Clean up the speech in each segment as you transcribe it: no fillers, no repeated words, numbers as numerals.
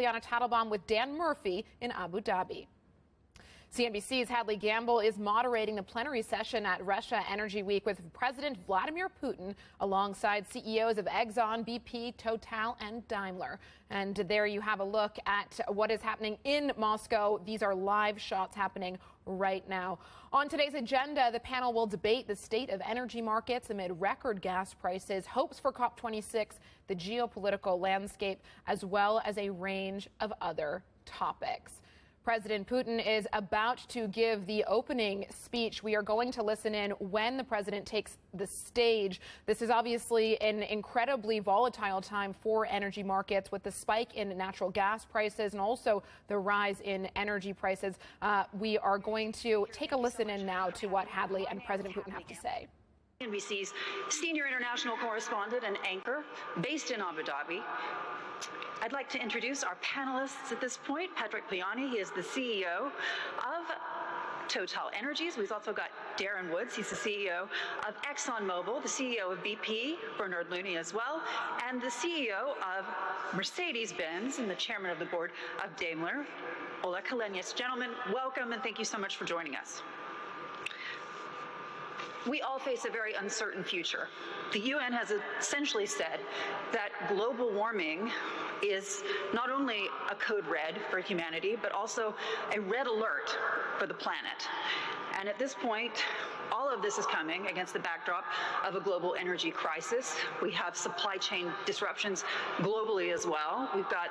Hadley on a Tattlebomb with Dan Murphy in Abu Dhabi. CNBC's Hadley Gamble is moderating the plenary session at Russia Energy Week with President Vladimir Putin alongside CEOs of Exxon, BP, Total, and Daimler. And there you have a look at what is happening in Moscow. These are live shots happening right now. On today's agenda, the panel will debate the state of energy markets amid record gas prices, hopes for COP26, the geopolitical landscape, as well as a range of other topics. President Putin is about to give the opening speech. We are going to listen in when the president takes the stage. This is obviously an incredibly volatile time for energy markets with the spike in natural gas prices and also the rise in energy prices. We are going to take a listen in now to what Hadley and President Putin have to say. CNBC's senior international correspondent and anchor based in Abu Dhabi. I'd like to introduce our panelists at this point. Patrick Pouyanne, he is the CEO of TotalEnergies. We've also got Darren Woods, he's the CEO of ExxonMobil, the CEO of BP, Bernard Looney as well, and the CEO of Mercedes-Benz and the chairman of the board of Daimler, Kallenius. Gentlemen, welcome and thank you so much for joining us. We all face a very uncertain future. The UN has essentially said that global warming is not only a code red for humanity, but also a red alert for the planet. And at this point, all of this is coming against the backdrop of a global energy crisis. We have supply chain disruptions globally as well. We've got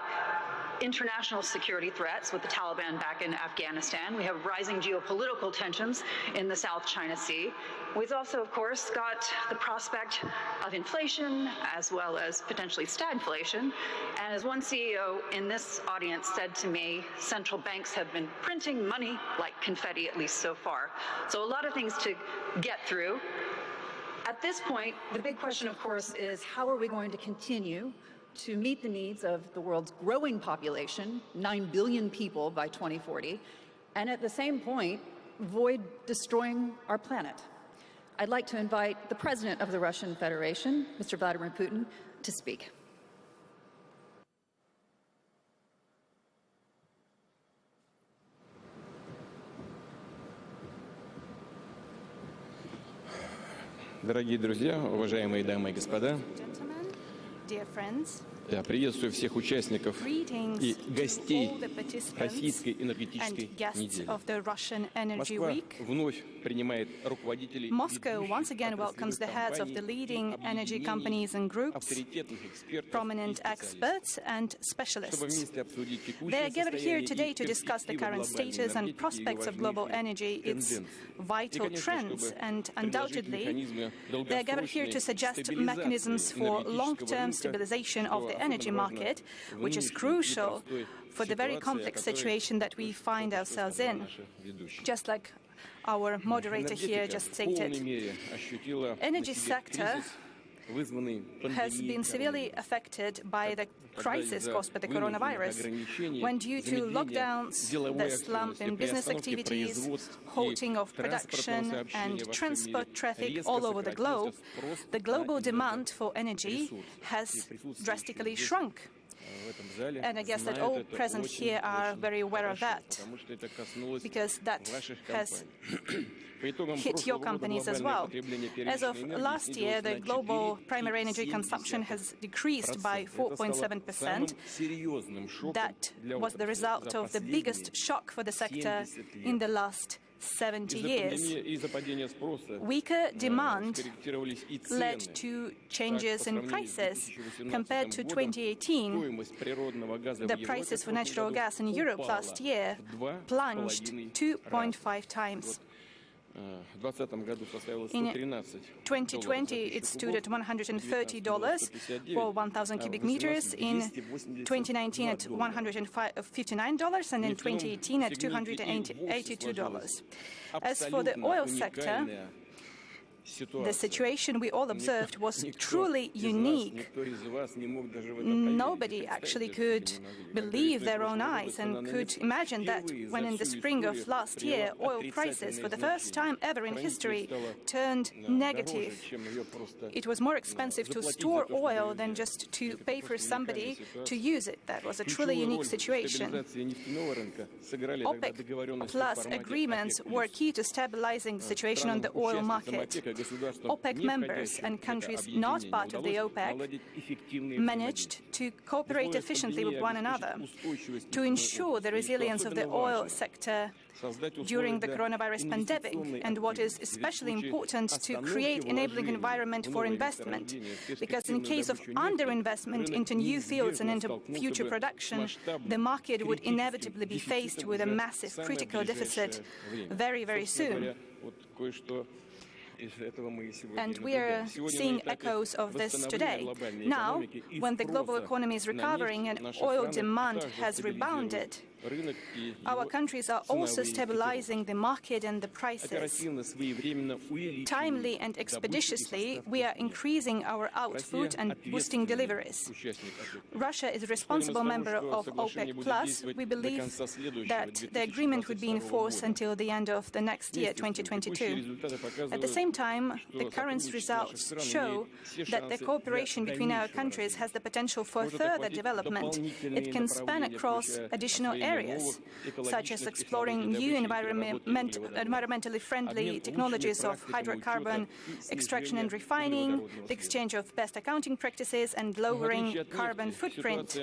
international security threats with the Taliban back in Afghanistan. We have rising geopolitical tensions in the South China Sea. We've also, of course, got the prospect of inflation as well as potentially stagflation. And as one CEO in this audience said to me, central banks have been printing money like confetti, at least so far. So a lot of things to get through. At this point, the big question, of course, is how are we going to continue to meet the needs of the world's growing population, 9 billion people by 2040, and at the same point, avoid destroying our planet? I'd like to invite the President of the Russian Federation, Mr. Vladimir Putin, to speak. Дорогие друзья, уважаемые дамы и господа, Dear friends, я приветствую всех участников и гостей российской энергетической недели. Москва вновь принимает руководителей Moscow once again welcomes the heads of the leading energy companies and groups, prominent experts and specialists. They are gathered here today to discuss the current status and prospects of global energy, its vital trends, and undoubtedly, they are gathered here to suggest mechanisms for long-term stabilization of the energy market, which is crucial for the very complex situation that we find ourselves in. Just like our moderator here just stated, energy sector has been severely affected by the crisis caused by the coronavirus, when due to lockdowns, the slump in business activities, halting of production and transport traffic all over the globe, the global demand for energy has drastically shrunk. And I guess that all present here are very aware of that, because that has hit your companies as well. As of last year, the global primary energy consumption has decreased by 4.7%. That was the result of the biggest shock for the sector in the last 70 years. Weaker demand led to changes in prices. Compared to 2018, the prices for natural gas in Europe last year plunged 2.5 times. In 2020, it stood at $130 for 1,000 cubic meters, in 2019 at $159, and in 2018 at $282. As for the oil sector, The situation we all observed was truly unique. Nobody actually could believe their own eyes and could imagine that when in the spring of last year, oil prices, for the first time ever in history, turned negative. It was more expensive to store oil than just to pay for somebody to use it. That was a truly unique situation. OPEC Plus agreements were key to stabilizing the situation on the oil market. OPEC members and countries not part of the OPEC managed to cooperate efficiently with one another to ensure the resilience of the oil sector during the coronavirus pandemic, and what is especially important, to create enabling environment for investment, because in case of underinvestment into new fields and into future production, the market would inevitably be faced with a massive critical deficit very, very soon. And we are seeing echoes of this today. Now, when the global economy is recovering and oil demand has rebounded, our countries are also stabilizing the market and the prices. Timely and expeditiously, we are increasing our output and boosting deliveries. Russia is a responsible member of OPEC Plus. We believe that the agreement would be in force until the end of the next year, 2022. At the same time, the current results show that the cooperation between our countries has the potential for further development. It can span across additional areas, such as exploring new environmentally friendly technologies of hydrocarbon extraction and refining, the exchange of best accounting practices, and lowering carbon footprint.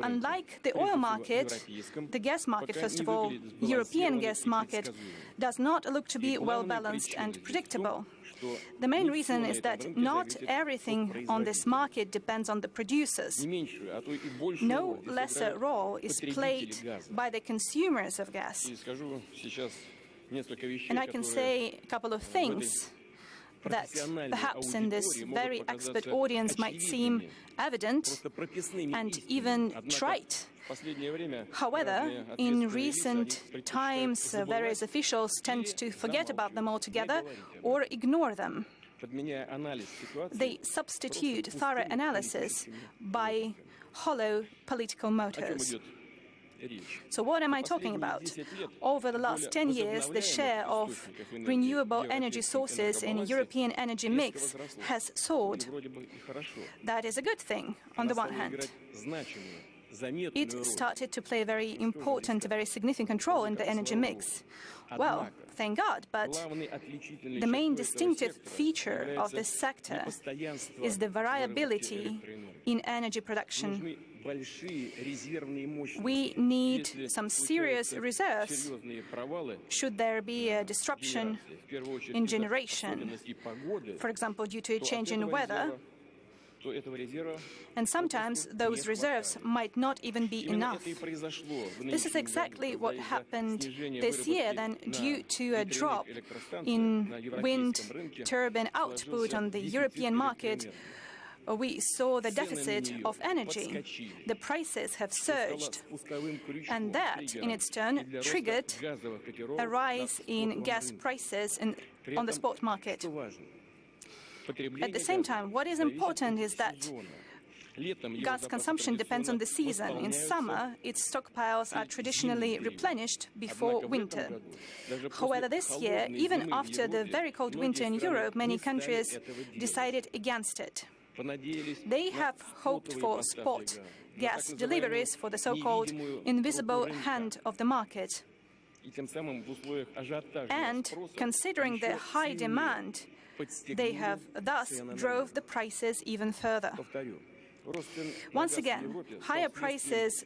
Unlike the oil market, the gas market, first of all, European gas market, does not look to be well-balanced and predictable. The main reason is that not everything on this market depends on the producers. No lesser role is played by the consumers of gas. And I can say a couple of things that perhaps in this very expert audience might seem evident and even trite. However, in recent times, various officials tend to forget about them altogether or ignore them. They substitute thorough analysis by hollow political motives. So what am I talking about? Over the last 10 years, the share of renewable energy sources in European energy mix has soared. That is a good thing, on the one hand. It started to play a very important, very significant role in the energy mix. Well, thank God, but the main distinctive feature of this sector is the variability in energy production. We need some serious reserves should there be a disruption in generation, for example, due to a change in weather. And sometimes those reserves might not even be enough. This is exactly what happened this year, then, due to a drop in wind turbine output on the European market. We saw the deficit of energy. The prices have surged, and that, in its turn, triggered a rise in gas prices on the spot market. At the same time, what is important is that gas consumption depends on the season. In summer, its stockpiles are traditionally replenished before winter. However, this year, even after the very cold winter in Europe, many countries decided against it. They have hoped for spot gas deliveries for the so-called invisible hand of the market. And considering the high demand, they have thus drove the prices even further. Once again, higher prices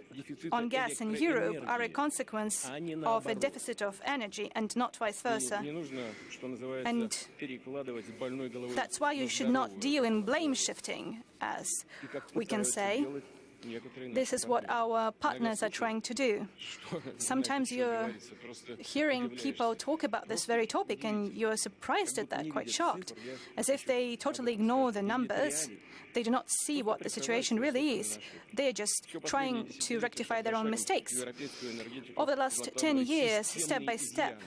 on gas in Europe are a consequence of a deficit of energy and not vice versa. And that's why you should not deal in blame shifting, as we can say. This is what our partners are trying to do. Sometimes you're hearing people talk about this very topic and you're surprised at that, quite shocked, as if they totally ignore the numbers. They do not see what the situation really is. They're just trying to rectify their own mistakes. Over the last 10 years, step by step,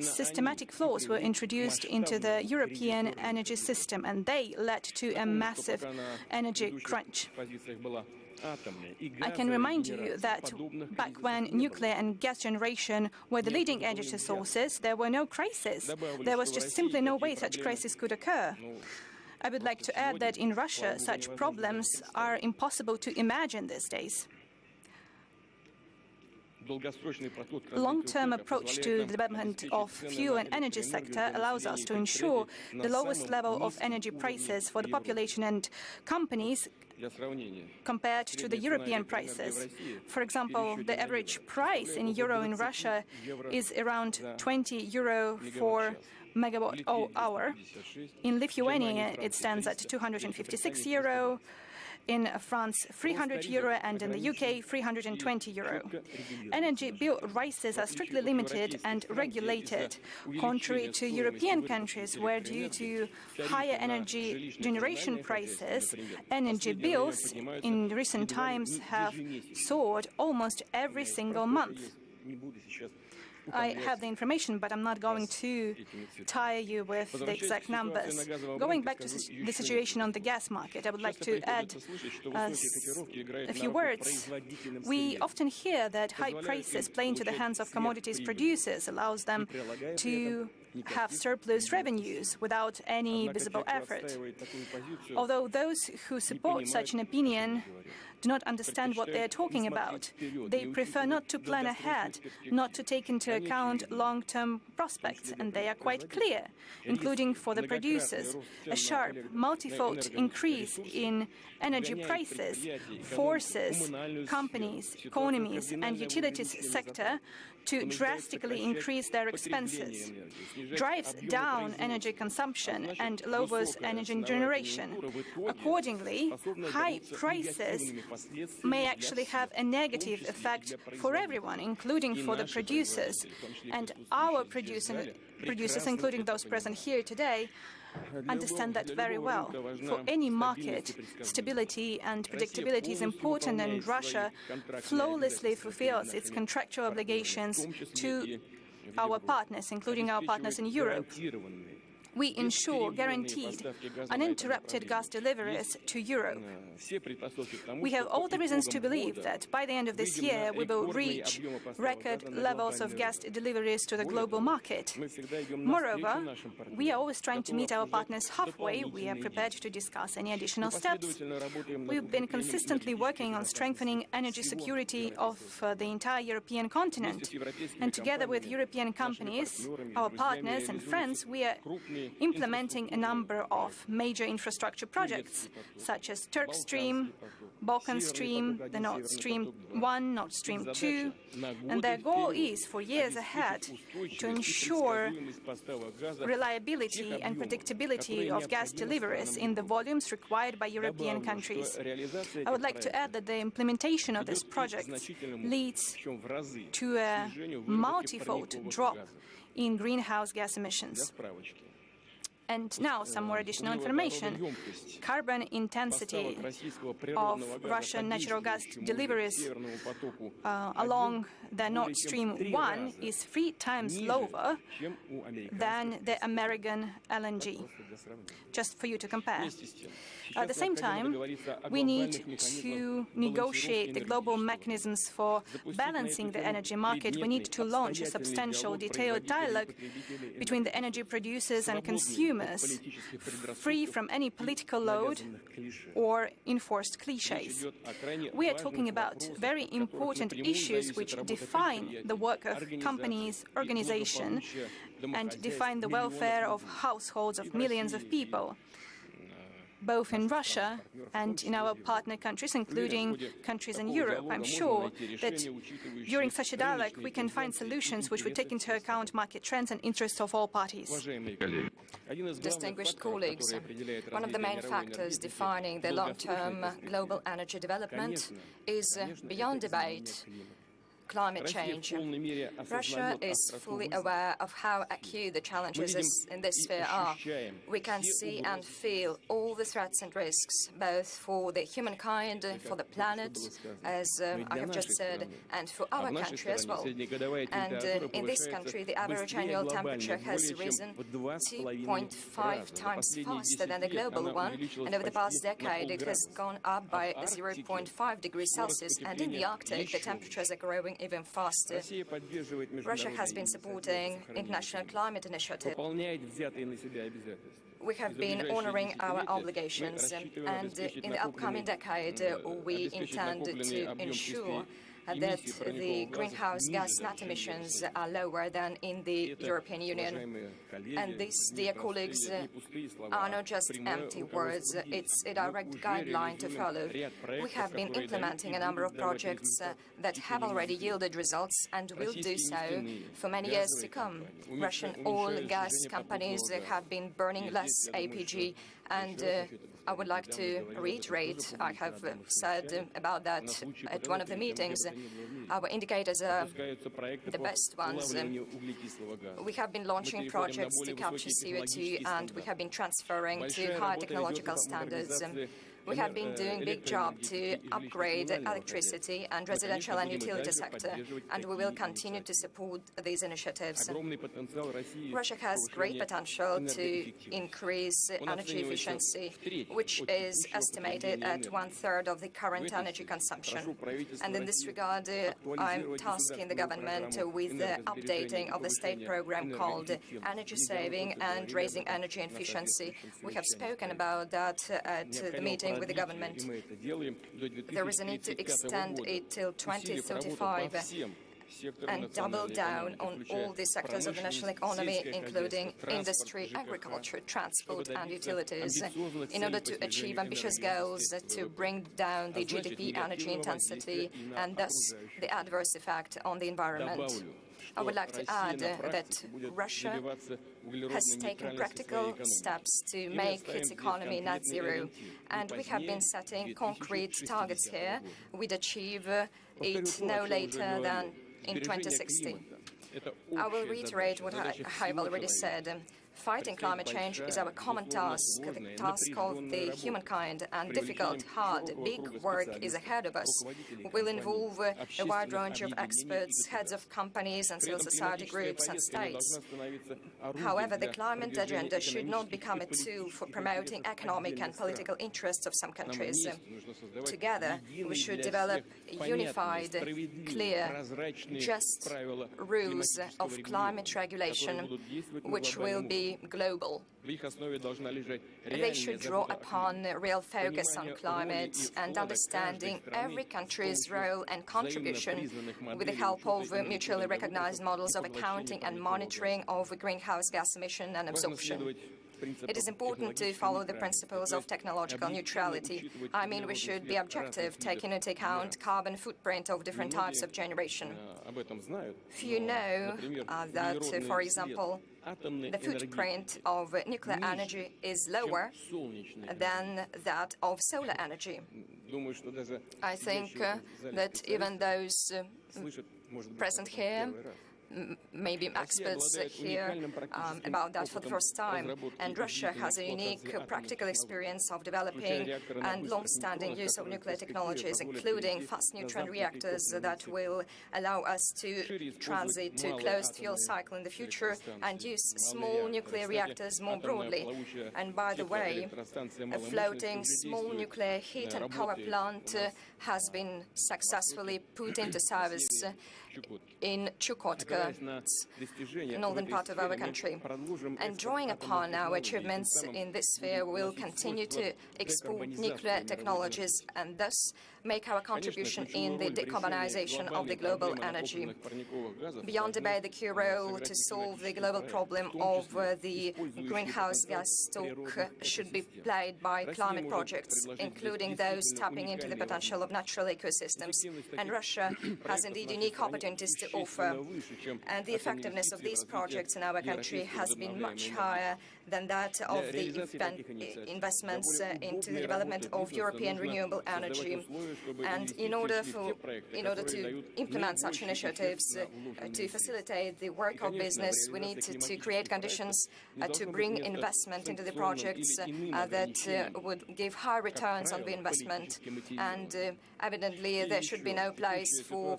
systematic flaws were introduced into the European energy system, and they led to a massive energy crunch. I can remind you that back when nuclear and gas generation were the leading energy sources, there were no crises. There was just simply no way such crises could occur. I would like to add that in Russia, such problems are impossible to imagine these days. Long-term approach to the development of fuel and energy sector allows us to ensure the lowest level of energy prices for the population and companies compared to the European prices. For example, the average price in euro in Russia is around 20 euro for megawatt hour. In Lithuania, it stands at 256 euro. In France, 300 euro, and in the UK, 320 euro. Energy bill rises are strictly limited and regulated, contrary to European countries, where due to higher energy generation prices, energy bills in recent times have soared almost every single month. I have the information, but I'm not going to tire you with the exact numbers. Going back to the situation on the gas market, I would like to add a few words. We often hear that high prices play into the hands of commodities producers, allows them to have surplus revenues without any visible effort. Although those who support such an opinion do not understand what they are talking about. They prefer not to plan ahead, not to take into account long-term prospects, and they are quite clear, including for the producers. A sharp, multifold increase in energy prices forces companies, economies, and utilities sector to drastically increase their expenses, drives down energy consumption and lowers energy generation. Accordingly, high prices may actually have a negative effect for everyone, including for the producers. And our producers, including those present here today, understand that very well. For any market, stability and predictability is important, and Russia flawlessly fulfills its contractual obligations to our partners, including our partners in Europe. We ensure guaranteed, uninterrupted gas deliveries to Europe. We have all the reasons to believe that by the end of this year we will reach record levels of gas deliveries to the global market. Moreover, we are always trying to meet our partners halfway. We are prepared to discuss any additional steps. We've been consistently working on strengthening energy security of the entire European continent. And together with European companies, our partners and friends, we are implementing a number of major infrastructure projects, such as Turk Stream, Balkan Stream, the Nord Stream 1, Nord Stream 2, and their goal is, for years ahead, to ensure reliability and predictability of gas deliveries in the volumes required by European countries. I would like to add that the implementation of this project leads to a multifold drop in greenhouse gas emissions. And now some more additional information. Carbon intensity of Russian natural gas deliveries along the Nord Stream 1 is 3 times lower than the American LNG, just for you to compare. At the same time, we need to negotiate the global mechanisms for balancing the energy market. We need to launch a substantial, detailed dialogue between the energy producers and consumers, free from any political load or enforced cliches. We are talking about very important issues which define the work of companies, organizations, and define the welfare of households of millions of people, both in Russia and in our partner countries, including countries in Europe. I'm sure that during such a dialogue we can find solutions which would take into account market trends and interests of all parties. Distinguished colleagues, one of the main factors defining the long-term global energy development is beyond debate climate change. Russia is fully aware of how acute the challenges in this sphere are. We can see and feel all the threats and risks, both for the humankind, for the planet, as I have just said, and for our country as well. And in this country, the average annual temperature has risen 2.5 times faster than the global one, and over the past decade it has gone up by 0.5 degrees Celsius, and in the Arctic the temperatures are growing even faster. Russia has been supporting international climate initiatives. We have been honoring our obligations, and in the upcoming decade we intend to ensure that the greenhouse gas net emissions are lower than in the European Union. And this, dear colleagues, are not just empty words, it's a direct guideline to follow. We have been implementing a number of projects that have already yielded results and will do so for many years to come. Russian oil gas companies have been burning less APG, and I would like to reiterate, I have said about that at one of the meetings, our indicators are the best ones. We have been launching projects to capture CO2, and we have been transferring to high technological standards. We have been doing a big job to upgrade electricity and residential and utility sector, and we will continue to support these initiatives. Russia has great potential to increase energy efficiency, which is estimated at 1/3 of the current energy consumption. And in this regard, I'm tasking the government with the updating of the state program called Energy Saving and Raising Energy Efficiency. We have spoken about that at the meeting with the government. There is a need to extend it till 2035 and double down on all the sectors of the national economy, including industry, agriculture, transport and utilities, in order to achieve ambitious goals to bring down the GDP energy intensity and thus the adverse effect on the environment. I would like to add that Russia has taken practical steps to make its economy net zero, and we have been setting concrete targets here. We'd achieve it no later than in 2060. I will reiterate what I've already said. Fighting climate change is our common task, the task of the humankind, and difficult, hard, big work is ahead of us. It will involve a wide range of experts, heads of companies and civil society groups and states. However, the climate agenda should not become a tool for promoting economic and political interests of some countries. Together, we should develop unified, clear, just rules of climate regulation, which will be global. They should draw upon a real focus on climate and understanding every country's role and contribution with the help of mutually recognized models of accounting and monitoring of greenhouse gas emission and absorption. It is important to follow the principles of technological neutrality. I mean, we should be objective, taking into account carbon footprint of different types of generation. Few know that, for example, the footprint of nuclear energy is lower than that of solar energy. I think that even those present here, maybe experts here about that for the first time. And Russia has a unique practical experience of developing and long-standing use of nuclear technologies, including fast neutron reactors that will allow us to transit to closed fuel cycle in the future and use small nuclear reactors more broadly. And by the way, a floating small nuclear heat and power plant has been successfully put into service in Chukotka, northern part of our country. And drawing upon our achievements in this sphere, we'll continue to export nuclear technologies and thus make our contribution in the decarbonization of the global energy. Beyond debate, the key role to solve the global problem of the greenhouse gas stock should be played by climate projects, including those tapping into the potential of natural ecosystems. And Russia has indeed unique opportunities to offer. And the effectiveness of these projects in our country has been much higher than that of the investments into the development of European renewable energy. And in order to implement such initiatives, to facilitate the work of business, we need to create conditions to bring investment into the projects that would give high returns on the investment. And evidently, there should be no place for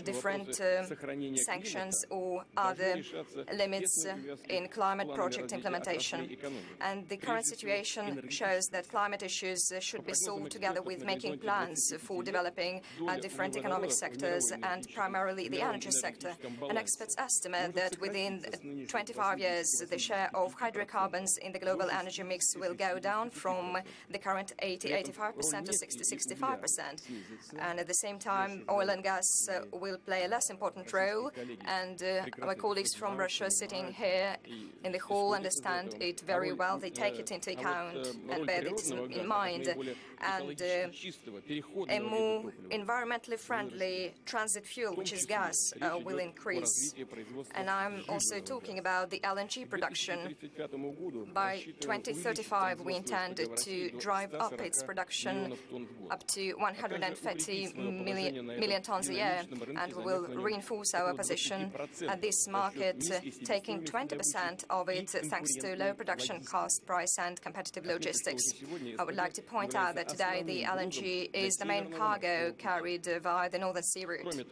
different sanctions or other limits in climate project implementation. And the current situation shows that climate issues should be solved together with making plans for developing different economic sectors, and primarily the energy sector. And experts estimate that within 25 years, the share of hydrocarbons in the global energy mix will go down from the current 80-85% to 60-65%. And at the same time, oil and gas will play a less important role. And our colleagues from Russia sitting here in the hall understand it very well. They take it into account and bear it in mind. And a more environmentally friendly transit fuel, which is gas, will increase. And I'm also talking about the LNG production. By 2035, we intend to drive up its production up to 130 million tons a year, and we will reinforce our position at this market, taking 20% of it thanks to low production cost, price and competitive logistics. I would like to point out that today the LNG is the main cargo carried via the Northern Sea route.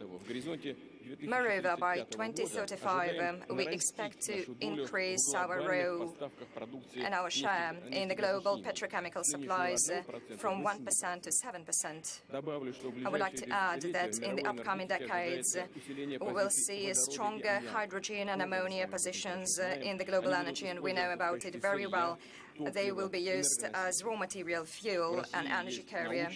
Moreover, by 2035, we expect to increase our role and our share in the global petrochemical supplies from 1% to 7%. I would like to add that in the upcoming decades, we will see stronger hydrogen and ammonia positions in the global energy, and we know about it very well. They will be used as raw material, fuel and energy carrier.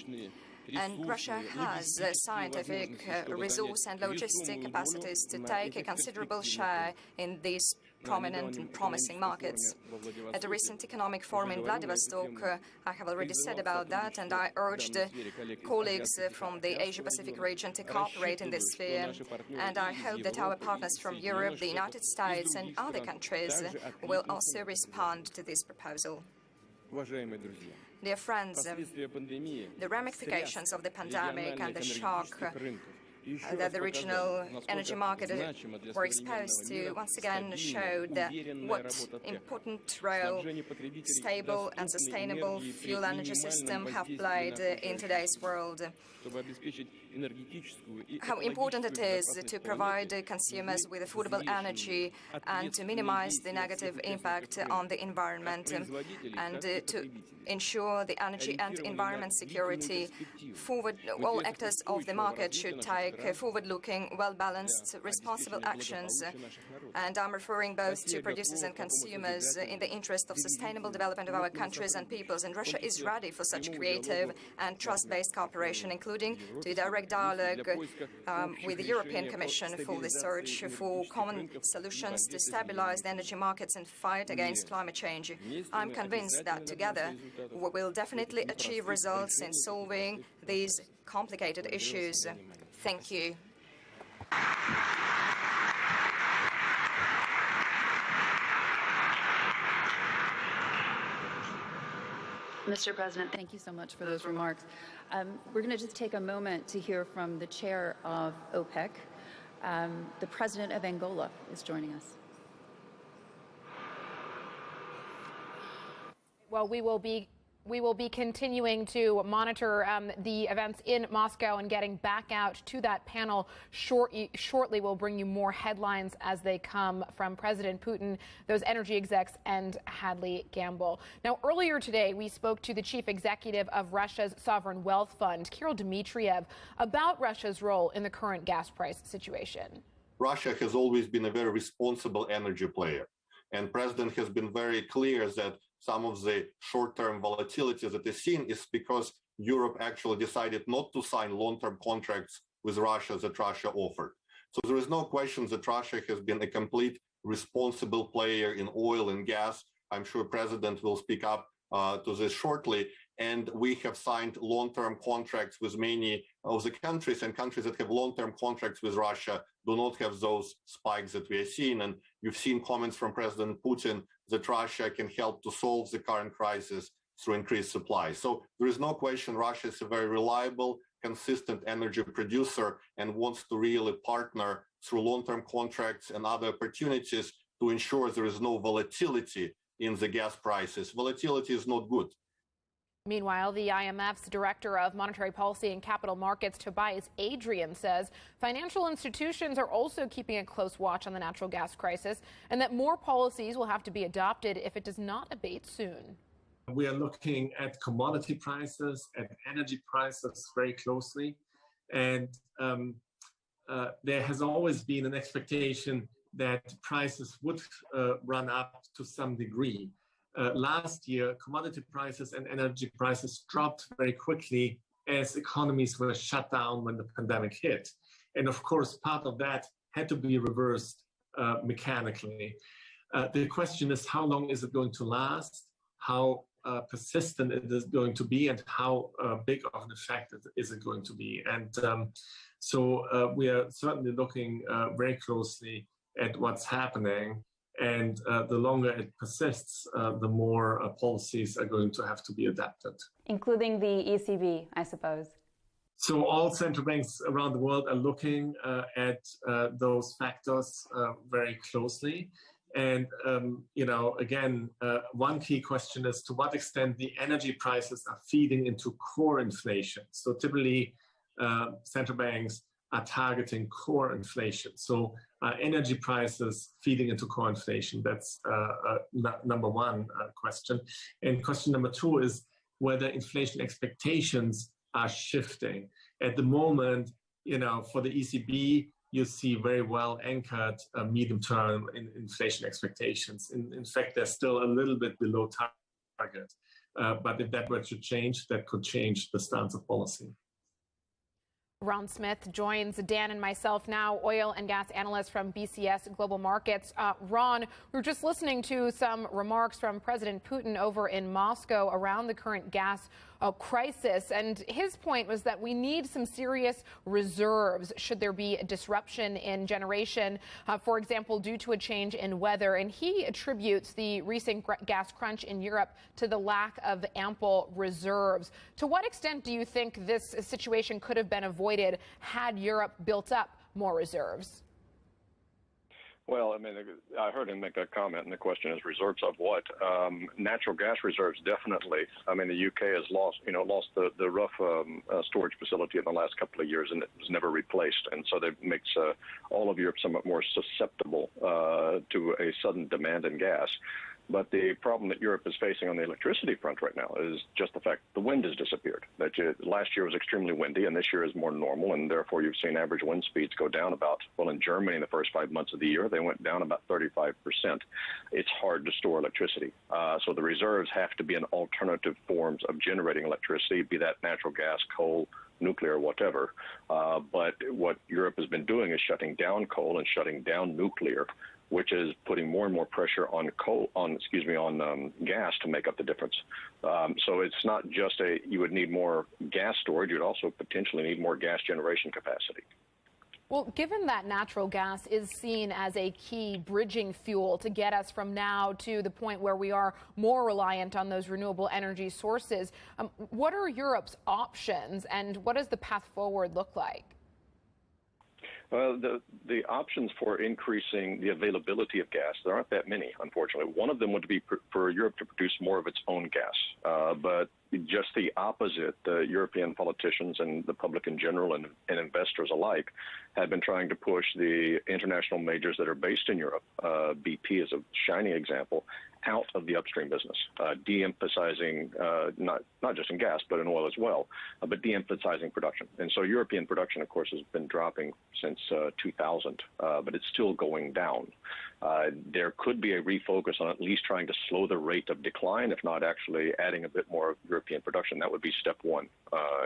And Russia has scientific resource and logistic capacities to take a considerable share in these prominent and promising markets. At the recent economic forum in Vladivostok, I have already said about that, and I urged colleagues from the Asia-Pacific region to cooperate in this sphere. And I hope that our partners from Europe, the United States and other countries will also respond to this proposal. Dear friends, the ramifications of the pandemic and the shock that the regional energy market were exposed to once again showed what important role stable and sustainable fuel energy system have played in today's world. How important it is to provide consumers with affordable energy and to minimize the negative impact on the environment, and to ensure the energy and environment security. All actors of the market should take forward-looking, well-balanced, responsible actions. And I'm referring both to producers and consumers in the interest of sustainable development of our countries and peoples. And Russia is ready for such creative and trust-based cooperation, including to direct dialogue with the European Commission for the search for common solutions to stabilize the energy markets and fight against climate change. I'm convinced that together we will definitely achieve results in solving these complicated issues. Thank you. Mr. President, thank you so much for those remarks. We're going to just take a moment to hear from the chair of OPEC. The president of Angola is joining us. Well, we will be continuing to monitor the events in Moscow and getting back out to that panel shortly. We'll bring you more headlines as they come from President Putin, those energy execs, and Hadley Gamble. Now, earlier today, we spoke to the chief executive of Russia's sovereign wealth fund, Kirill Dmitriev, about Russia's role in the current gas price situation. Russia has always been a very responsible energy player, and President has been very clear that some of the short-term volatility that is seen is because Europe actually decided not to sign long-term contracts with Russia that Russia offered. So there is no question that Russia has been a complete responsible player in oil and gas. I'm sure President will speak up to this shortly. And we have signed long-term contracts with many of the countries, and countries that have long-term contracts with Russia do not have those spikes that we are seeing. And you've seen comments from President Putin that Russia can help to solve the current crisis through increased supply. So there is no question Russia is a very reliable, consistent energy producer and wants to really partner through long-term contracts and other opportunities to ensure there is no volatility in the gas prices. Volatility is not good. Meanwhile, the IMF's Director of Monetary Policy and Capital Markets, Tobias Adrian, says financial institutions are also keeping a close watch on the natural gas crisis and that more policies will have to be adopted if it does not abate soon. We are looking at commodity prices, at energy prices very closely. And there has always been an expectation that prices would run up to some degree. Last year, commodity prices and energy prices dropped very quickly as economies were shut down when the pandemic hit. And of course, part of that had to be reversed mechanically. The question is, how long is it going to last? How persistent it is going to be, and how big of an effect is it going to be? And so we are certainly looking very closely at what's happening. And the longer it persists, the more policies are going to have to be adapted. Including the ECB, I suppose. So all central banks around the world are looking at those factors very closely. And, again, one key question is to what extent the energy prices are feeding into core inflation. So typically, central banks are targeting core inflation. So energy prices feeding into core inflation. That's number one question. And question number two is whether inflation expectations are shifting. At the moment, for the ECB, you see very well anchored medium-term inflation expectations. In fact, they're still a little bit below target. But if that were to change, that could change the stance of policy. Ron Smith joins Dan and myself now, oil and gas analyst from BCS Global Markets. Ron, we were just listening to some remarks from President Putin over in Moscow around the current gas crisis. And his point was that we need some serious reserves should there be a disruption in generation, for example, due to a change in weather. And he attributes the recent gas crunch in Europe to the lack of ample reserves. To what extent do you think this situation could have been avoided had Europe built up more reserves? Well, I mean, I heard him make a comment, and the question is reserves of what? Natural gas reserves, definitely. I mean, the UK has lost the Rough storage facility in the last couple of years, and it was never replaced. And so that makes all of Europe somewhat more susceptible to a sudden demand in gas. But the problem that Europe is facing on the electricity front right now is just the fact the wind has disappeared. Last year was extremely windy, and this year is more normal, and therefore you've seen average wind speeds go down about, well, in Germany in the first 5 months of the year, they went down about 35%. It's hard to store electricity. So the reserves have to be in alternative forms of generating electricity, be that natural gas, coal, nuclear, whatever. But what Europe has been doing is shutting down coal and shutting down nuclear, which is putting more and more pressure on gas to make up the difference. So it's not just you would need more gas storage, you'd also potentially need more gas generation capacity. Well, given that natural gas is seen as a key bridging fuel to get us from now to the point where we are more reliant on those renewable energy sources, what are Europe's options and what does the path forward look like? Well, the options for increasing the availability of gas, there aren't that many, unfortunately. One of them would be for Europe to produce more of its own gas. But just the opposite, the European politicians and the public in general and investors alike have been trying to push the international majors that are based in Europe, BP is a shining example, out of the upstream business, de-emphasizing, not just in gas, but in oil as well, but de-emphasizing production. And so European production, of course, has been dropping since 2000, but it's still going down. There could be a refocus on at least trying to slow the rate of decline, if not actually adding a bit more European production. That would be step one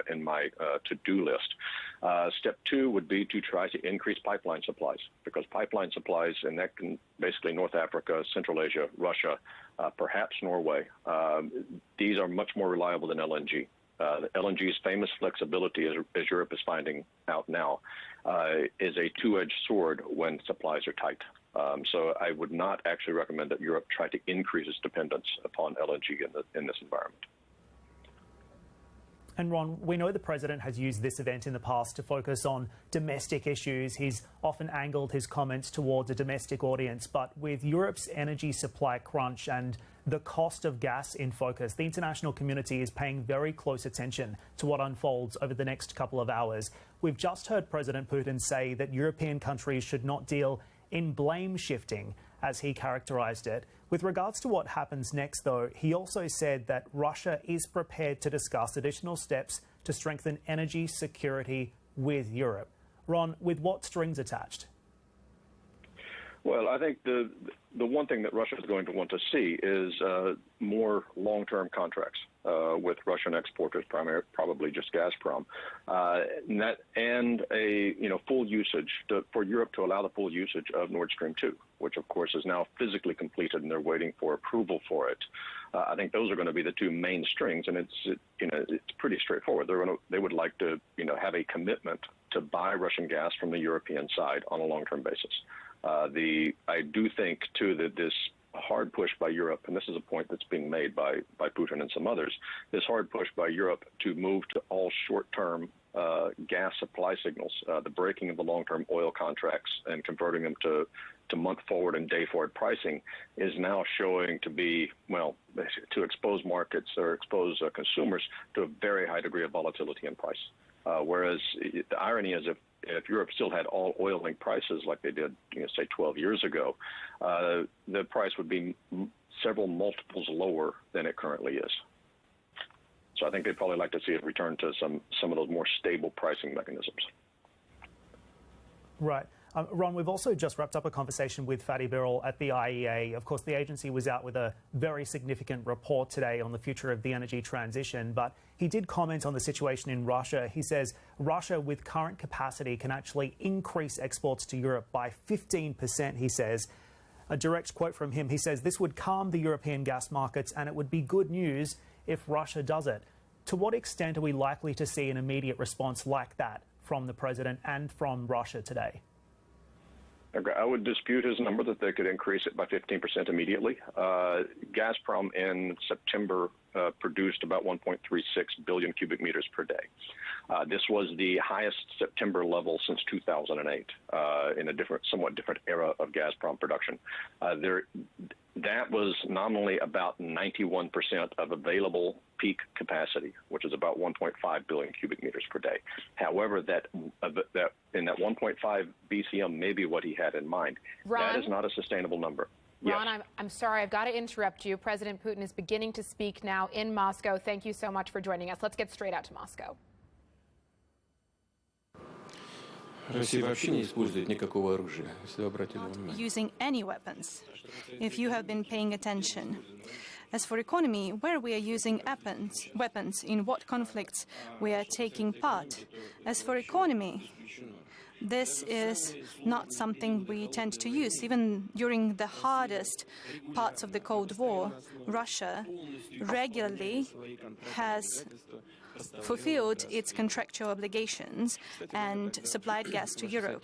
in my to-do list. Step two would be to try to increase pipeline supplies, because pipeline supplies, and that can basically North Africa, Central Asia, Russia, perhaps Norway, these are much more reliable than LNG. LNG's famous flexibility, as Europe is finding out now, is a two-edged sword when supplies are tight. So I would not actually recommend that Europe try to increase its dependence upon LNG in this environment. And Ron, we know the president has used this event in the past to focus on domestic issues. He's often angled his comments towards a domestic audience. But with Europe's energy supply crunch and the cost of gas in focus, the international community is paying very close attention to what unfolds over the next couple of hours. We've just heard President Putin say that European countries should not deal in blame shifting, as he characterized it. With regards to what happens next, though, he also said that Russia is prepared to discuss additional steps to strengthen energy security with Europe. Ron, with what strings attached? Well, I think the one thing that Russia is going to want to see is more long-term contracts with Russian exporters, probably just Gazprom, and a full usage for Europe to allow the full usage of Nord Stream 2, which of course is now physically completed and they're waiting for approval for it. I think those are going to be the two main strings, and it's pretty straightforward. They would like to have a commitment to buy Russian gas from the European side on a long-term basis. I do think, too, that this hard push by Europe, and this is a point that's being made by Putin and some others, this hard push by Europe to move to all short-term gas supply signals, the breaking of the long-term oil contracts and converting them to month-forward and day-forward pricing is now showing to be, well, to expose markets or expose consumers to a very high degree of volatility in price. Whereas the irony is if Europe still had all oil-linked prices like they did, say 12 years ago, the price would be several multiples lower than it currently is. So I think they'd probably like to see it return to some of those more stable pricing mechanisms. Right. Ron, we've also just wrapped up a conversation with Fatih Birol at the IEA. Of course, the agency was out with a very significant report today on the future of the energy transition, but he did comment on the situation in Russia. He says Russia, with current capacity, can actually increase exports to Europe by 15%, he says. A direct quote from him, he says this would calm the European gas markets and it would be good news if Russia does it. To what extent are we likely to see an immediate response like that from the president and from Russia today? I would dispute his number that they could increase it by 15% immediately. Gazprom in September produced about 1.36 billion cubic meters per day. This was the highest September level since 2008 in a somewhat different era of Gazprom production. That was nominally about 91% of available peak capacity, which is about 1.5 billion cubic meters per day. However, that in that 1.5 BCM may be what he had in mind. Ron, that is not a sustainable number. Ron, yes. I'm sorry, I've got to interrupt you. President Putin is beginning to speak now in Moscow. Thank you so much for joining us. Let's get straight out to Moscow. Not using any weapons, if you have been paying attention. As for economy, where we are using weapons, in what conflicts we are taking part. As for economy, this is not something we tend to use. Even during the hardest parts of the Cold War, Russia regularly has fulfilled its contractual obligations and supplied gas to Europe.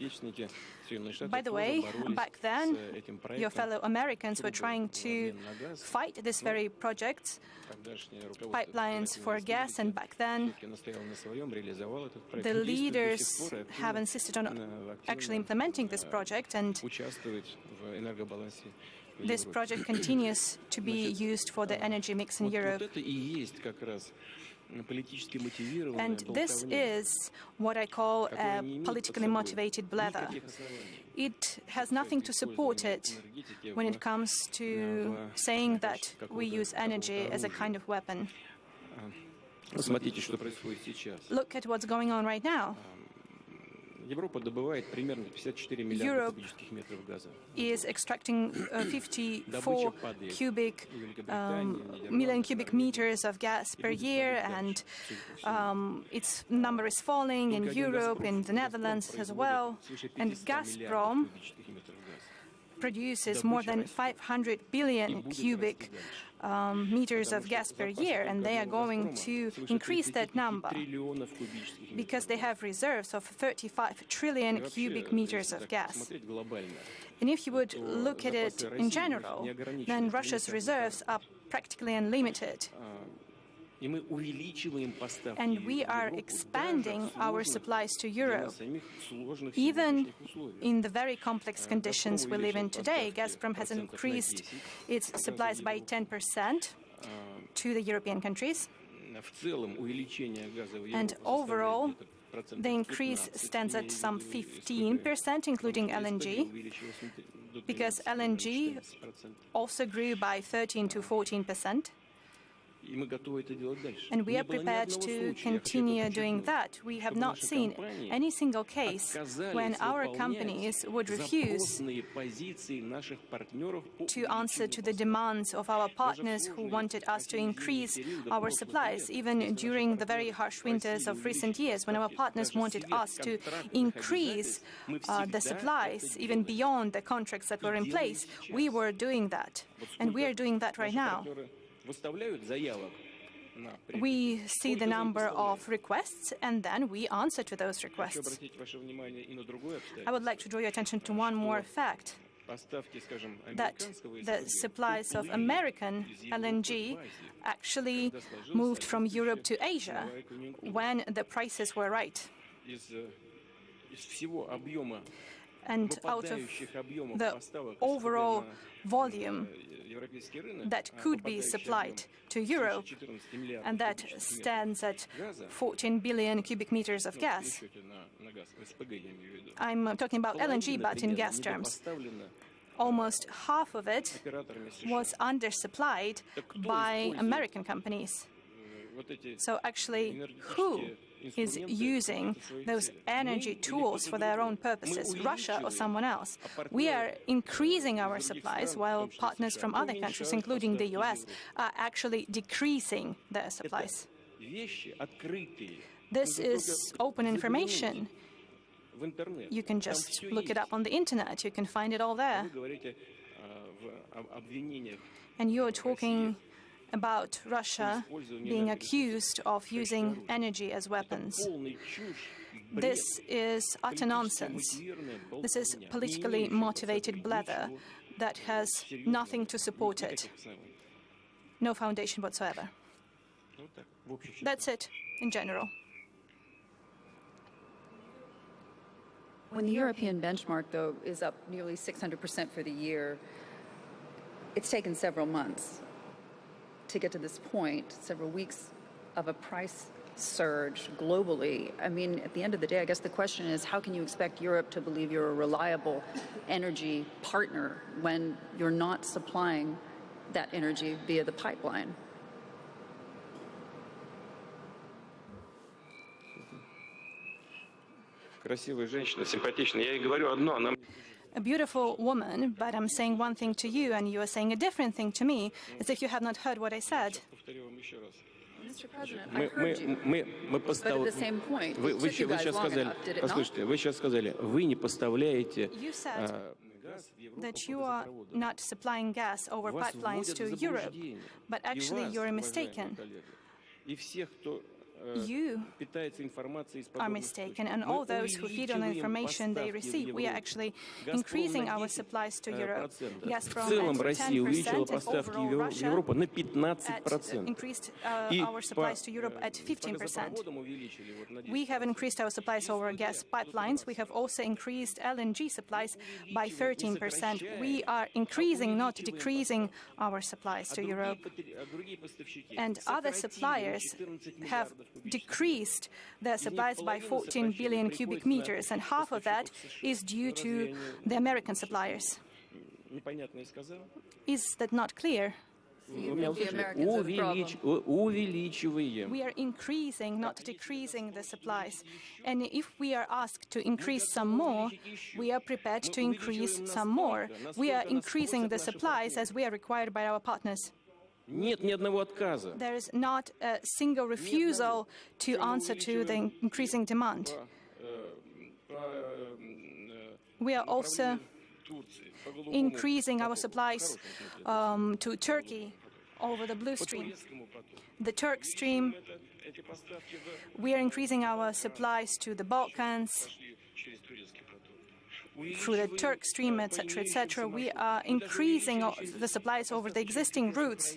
By the way, back then, your fellow Americans were trying to fight this very project, pipelines for gas, and back then the leaders have insisted on actually implementing this project, and this project continues to be used for the energy mix in Europe. And this is what I call a politically motivated blather. It has nothing to support it when it comes to saying that we use energy as a kind of weapon. Look at what's going on right now. Europe is extracting 54 million cubic meters of gas per year, and its number is falling in Europe, in the Netherlands as well. And Gazprom produces more than 500 billion cubic meters of gas per year, and they are going to increase that number because they have reserves of 35 trillion cubic meters of gas. And if you would look at it in general, then Russia's reserves are practically unlimited. And we are expanding our supplies to Europe. Even in the very complex conditions we live in today, Gazprom has increased its supplies by 10% to the European countries. And overall, the increase stands at some 15%, including LNG, because LNG also grew by 13 to 14%. And we are prepared to continue doing that. We have not seen any single case when our companies would refuse to answer to the demands of our partners who wanted us to increase our supplies. Even during the very harsh winters of recent years, when our partners wanted us to increase the supplies, even beyond the contracts that were in place, we were doing that. And we are doing that right now. We see the number of requests, and then we answer to those requests. I would like to draw your attention to one more fact, that the supplies of American LNG actually moved from Europe to Asia when the prices were right. And out of the overall volume that could be supplied to Europe, and that stands at 14 billion cubic meters of gas. I'm talking about LNG, but in gas terms. Almost half of it was undersupplied by American companies. So actually, who is using those energy tools for their own purposes, Russia or someone else? We are increasing our supplies while partners from other countries, including the US, are actually decreasing their supplies. This is open information. You can just look it up on the internet. You can find it all there. And you're talking about Russia being accused of using energy as weapons. This is utter nonsense. This is politically motivated blather that has nothing to support it. No foundation whatsoever. That's it, in general. When the European benchmark, though, is up nearly 600% for the year, it's taken several months to get to this point, several weeks of a price surge globally. I mean, at the end of the day, I guess the question is, how can you expect Europe to believe you're a reliable energy partner when you're not supplying that energy via the pipeline? A beautiful woman, but I'm saying one thing to you and you are saying a different thing to me, as if you have not heard what I said. Mr. President, I heard you, but at the same point, it took you guys long enough, did it not? You said that you are not supplying gas over pipelines to Europe, but actually you're mistaken. You are mistaken, and all those who feed on the information they receive. We are actually increasing our supplies to Europe. Gazprom at 10%, and overall Russia increased our supplies to Europe at 15%. We have increased our supplies over gas pipelines. We have also increased LNG supplies by 13%. We are increasing, not decreasing, our supplies to Europe. And other suppliers have decreased their supplies by 14 billion cubic meters, and half of that is due to the American suppliers. Is that not clear? We are increasing, not decreasing the supplies. And if we are asked to increase some more, we are prepared to increase some more. We are increasing the supplies as we are required by our partners. There is not a single refusal to answer to the increasing demand. We are also increasing our supplies to Turkey over the Blue Stream. The Turk Stream, we are increasing our supplies to the Balkans. through the Turk Stream, etc., we are increasing the supplies over the existing routes,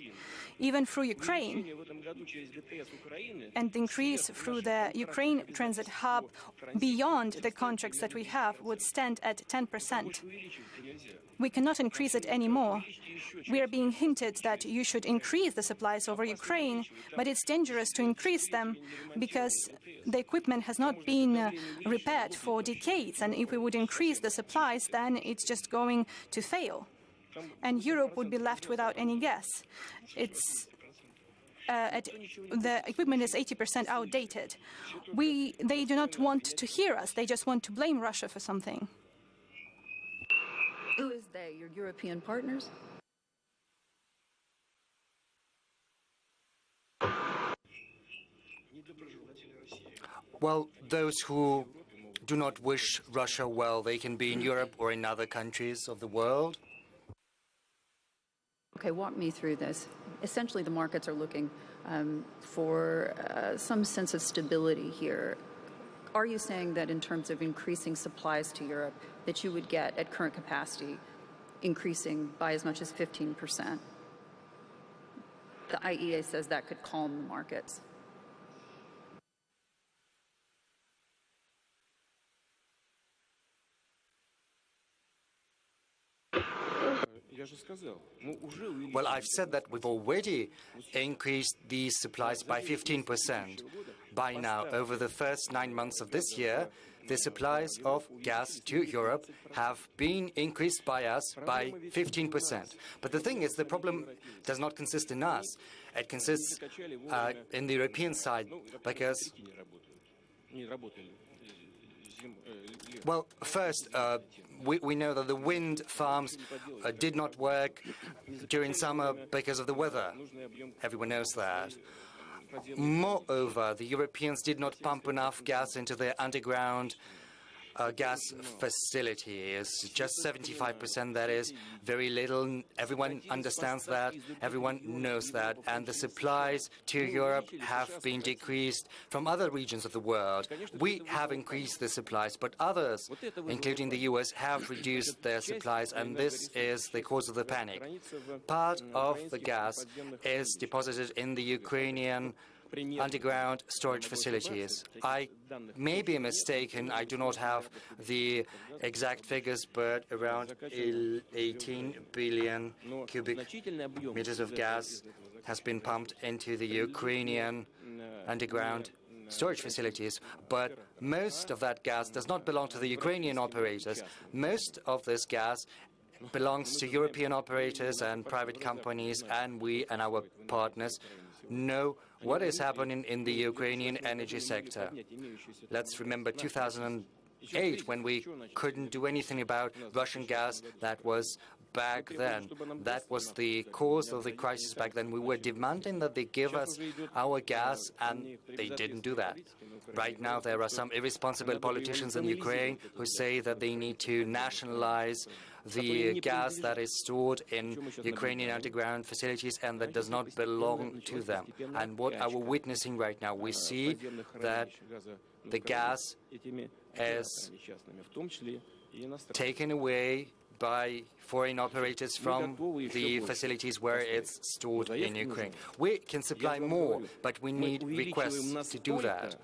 even through Ukraine. And the increase through the Ukraine transit hub beyond the contracts that we have would stand at 10%. We cannot increase it anymore. We are being hinted that you should increase the supplies over Ukraine, but it's dangerous to increase them because the equipment has not been repaired for decades. And if we would increase the supplies, then it's just going to fail. And Europe would be left without any gas. The equipment is 80% outdated. They do not want to hear us. They just want to blame Russia for something. Who is they? Your European partners? Well, those who do not wish Russia well, they can be in Europe or in other countries of the world. Okay, walk me through this. Essentially, the markets are looking for some sense of stability here. Are you saying that in terms of increasing supplies to Europe, that you would get at current capacity increasing by as much as 15%? The IEA says that could calm the markets. Well, I've said that we've already increased these supplies by 15%. By now, over the first 9 months of this year, the supplies of gas to Europe have been increased by us by 15%. But the thing is, the problem does not consist in us. It consists in the European side, because, well, first, we know that the wind farms did not work during summer because of the weather. Everyone knows that. Moreover, the Europeans did not pump enough gas into their underground gas facilities. Just 75%, that is very little. Everyone understands that. Everyone knows that. And the supplies to Europe have been decreased from other regions of the world. We have increased the supplies, but others, including the US, have reduced their supplies, and this is the cause of the panic. Part of the gas is deposited in the Ukrainian underground storage facilities. I may be mistaken, I do not have the exact figures, but around 18 billion cubic meters of gas has been pumped into the Ukrainian underground storage facilities. But most of that gas does not belong to the Ukrainian operators. Most of this gas belongs to European operators and private companies, and we and our partners know what is happening in the Ukrainian energy sector. Let's remember 2008, when we couldn't do anything about Russian gas. That was back then. That was the cause of the crisis back then. We were demanding that they give us our gas, and they didn't do that. Right now, there are some irresponsible politicians in Ukraine who say that they need to nationalize the gas that is stored in Ukrainian underground facilities and that does not belong to them. And what are we witnessing right now? We see that the gas is taken away by foreign operators from the facilities where it's stored in Ukraine. We can supply more, but we need requests to do that.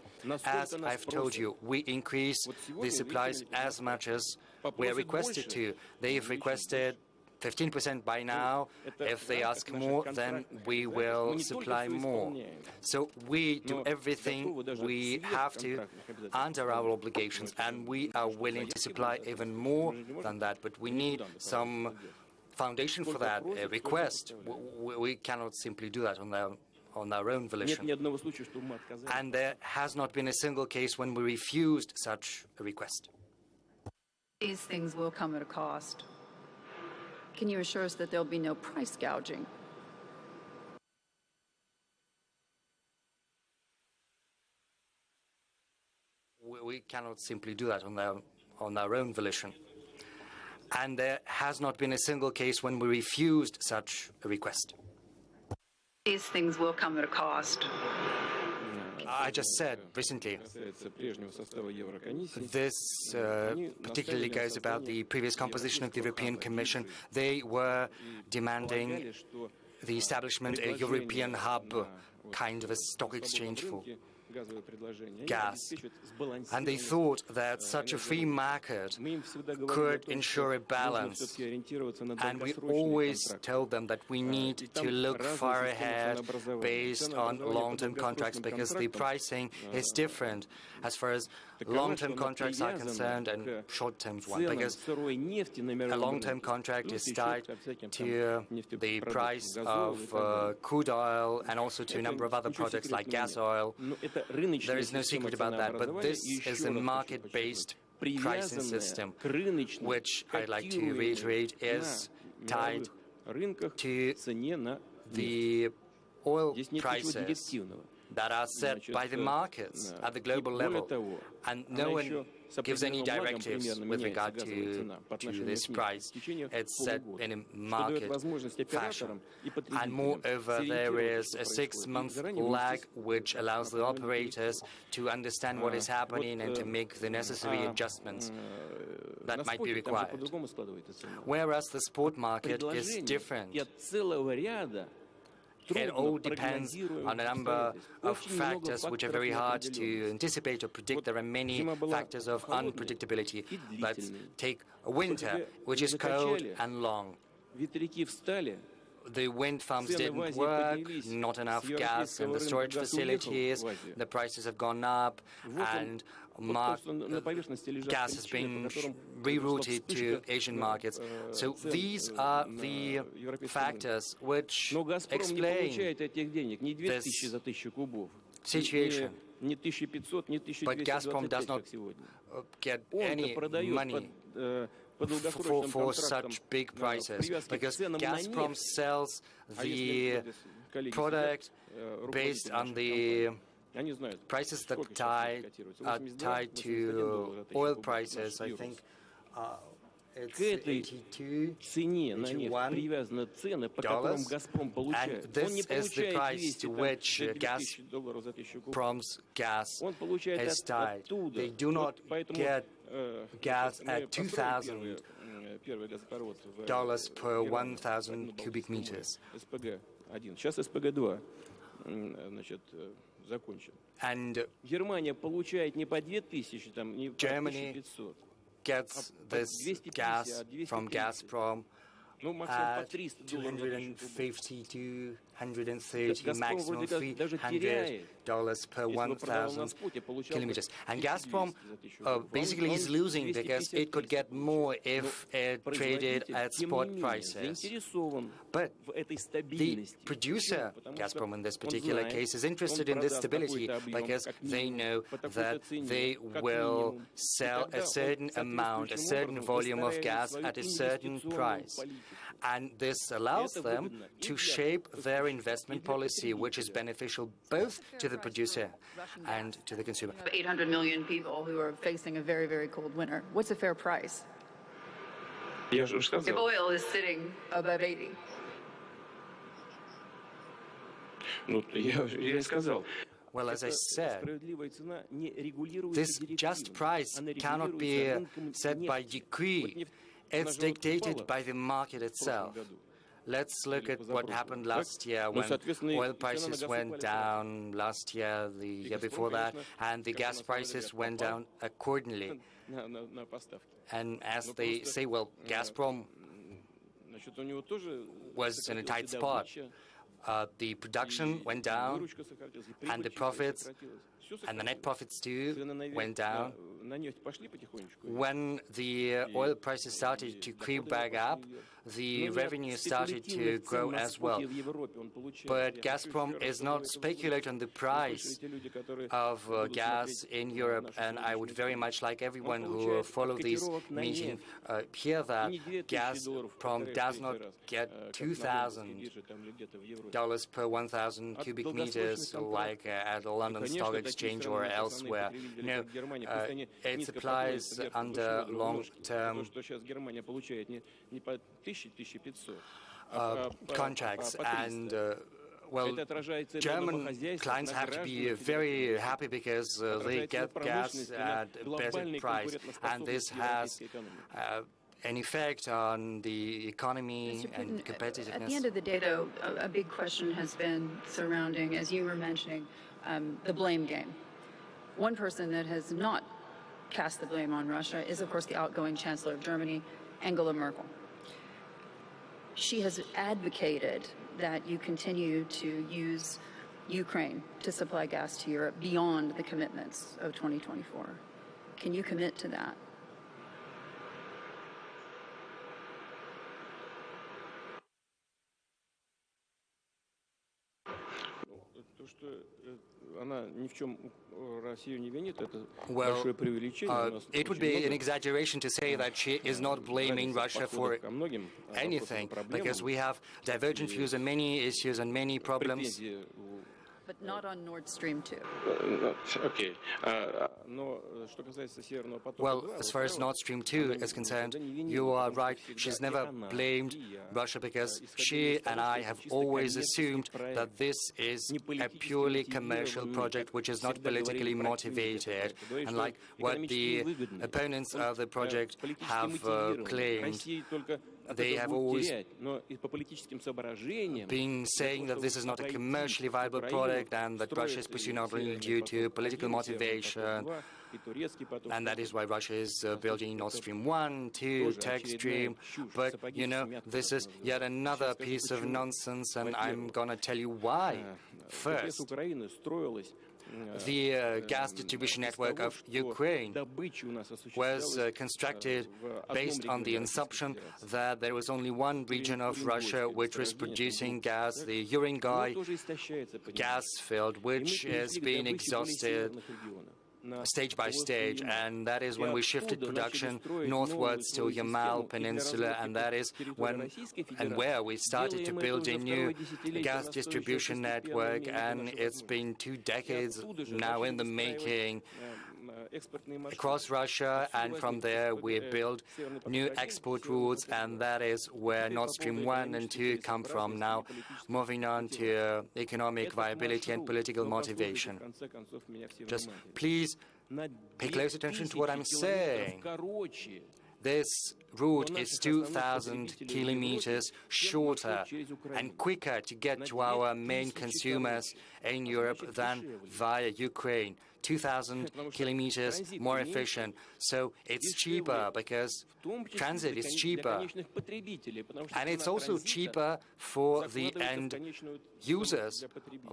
As I've told you, we increase the supplies as much as we are requested to. They've requested 15% by now. If they ask more, then we will supply more. So we do everything we have to under our obligations, and we are willing to supply even more than that. But we need some foundation for that, a request. We cannot simply do that on our own volition. And there has not been a single case when we refused such a request. These things will come at a cost. Can you assure us that there'll be no price gouging? We cannot simply do that on our own volition. And there has not been a single case when we refused such a request. These things will come at a cost. I just said recently, this particularly goes about the previous composition of the European Commission. They were demanding the establishment of a European hub, kind of a stock exchange for gas. And they thought that such a free market could ensure a balance. And we always told them that we need to look far ahead based on long-term contracts, because the pricing is different as far as long-term contracts are concerned and short-term ones, because a long-term contract is tied to the price of crude oil and also to a number of other products like gas oil. There is no secret about that, but this is a market-based pricing system, which I'd like to reiterate is tied to the oil prices that are set by the markets at the global level, and no one gives any directives with regard to this price. It's set in a market fashion. And moreover, there is a 6-month lag which allows the operators to understand what is happening and to make the necessary adjustments that might be required. Whereas the spot market is different. It all depends on a number of factors which are very hard to anticipate or predict. There are many factors of unpredictability. Let's take a winter, which is cold and long. The wind farms didn't work, not enough gas in the storage facilities, the prices have gone up, and gas has been rerouted to Asian markets. So these are the factors which explain this situation. But Gazprom does not get any money for such big prices, because Gazprom sells the product based on the prices that are tied to oil prices. I think it's $82, $81, and this is the price to which Gazprom's gas is tied. They do not get gas at $2,000 per 1,000 cubic meters. And Germany gets this gas from Gazprom at 250 to 130, maximum $300 per 1,000 kilometers. And Gazprom basically is losing because it could get more if it traded at spot prices. But the producer, Gazprom in this particular case, is interested in this stability because they know that they will sell a certain amount, a certain volume of gas at a certain price. And this allows them to shape their investment policy, which is beneficial both to the producer and to the consumer. 800 million people who are facing a very, very cold winter. What's a fair price? If oil is sitting above 80. Well, as I said, this just price cannot be set by decree. It's dictated by the market itself. Let's look at what happened last year when oil prices went down last year, the year before that, and the gas prices went down accordingly. And as they say, well, Gazprom was in a tight spot. The production went down, and the profits, and the net profits too, went down. When the oil prices started to creep back up, the revenue started to grow as well. But Gazprom is not speculating on the price of gas in Europe, and I would very much like everyone who follow this meeting hear that Gazprom does not get $2,000 per 1,000 cubic meters like at the London Stock Exchange or elsewhere. No, it supplies under long-term contracts, and Well, German clients have to be very happy because they get gas at a better price, and this has an effect on the economy and competitiveness. At the end of the day, though, a big question has been surrounding, as you were mentioning, the blame game. One person that has not cast the blame on Russia is, of course, the outgoing Chancellor of Germany, Angela Merkel. She has advocated that you continue to use Ukraine to supply gas to Europe beyond the commitments of 2024. Can you commit to that? Well, it would be an exaggeration to say that she is not blaming Russia for anything, because we have divergent views on many issues and many problems. But not on Nord Stream 2. Okay. Well, as far as Nord Stream 2 is concerned, you are right. She's never blamed Russia because she and I have always assumed that this is a purely commercial project which is not politically motivated. And like what the opponents of the project have claimed, they have always been saying that this is not a commercially viable product and that Russia is pursuing not only due to political motivation, and that is why Russia is building Nord Stream 1, 2, Turk Stream. But, you know, this is yet another piece of nonsense, and I'm going to tell you why. First, the gas distribution network of Ukraine was constructed based on the assumption that there was only one region of Russia which was producing gas, the Urengoy gas field, which is being exhausted stage by stage, and that is when we shifted production northwards to Yamal Peninsula, and that is when and where we started to build a new gas distribution network, and it's been 2 decades now in the making across Russia, and from there we build new export routes, and that is where Nord Stream 1 and 2 come from. Now, moving on to economic viability and political motivation. Just please pay close attention to what I'm saying. This route is 2,000 kilometers shorter and quicker to get to our main consumers in Europe than via Ukraine. 2,000 kilometers more efficient. So it's cheaper because transit is cheaper. And it's also cheaper for the end users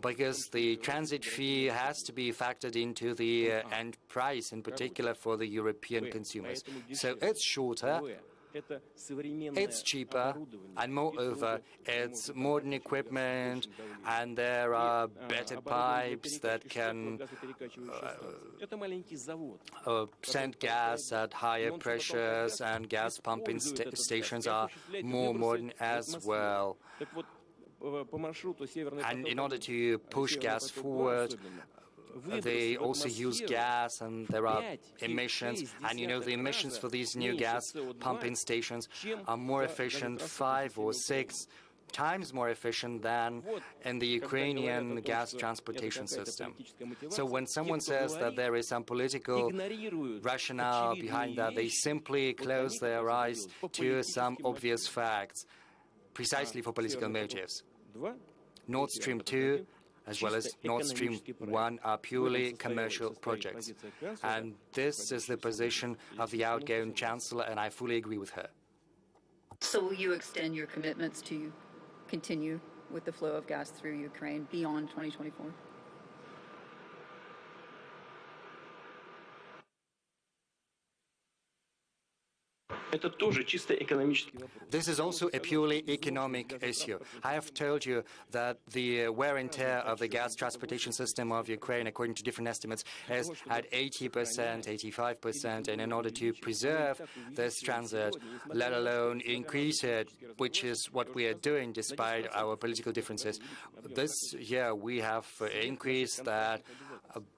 because the transit fee has to be factored into the end price, in particular for the European consumers. So it's shorter. It's cheaper, and moreover, it's modern equipment, and there are better pipes that can send gas at higher pressures, and gas pumping stations are more modern as well. And in order to push gas forward, they also use gas, and there are emissions. And you know, the emissions for these new gas pumping stations are more efficient, 5 or 6 times more efficient than in the Ukrainian gas transportation system. So when someone says that there is some political rationale behind that, they simply close their eyes to some obvious facts, precisely for political motives. Nord Stream 2 as well as Nord Stream 1 are purely commercial projects. And this is the position of the outgoing Chancellor, and I fully agree with her. So will you extend your commitments to continue with the flow of gas through Ukraine beyond 2024? This is also a purely economic issue. I have told you that the wear and tear of the gas transportation system of Ukraine, according to different estimates, is at 80%, 85%, and in order to preserve this transit, let alone increase it, which is what we are doing despite our political differences, this year we have increased that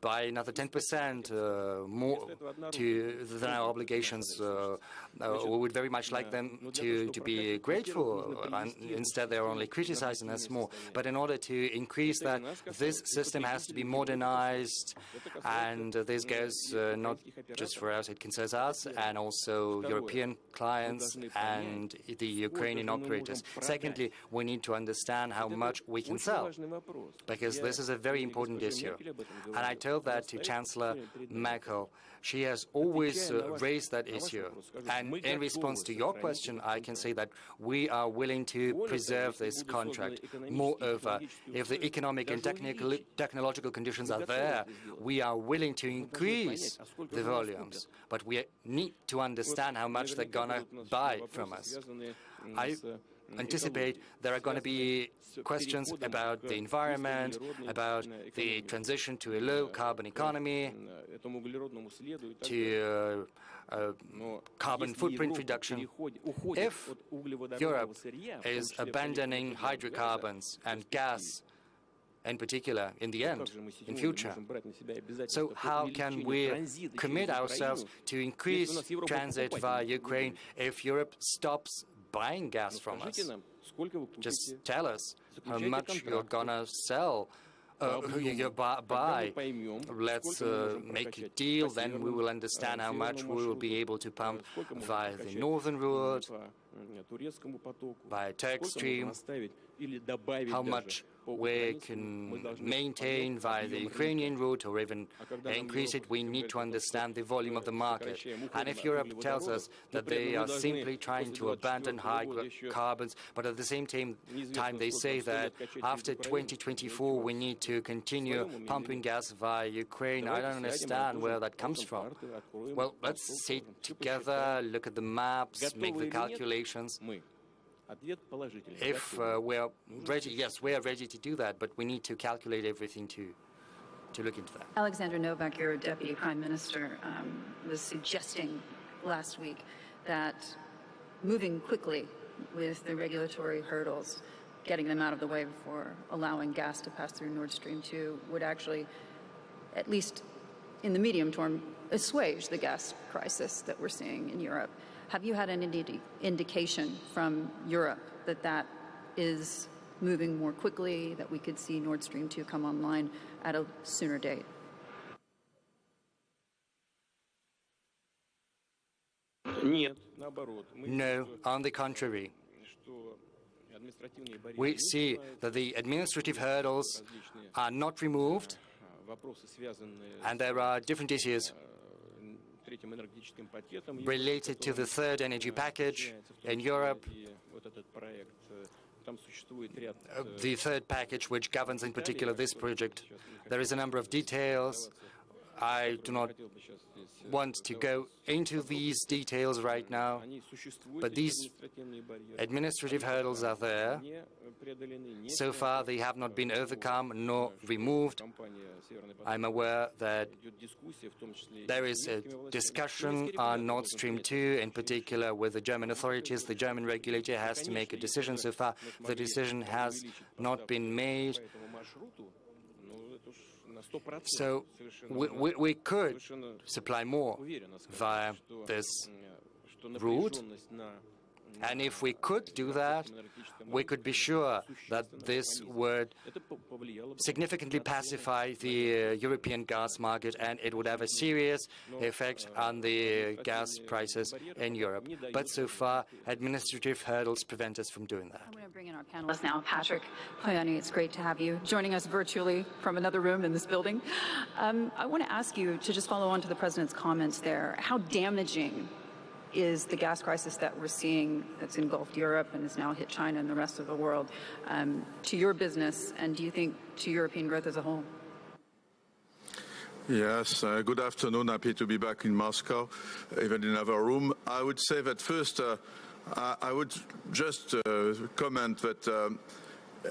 by another 10% more than our obligations. We would very much like them to be grateful, and instead they're only criticizing us more. But in order to increase that, this system has to be modernized, and this goes not just for us, it concerns us and also European clients and the Ukrainian operators. Secondly, we need to understand how much we can sell, because this is a very important issue. And I told that to Chancellor Merkel. She has always raised that issue. And in response to your question, I can say that we are willing to preserve this contract. Moreover, if the economic and technological conditions are there, we are willing to increase the volumes. But we need to understand how much they're going to buy from us. I anticipate there are going to be questions about the environment, about the transition to a low-carbon economy, to carbon footprint reduction. If Europe is abandoning hydrocarbons and gas, in particular, in the end, in future, so how can we commit ourselves to increase transit via Ukraine if Europe stops buying gas from us? Just tell us how much you're gonna sell, you buy. Let's make a deal, then we will understand how much we will be able to pump via the northern route, via Turk Stream, how much we can maintain via the Ukrainian route or even increase it. We need to understand the volume of the market. And if Europe tells us that they are simply trying to abandon hydrocarbons, but at the same time they say that after 2024 we need to continue pumping gas via Ukraine, I don't understand where that comes from. Well, let's sit together, look at the maps, make the calculations. If we're ready, yes, we are ready to do that, but we need to calculate everything to look into that. Alexander Novak, your Deputy Prime Minister, was suggesting last week that moving quickly with the regulatory hurdles, getting them out of the way before allowing gas to pass through Nord Stream 2 would actually, at least in the medium term, assuage the gas crisis that we're seeing in Europe. Have you had an indication from Europe that that is moving more quickly, that we could see Nord Stream 2 come online at a sooner date? No, on the contrary. We see that the administrative hurdles are not removed, and there are different issues related to the third energy package in Europe, the third package which governs in particular this project. There is a number of details. I do not want to go into these details right now, but these administrative hurdles are there. So far, they have not been overcome nor removed. I'm aware that there is a discussion on Nord Stream 2, in particular with the German authorities. The German regulator has to make a decision. So far, the decision has not been made. So we could supply more via this route, and if we could do that, we could be sure that this would significantly pacify the European gas market, and it would have a serious effect on the gas prices in Europe. But so far, administrative hurdles prevent us from doing that. I'm going to bring in our panelists now. Patrick Pouyanne, it's great to have you joining us virtually from another room in this building. I want to ask you to just follow on to the President's comments there. How damaging is the gas crisis that we're seeing that's engulfed Europe and has now hit China and the rest of the world to your business, and do you think to European growth as a whole? Yes, good afternoon. Happy to be back in Moscow, even in another room. I would say that first, I would just comment that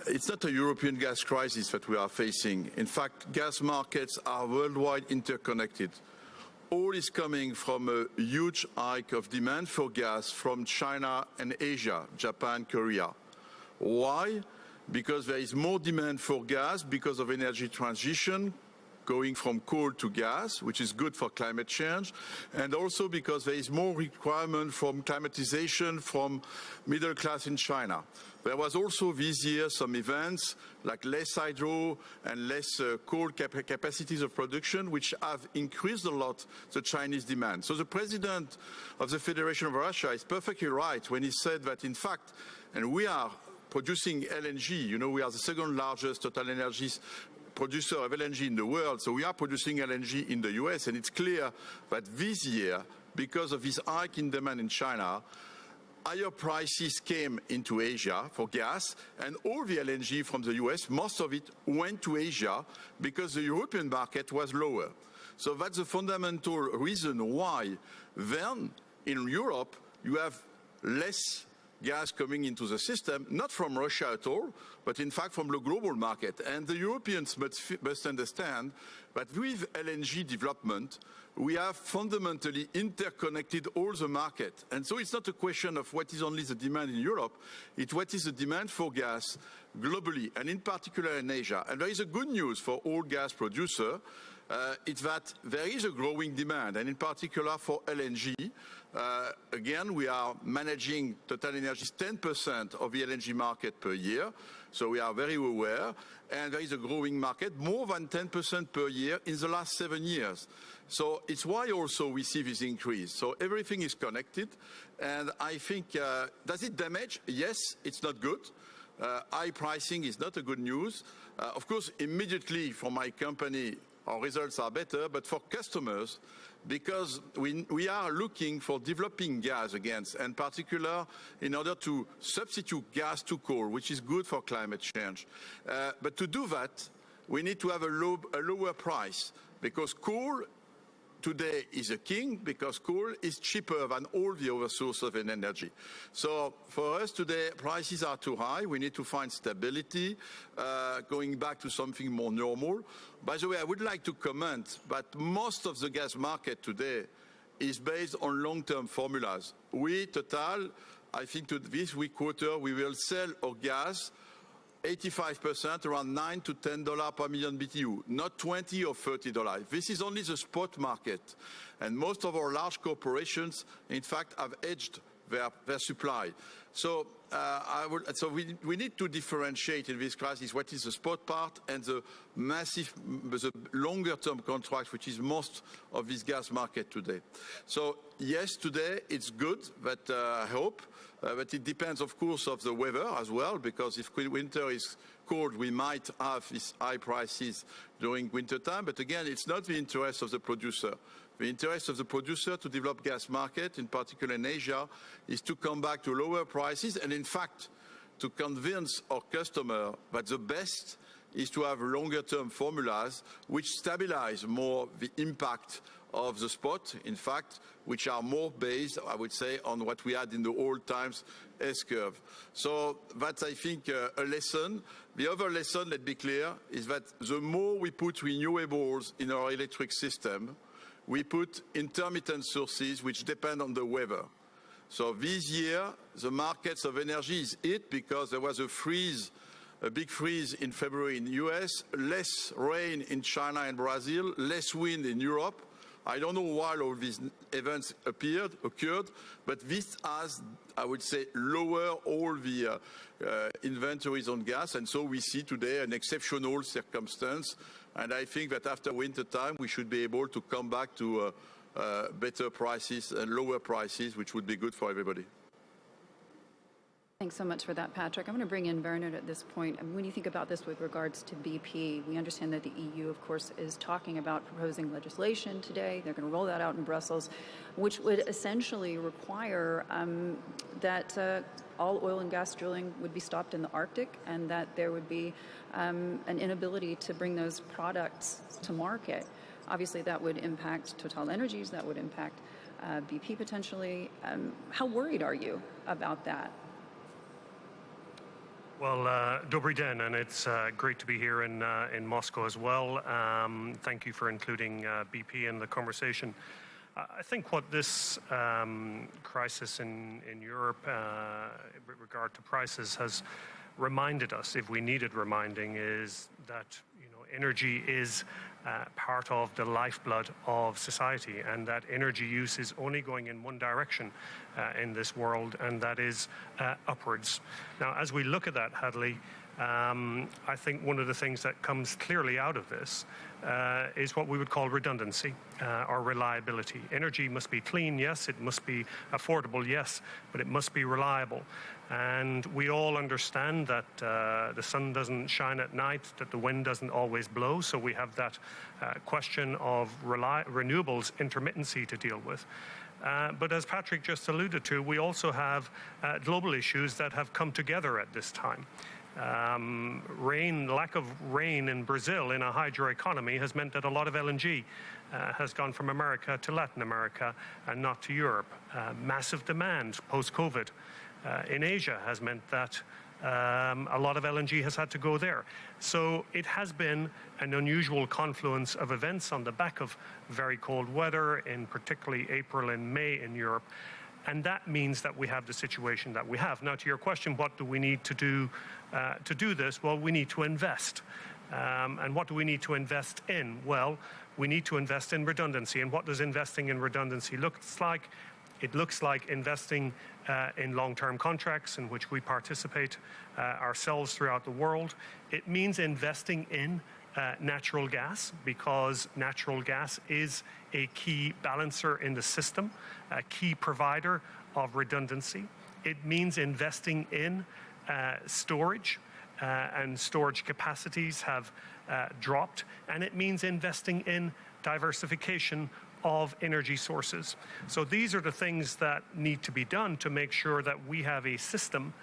it's not a European gas crisis that we are facing. In fact, gas markets are worldwide interconnected. All is coming from a huge hike of demand for gas from China and Asia, Japan, Korea. Why? Because there is more demand for gas because of energy transition, going from coal to gas, which is good for climate change, and also because there is more requirement from climatization from middle class in China. There was also this year some events like less hydro and less coal capacities of production, which have increased a lot the Chinese demand. So the president of the Federation of Russia is perfectly right when he said that, in fact, and we are producing LNG, you know, we are the second largest TotalEnergies producer of LNG in the world, so we are producing LNG in the US, and it's clear that this year, because of this hike in demand in China, higher prices came into Asia for gas, and all the LNG from the US, most of it went to Asia because the European market was lower. So that's the fundamental reason why then in Europe you have less gas coming into the system, not from Russia at all, but in fact from the global market. And the Europeans must understand that with LNG development, we have fundamentally interconnected all the market. And so it's not a question of what is only the demand in Europe, it's what is the demand for gas globally, and in particular in Asia. And there is a good news for all gas producers, it's that there is a growing demand, and in particular for LNG. Again, we are managing TotalEnergies 10% of the LNG market per year, so we are very aware, and there is a growing market, more than 10% per year in the last 7 years. So it's why also we see this increase. So everything is connected, and I think, does it damage? Yes, it's not good. High pricing is not a good news. Of course, immediately for my company, our results are better, but for customers, because we are looking for developing gas again, and particular in order to substitute gas to coal, which is good for climate change. But to do that, we need to have a lower price, because coal today is a king, because coal is cheaper than all the other sources of energy. So for us today, prices are too high. We need to find stability, going back to something more normal. By the way, I would like to comment that most of the gas market today is based on long-term formulas. We, Total, I think to this week quarter, we will sell our gas 85% around $9 to $10 per million BTU, not $20 or $30. This is only the spot market. And most of our large corporations, in fact, have hedged their supply. So, we need to differentiate in this crisis what is the spot part and the longer-term contract, which is most of this gas market today. So, yes, today it's good, but I hope. But it depends, of course, of the weather as well, because if winter is cold, we might have these high prices during winter time. But again, it's not the interest of the producer. The interest of the producer to develop gas market, in particular in Asia, is to come back to lower prices and, in fact, to convince our customer that the best is to have longer-term formulas which stabilize more the impact of the spot, in fact, which are more based, I would say, on what we had in the old times S-curve. So that's, I think, a lesson. The other lesson, let's be clear, is that the more we put renewables in our electric system, we put intermittent sources which depend on the weather. So this year, the markets of energy is hit because there was a big freeze in February in the US, less rain in China and Brazil, less wind in Europe. I don't know why all these events occurred, but this has, I would say, lower all the inventories on gas, and so we see today an exceptional circumstance. And I think that after winter time, we should be able to come back to better prices and lower prices, which would be good for everybody. Thanks so much for that, Patrick. I'm going to bring in Bernard at this point. When you think about this with regards to BP, we understand that the EU, of course, is talking about proposing legislation today. They're going to roll that out in Brussels, which would essentially require that all oil and gas drilling would be stopped in the Arctic, and that there would be an inability to bring those products to market. Obviously, that would impact TotalEnergies, that would impact BP potentially. How worried are you about that? Well, Dobry den, and it's great to be here in Moscow as well. Thank you for including BP in the conversation. I think what this crisis in Europe with regard to prices has reminded us, if we needed reminding, is that energy is part of the lifeblood of society, and that energy use is only going in one direction in this world, and that is upwards. Now, as we look at that, Hadley, I think one of the things that comes clearly out of this is what we would call redundancy or reliability. Energy must be clean, yes. It must be affordable, yes. But it must be reliable. And we all understand that the sun doesn't shine at night, that the wind doesn't always blow. So we have that question of renewables intermittency to deal with. But as Patrick just alluded to, we also have global issues that have come together at this time. Lack of rain in Brazil in a hydro economy has meant that a lot of LNG has gone from America to Latin America and not to Europe. Massive demand post-COVID in Asia has meant that a lot of LNG has had to go there. So it has been an unusual confluence of events on the back of very cold weather in particularly April and May in Europe. And that means that we have the situation that we have. Now, to your question, what do we need to do this? Well, we need to invest. And what do we need to invest in? Well, we need to invest in redundancy. And what does investing in redundancy look like? It looks like investing in long-term contracts in which we participate ourselves throughout the world. It means investing in natural gas, because natural gas is a key balancer in the system, a key provider of redundancy. It means investing in storage, and storage capacities have dropped, and it means investing in diversification of energy sources. So these are the things that need to be done to make sure that we have a system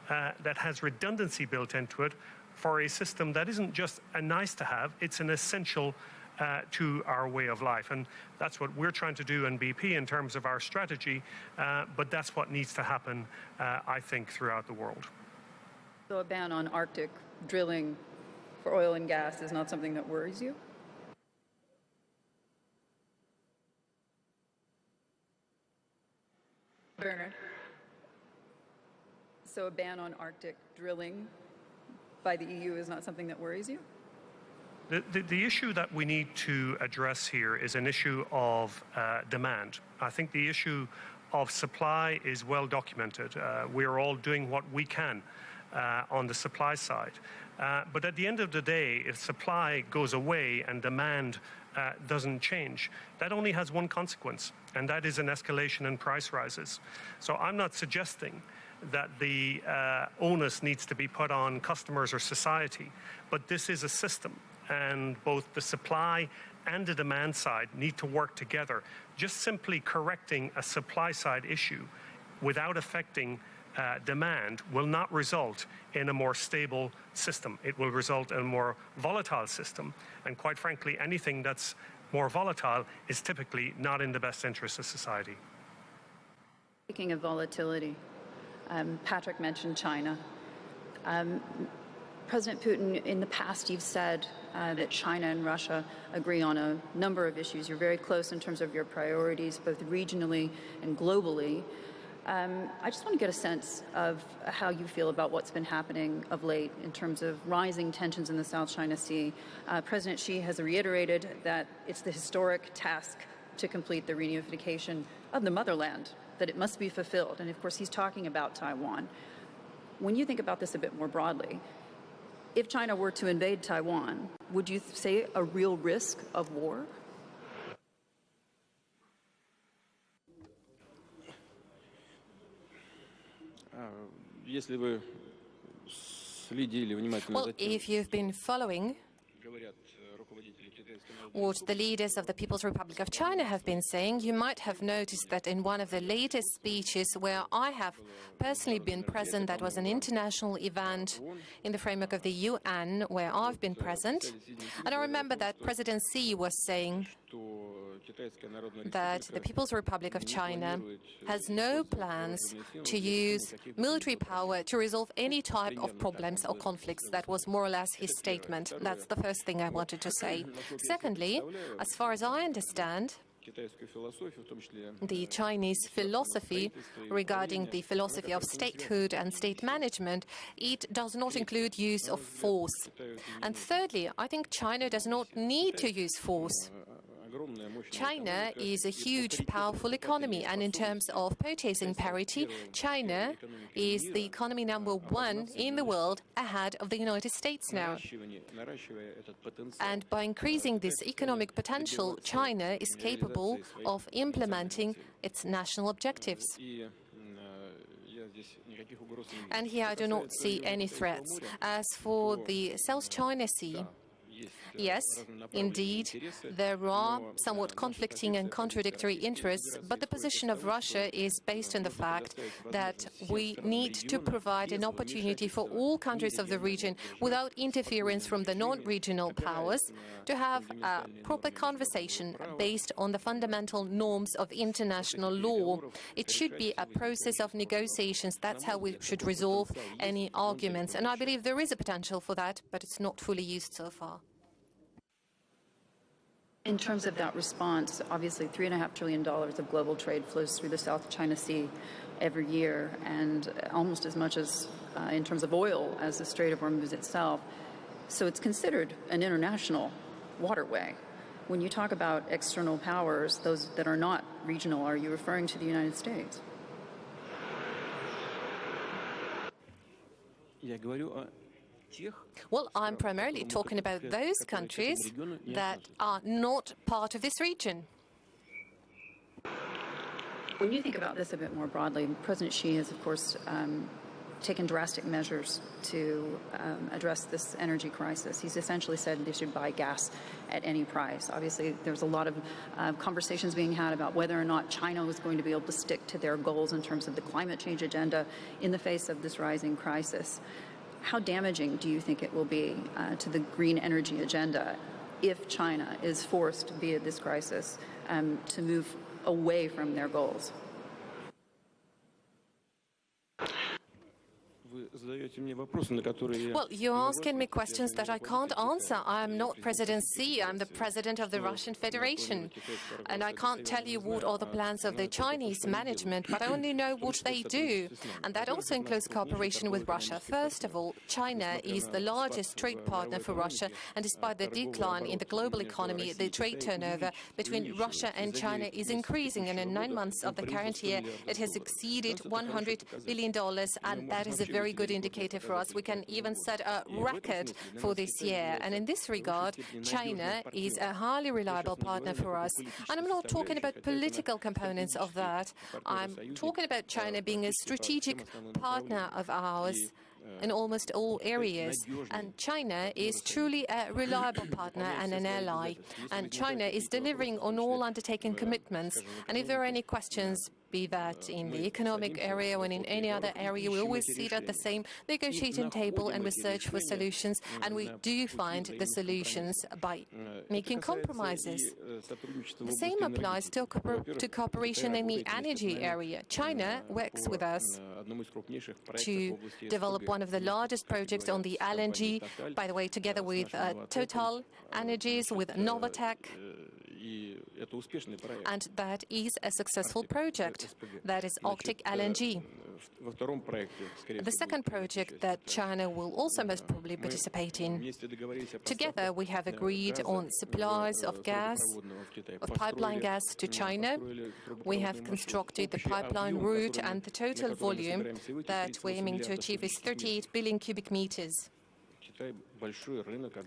that has redundancy built into it, for a system that isn't just a nice to have, it's an essential to our way of life. And that's what we're trying to do in BP in terms of our strategy, but that's what needs to happen, I think, throughout the world. So a ban on Arctic drilling for oil and gas is not something that worries you? Bernard? So a ban on Arctic drilling by the EU is not something that worries you? The issue that we need to address here is an issue of demand. I think the issue of supply is well documented. We are all doing what we can on the supply side. But at the end of the day, if supply goes away and demand doesn't change, that only has one consequence, and that is an escalation in price rises. So I'm not suggesting that the onus needs to be put on customers or society, but this is a system, and both the supply and the demand side need to work together. Just simply correcting a supply side issue without affecting demand will not result in a more stable system. It will result in a more volatile system, and quite frankly, anything that's more volatile is typically not in the best interest of society. Speaking of volatility, Patrick mentioned China. President Putin, in the past, you've said that China and Russia agree on a number of issues. You're very close in terms of your priorities, both regionally and globally. I just want to get a sense of how you feel about what's been happening of late in terms of rising tensions in the South China Sea. President Xi has reiterated that it's the historic task to complete the reunification of the motherland, that it must be fulfilled. And of course, he's talking about Taiwan. When you think about this a bit more broadly, if China were to invade Taiwan, would you say a real risk of war? Well, if you've been following what the leaders of the People's Republic of China have been saying, you might have noticed that in one of the latest speeches where I have personally been present, that was an international event in the framework of the UN where I've been present, and I remember that President Xi was saying that the People's Republic of China has no plans to use military power to resolve any type of problems or conflicts. That was more or less his statement. That's the first thing I wanted to say. Secondly, as far as I understand, the Chinese philosophy regarding the philosophy of statehood and state management, it does not include use of force. And thirdly, I think China does not need to use force. China is a huge, powerful economy, and in terms of purchasing parity, China is the economy #1 in the world, ahead of the United States now. And by increasing this economic potential, China is capable of implementing its national objectives. And here I do not see any threats. As for the South China Sea, yes, indeed, there are somewhat conflicting and contradictory interests, but the position of Russia is based on the fact that we need to provide an opportunity for all countries of the region, without interference from the non-regional powers, to have a proper conversation based on the fundamental norms of international law. It should be a process of negotiations. That's how we should resolve any arguments. And I believe there is a potential for that, but it's not fully used so far. In terms of that response, obviously $3.5 trillion of global trade flows through the South China Sea every year, and almost as much as in terms of oil as the Strait of Hormuz itself. So it's considered an international waterway. When you talk about external powers, those that are not regional, are you referring to the United States? Well, I'm primarily talking about those countries that are not part of this region. When you think about this a bit more broadly, President Xi has, of course, taken drastic measures to address this energy crisis. He's essentially said they should buy gas at any price. Obviously, there's a lot of conversations being had about whether or not China was going to be able to stick to their goals in terms of the climate change agenda in the face of this rising crisis. How damaging do you think it will be to the green energy agenda if China is forced via this crisis to move away from their goals? Well, you're asking me questions that I can't answer. I'm not President Xi, I'm the President of the Russian Federation. And I can't tell you what are the plans of the Chinese management, but I only know what they do. And that also includes cooperation with Russia. First of all, China is the largest trade partner for Russia, and despite the decline in the global economy, the trade turnover between Russia and China is increasing, and in 9 months of the current year, it has exceeded $100 billion, and that is a very good indicator for us. We can even set a record for this year. And in this regard, China is a highly reliable partner for us. And I'm not talking about political components of that. I'm talking about China being a strategic partner of ours in almost all areas. And China is truly a reliable partner and an ally. And China is delivering on all undertaken commitments. And if there are any questions, be that in the economic area or in any other area, we always sit at the same negotiating table and we search for solutions, and we do find the solutions by making compromises. The same applies to cooperation in the energy area. China works with us to develop one of the largest projects on the LNG, by the way, together with TotalEnergies, with Novatec. And that is a successful project. That is Arctic LNG. The second project that China will also most probably participate in. Together we have agreed on supplies of gas, of pipeline gas to China. We have constructed the pipeline route, and the total volume that we're aiming to achieve is 38 billion cubic meters.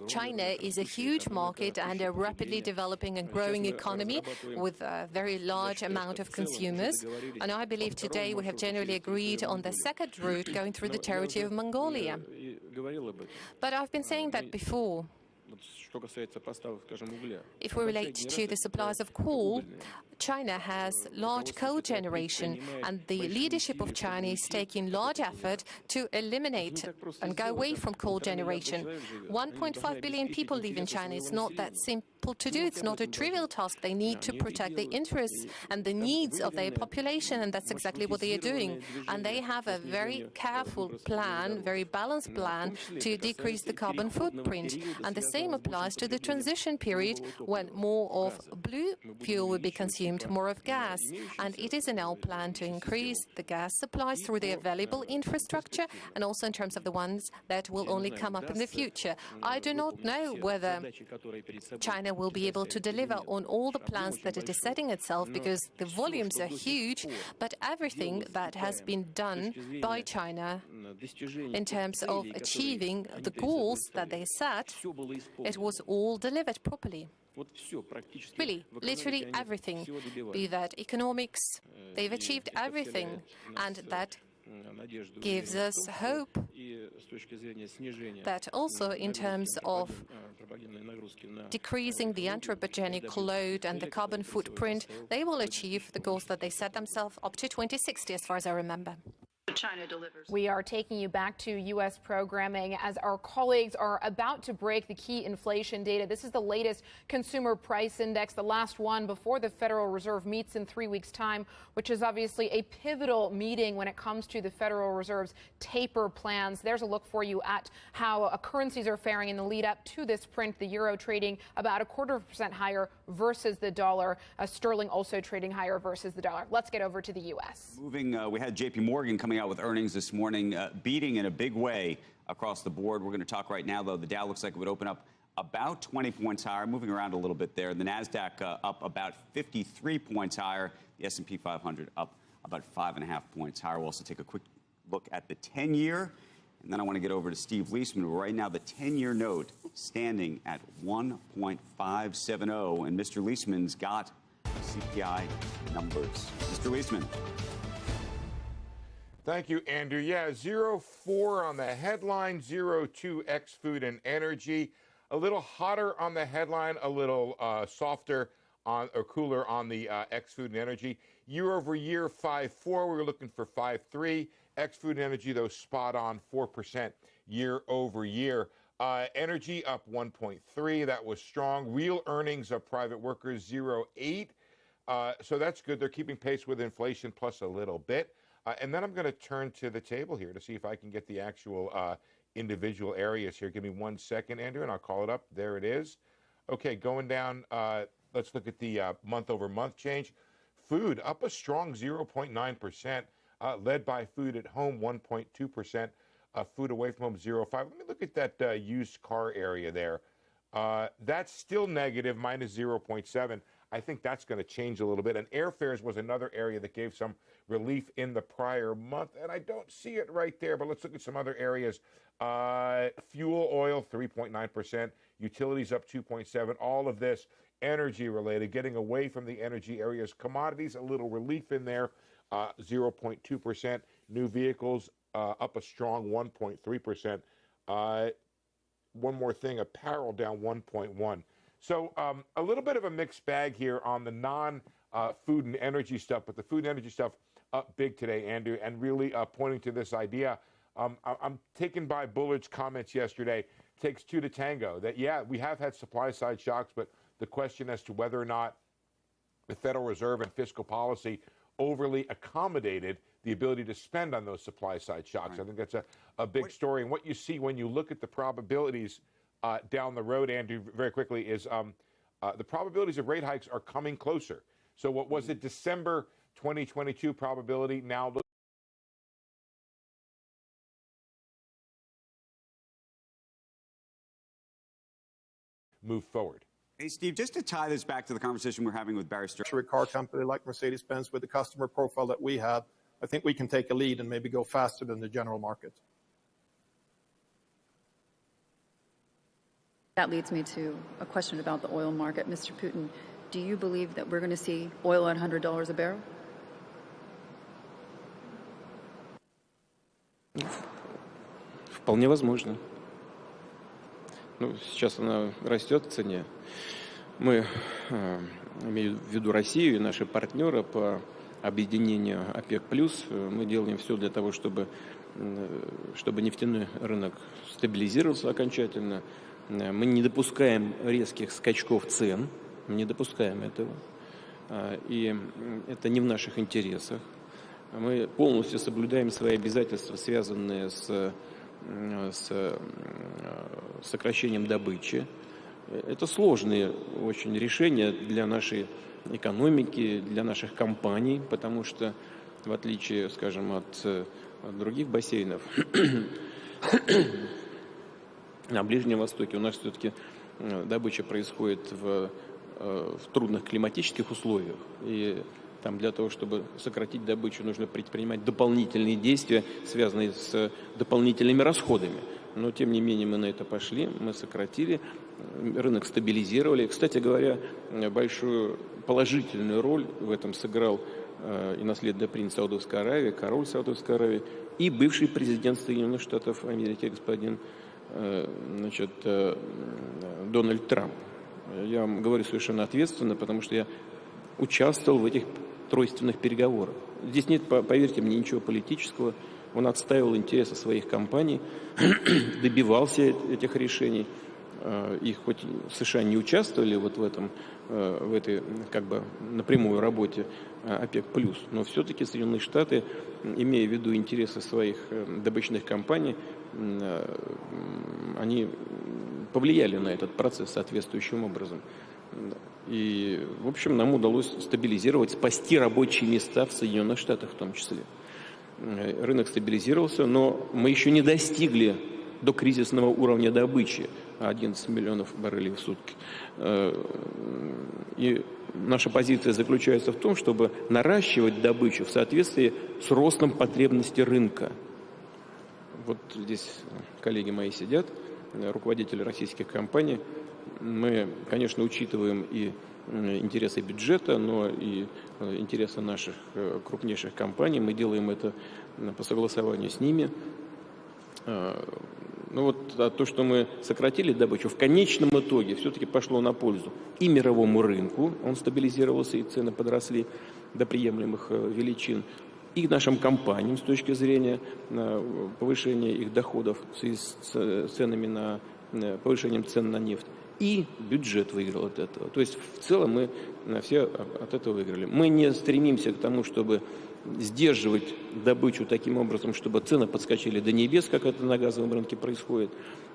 China is a huge market and a rapidly developing and growing economy with a very large amount of consumers. And I believe today we have generally agreed on the second route going through the territory of Mongolia. But I've been saying that before. If we relate to the supplies of coal, China has large coal generation, and the leadership of China is taking large effort to eliminate and go away from coal generation. 1.5 billion people live in China. It's not that simple to do. It's not a trivial task. They need to protect the interests and the needs of their population, and that's exactly what they are doing. And they have a very careful plan, very balanced plan to decrease the carbon footprint. And the same applies to the transition period when more of blue fuel will be consumed, more of gas. And it is in our plan to increase the gas supplies through the available infrastructure and also in terms of the ones that will only come up in the future. I do not know whether China will be able to deliver on all the plans that it is setting itself, because the volumes are huge, but everything that has been done by China in terms of achieving the goals that they set, it was all delivered properly. Really, literally everything, be that economics, they've achieved everything, and that gives us hope that also in terms of decreasing the anthropogenic load and the carbon footprint, they will achieve the goals that they set themselves up to 2060, as far as I remember. China delivers. We are taking you back to U.S. programming as our colleagues are about to break the key inflation data. This is the latest consumer price index, the last one before the Federal Reserve meets in 3 weeks' time, which is obviously a pivotal meeting when it comes to the Federal Reserve's taper plans. There's a look for you at how currencies are faring in the lead up to this print. The euro trading about 0.25% higher versus the dollar. Sterling also trading higher versus the dollar. Let's get over to the U.S. Moving, we had J.P. Morgan coming out with earnings this morning, beating in a big way across the board. We're going to talk right now, though. The Dow looks like it would open up about 20 points higher, moving around a little bit there. The NASDAQ up about 53 points higher. The S&P 500 up about 5.5 points higher. We'll also take a quick look at the 10-year. And then I want to get over to Steve Leisman. Right now, the 10-year note standing at 1.570. And Mr. Leisman's got CPI numbers. Mr. Leisman. Thank you, Andrew. Yeah, 0.4 on the headline, 0.2 ex-food and energy. A little hotter on the headline, a little softer on or cooler on the ex-food and energy. Year over year, 5.4. We were looking for 5.3. Ex-food and energy, though, spot on 4% year over year. Energy up 1.3. That was strong. Real earnings of private workers, 0.8. So that's good. They're keeping pace with inflation plus a little bit. And then I'm going to turn to the table here to see if I can get the actual individual areas here. Give me 1 second, Andrew, and I'll call it up. There it is. Okay, going down, let's look at the month-over-month change. Food up a strong 0.9%, led by food at home, 1.2%. Food away from home, 0.5%. Let me look at that used car area there. That's still negative, minus 0.7%. I think that's going to change a little bit. And airfares was another area that gave some relief in the prior month. And I don't see it right there, but let's look at some other areas. Fuel oil, 3.9%. Utilities up 2.7%. All of this energy related, getting away from the energy areas. Commodities, a little relief in there, 0.2%. New vehicles up a strong 1.3%. One more thing, apparel down 1.1%. So a little bit of a mixed bag here on the non-food and energy stuff, but the food and energy stuff up big today, Andrew, and really pointing to this idea. I'm taken by Bullard's comments yesterday. Takes two to tango. That, yeah, we have had supply-side shocks, but the question as to whether or not the Federal Reserve and fiscal policy overly accommodated the ability to spend on those supply-side shocks. Right. I think that's a big story. And what you see when you look at the probabilities down the road, Andrew, very quickly, is the probabilities of rate hikes are coming closer. So what was it, December 2022 probability, now look move forward. Hey, Steve, just to tie this back to the conversation we're having with Barry Stern. A car company like Mercedes-Benz with the customer profile that we have, I think we can take a lead and maybe go faster than the general market. That leads me to a question about the oil market. Mr. Putin, do you believe that we're going to see oil at $100 a barrel? Вполне возможно. Ну, сейчас она растет в цене. Мы, имею в виду Россию и наши партнеры по объединению ОПЕК+, мы делаем все для того, чтобы нефтяной рынок стабилизировался окончательно. Мы не допускаем резких скачков цен, мы не допускаем этого. И это не в наших интересах. Мы полностью соблюдаем свои обязательства, связанные с с сокращением добычи. Это сложные очень решения для нашей экономики, для наших компаний, потому что, в отличие, скажем, от других бассейнов, на Ближнем Востоке у нас все-таки добыча происходит в трудных климатических условиях. И там для того, чтобы сократить добычу, нужно предпринимать дополнительные действия, связанные с дополнительными расходами. Но, тем не менее, мы на это пошли, мы сократили, рынок стабилизировали. Кстати говоря, большую положительную роль в этом сыграл и наследный принц Саудовской Аравии, король Саудовской Аравии, и бывший президент Соединенных Штатов Америки, господин Дональд Трамп. Я вам говорю совершенно ответственно, потому что я участвовал в этих тройственных переговорах. Здесь нет, поверьте мне, ничего политического. Он отстаивал интересы своих компаний, добивался этих решений. И хоть США не участвовали вот в этой как бы напрямую работе ОПЕК+, но все-таки Соединенные Штаты, имея в виду интересы своих добычных компаний, они повлияли на этот процесс соответствующим образом. И, в общем, нам удалось стабилизировать, спасти рабочие места в Соединенных Штатах в том числе. Рынок стабилизировался, но мы еще не достигли до кризисного уровня добычи 11 миллионов баррелей в сутки. И наша позиция заключается в том, чтобы наращивать добычу в соответствии с ростом потребностей рынка. Вот здесь коллеги мои сидят, руководители российских компаний. Мы, конечно, учитываем и интересы бюджета, но и интересы наших крупнейших компаний. Мы делаем это по согласованию с ними. Ну вот то, что мы сократили добычу, в конечном итоге все-таки пошло на пользу и мировому рынку, он стабилизировался, и цены подросли до приемлемых величин, и нашим компаниям с точки зрения повышения их доходов в связи с ценами на повышением цен на нефть. И бюджет выиграл от этого. То есть в целом мы все от этого выиграли. Мы не стремимся к тому, чтобы сдерживать добычу таким образом, чтобы цены подскочили до небес, как это на газовом рынке происходит.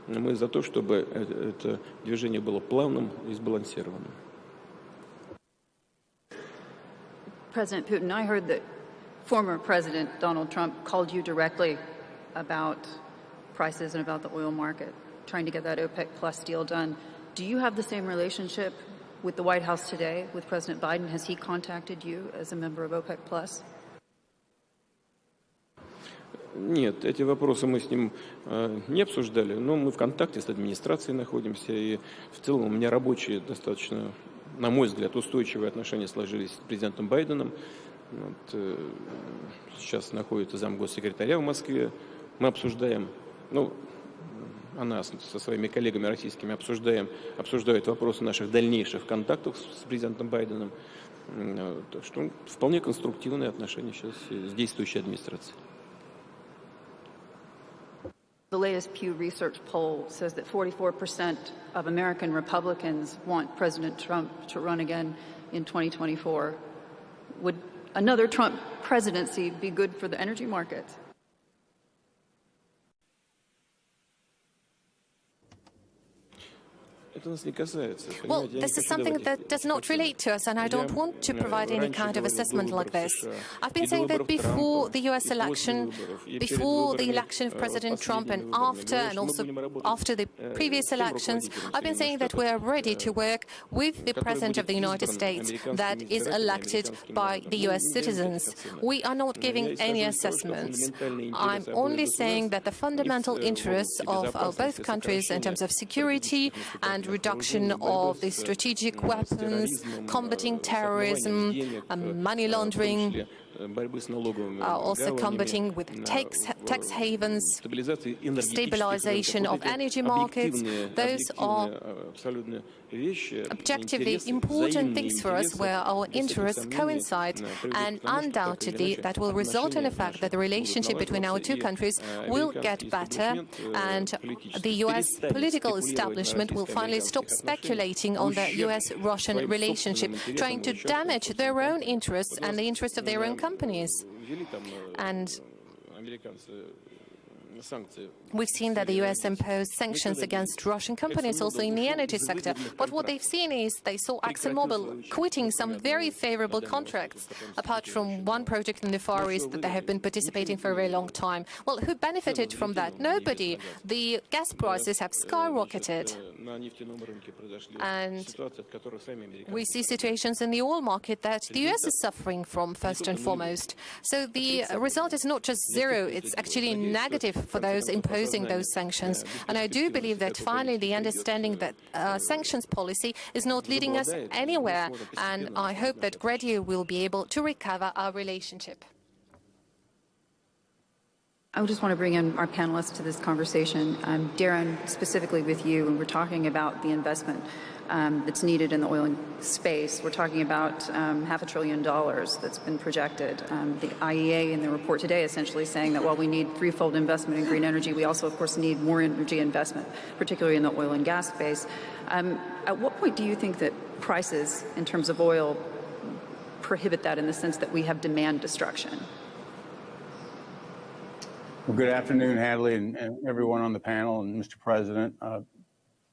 Мы за то, чтобы это движение было плавным и сбалансированным. President Putin, I heard that former President Donald Trump called you directly about prices and about the oil market, trying to get that OPEC Plus deal done. Do you have the same relationship with the White House today, with President Biden? Has he contacted you as a member of OPEC Plus? Нет, эти вопросы мы с ним не обсуждали, но мы в контакте с администрацией находимся, и в целом у меня рабочие достаточно, на мой взгляд, устойчивые отношения сложились с президентом Байденом. Вот, сейчас находится замгоссекретаря в Москве. Мы обсуждаем, она со своими коллегами российскими обсуждают вопросы наших дальнейших контактов с президентом Байденом. Так что вполне конструктивные отношения сейчас с действующей администрацией. The latest Pew Research poll says that 44% of American Republicans want President Trump to run again in 2024. Would another Trump presidency be good for the energy market? Well, this is something that does not relate to us, and I don't want to provide any kind of assessment like this. I've been saying that before the US election, before the election of President Trump, and also after the previous elections, I've been saying that we are ready to work with the President of the United States that is elected by the US citizens. We are not giving any assessments. I'm only saying that the fundamental interests of both countries in terms of security and reduction of the strategic weapons, combating terrorism, money laundering, also combating with tax havens, stabilization of energy markets. Those are objectively important things for us where our interests coincide, and undoubtedly that will result in the fact that the relationship between our two countries will get better, and the US political establishment will finally stop speculating on the US-Russian relationship, trying to damage their own interests and the interests of their own companies. And We've seen that the US imposed sanctions against Russian companies also in the energy sector. But what they've seen is they saw ExxonMobil quitting some very favorable contracts, apart from one project in the Far East that they have been participating for a very long time. Well, who benefited from that? Nobody. The gas prices have skyrocketed. And we see situations in the oil market that the US is suffering from, first and foremost. So the result is not just zero, it's actually negative for those imposing those sanctions. And I do believe that finally the understanding that sanctions policy is not leading us anywhere. And I hope that gradually we'll be able to recover our relationship. I just want to bring in our panelists to this conversation. Darren, specifically with you, when we're talking about the investment that's needed in the oil space, we're talking about $500 billion that's been projected. The IEA in the report today essentially saying that while we need threefold investment in green energy, we also, of course, need more energy investment, particularly in the oil and gas space. At what point do you think that prices in terms of oil prohibit that in the sense that we have demand destruction? Well, good afternoon, Hadley, and everyone on the panel, and Mr. President.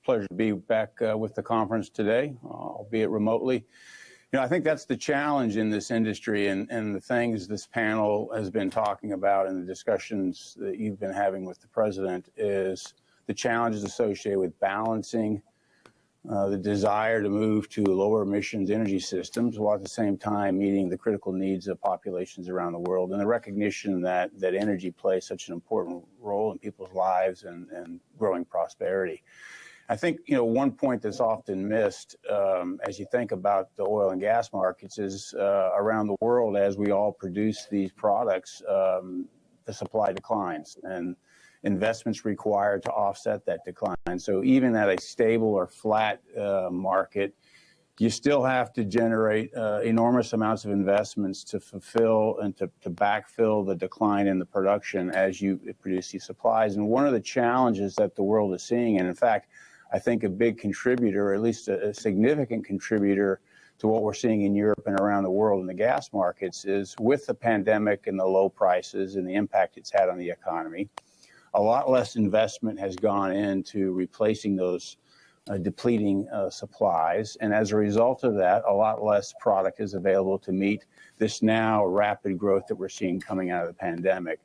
Pleasure to be back with the conference today, albeit remotely. You know, I think that's the challenge in this industry, and the things this panel has been talking about and the discussions that you've been having with the President is the challenges associated with balancing the desire to move to lower emissions energy systems while at the same time meeting the critical needs of populations around the world, and the recognition that energy plays such an important role in people's lives and growing prosperity. I think, you know, one point that's often missed as you think about the oil and gas markets is around the world, as we all produce these products, the supply declines and investments required to offset that decline. So even at a stable or flat market, you still have to generate enormous amounts of investments to fulfill and to backfill the decline in the production as you produce these supplies. And one of the challenges that the world is seeing, and in fact, I think a big contributor, or at least a significant contributor to what we're seeing in Europe and around the world in the gas markets, is with the pandemic and the low prices and the impact it's had on the economy, a lot less investment has gone into replacing those depleting supplies. And as a result of that, a lot less product is available to meet this now rapid growth that we're seeing coming out of the pandemic.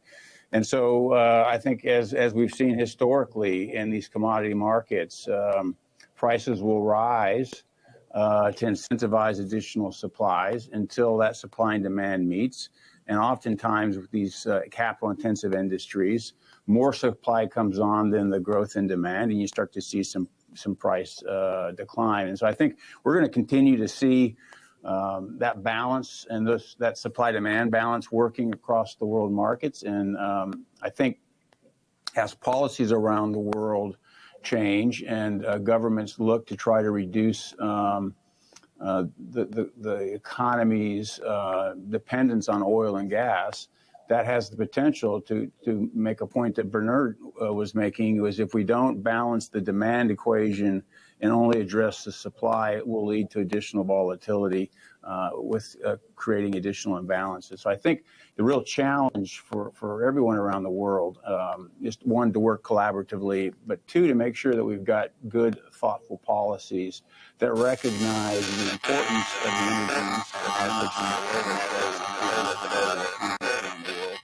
And so I think as we've seen historically in these commodity markets, prices will rise to incentivize additional supplies until that supply and demand meets. And oftentimes with these capital-intensive industries, more supply comes on than the growth in demand, and you start to see some price decline. And so I think we're going to continue to see that balance and that supply-demand balance working across the world markets. And I think as policies around the world change and governments look to try to reduce the economy's dependence on oil and gas, that has the potential to make a point that Bernard was making, was if we don't balance the demand equation and only address the supply, it will lead to additional volatility with creating additional imbalances. So I think the real challenge for everyone around the world is, one, to work collaboratively, but two, to make sure that we've got good, thoughtful policies that recognize the importance of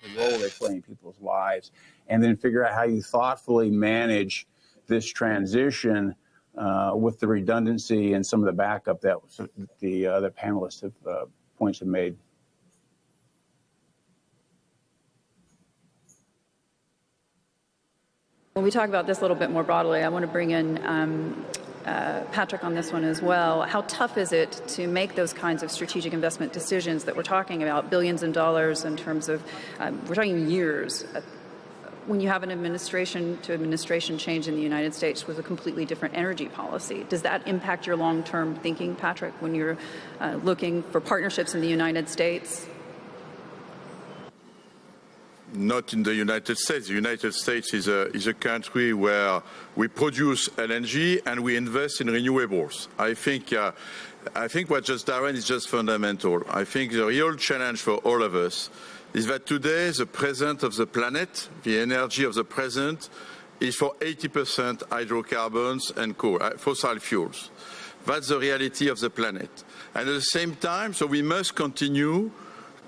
the role they play in people's lives, and then figure out how you thoughtfully manage this transition with the redundancy and some of the backup that the other panelists have points have made. When we talk about this a little bit more broadly, I want to bring in Patrick on this one as well. How tough is it to make those kinds of strategic investment decisions that we're talking about, billions of dollars in terms of, we're talking years, when you have an administration-to-administration change in the United States with a completely different energy policy? Does that impact your long-term thinking, Patrick, when you're looking for partnerships in the United States? Not in the United States. The United States is a country where we produce LNG and we invest in renewables. I think what just Darren is just fundamental. I think the real challenge for all of us is that today the present of the planet, the energy of the present, is for 80% hydrocarbons and coal, fossil fuels. That's the reality of the planet. And at the same time, so we must continue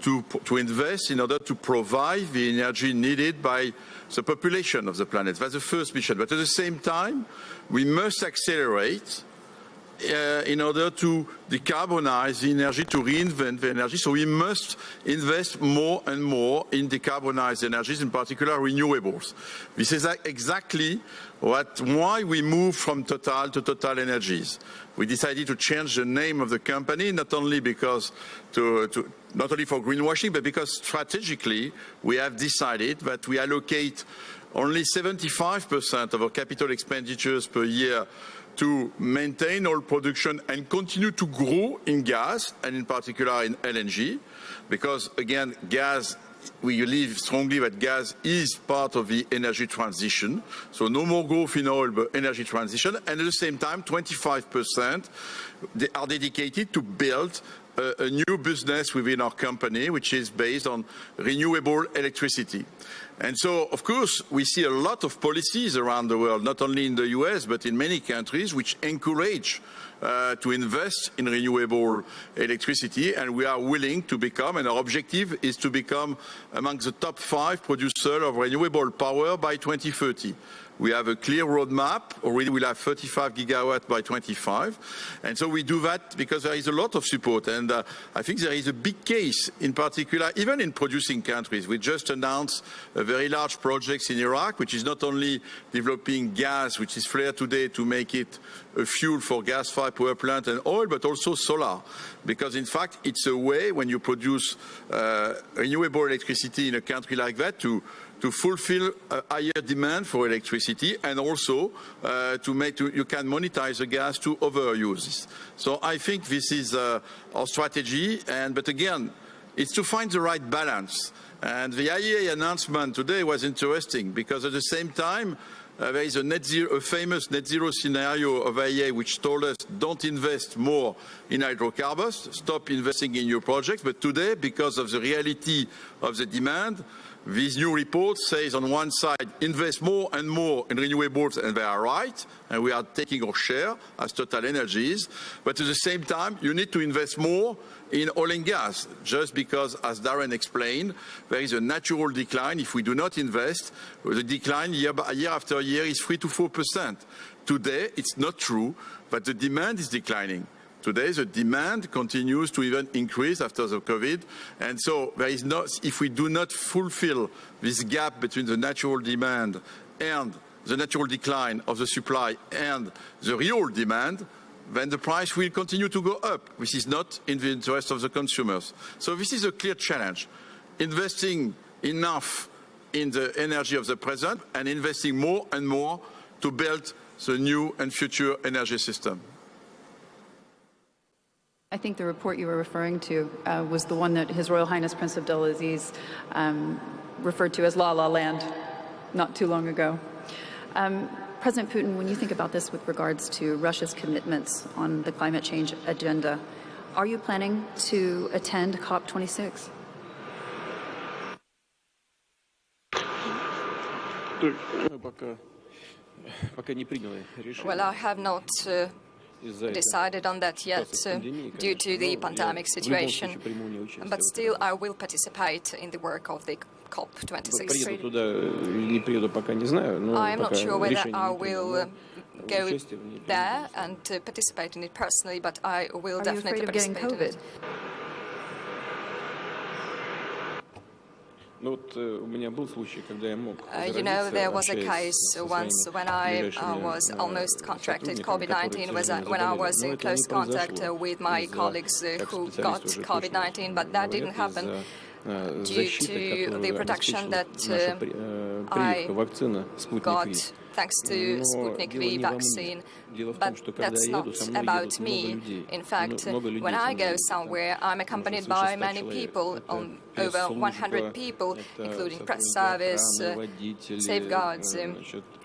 to invest in order to provide the energy needed by the population of the planet. That's the first mission. But at the same time, we must accelerate in order to decarbonize the energy, to reinvent the energy. So we must invest more and more in decarbonized energies, in particular renewables. This is exactly why we moved from Total to TotalEnergies. We decided to change the name of the company, not only because not only for greenwashing, but because strategically we have decided that we allocate only 75% of our capital expenditures per year to maintain oil production and continue to grow in gas, and in particular in LNG, because again, gas, we believe strongly that gas is part of the energy transition. So no more growth in oil, but energy transition. And at the same time, 25% are dedicated to build a new business within our company, which is based on renewable electricity. And so, of course, we see a lot of policies around the world, not only in the US, but in many countries, which encourage to invest in renewable electricity, and we are willing to become, and our objective is to become among the top 5 producers of renewable power by 2030. We have a clear roadmap. Already we'll have 35 gigawatts by 25. And so we do that because there is a lot of support. And I think there is a big case, in particular, even in producing countries. We just announced a very large project in Iraq, which is not only developing gas, which is flared today, to make it a fuel for gas-fired power plant and oil, but also solar. Because, in fact, it's a way, when you produce renewable electricity in a country like that, to fulfill a higher demand for electricity, and also you can monetize the gas to other uses. So I think this is our strategy, but again, it's to find the right balance. And the IEA announcement today was interesting because at the same time, there is a famous net zero scenario of IEA which told us don't invest more in hydrocarbons, stop investing in new projects. But today, because of the reality of the demand, this new report says on one side, invest more and more in renewables, and they are right, and we are taking our share as TotalEnergies. But at the same time, you need to invest more in oil and gas, just because, as Darren explained, there is a natural decline. If we do not invest, the decline year after year is 3 to 4%. Today, it's not true, but the demand is declining. Today, the demand continues to even increase after the COVID. And so there is if we do not fulfill this gap between the natural demand and the natural decline of the supply and the real demand, then the price will continue to go up, which is not in the interest of the consumers. So this is a clear challenge. Investing enough in the energy of the present and investing more and more to build the new and future energy system. I think the report you were referring to was the one that His Royal Highness Prince Abdulaziz referred to as La La Land not too long ago. President Putin, when you think about this with regards to Russia's commitments on the climate change agenda, are you planning to attend COP26? Well, I have not decided on that yet due to the pandemic situation, but still I will participate in the work of the COP26. I am not sure whether I will go there and participate in it personally, but I will definitely participate in it. You know, there was a case once when I was almost contracted COVID-19, when I was in close contact with my colleagues who got COVID-19, but that didn't happen due to the protection that I got thanks to Sputnik V vaccine. But that's not about me. In fact, when I go somewhere, I'm accompanied by many people, over 100 people, including press service, safeguards,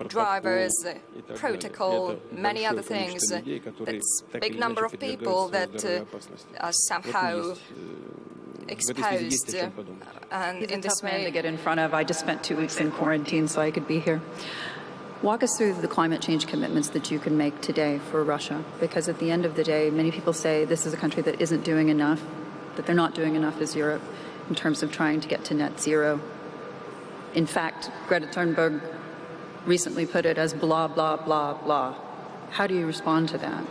drivers, protocol, many other things. That's a big number of people that are somehow exposed, and in this way, to get in front of. I just spent 2 weeks in quarantine, so I could be here. Walk us through the climate change commitments that you can make today for Russia, because at the end of the day, many people say this is a country that isn't doing enough, that they're not doing enough as Europe in terms of trying to get to net zero. In fact, Greta Thunberg recently put it as blah, blah, blah, blah. How do you respond to that?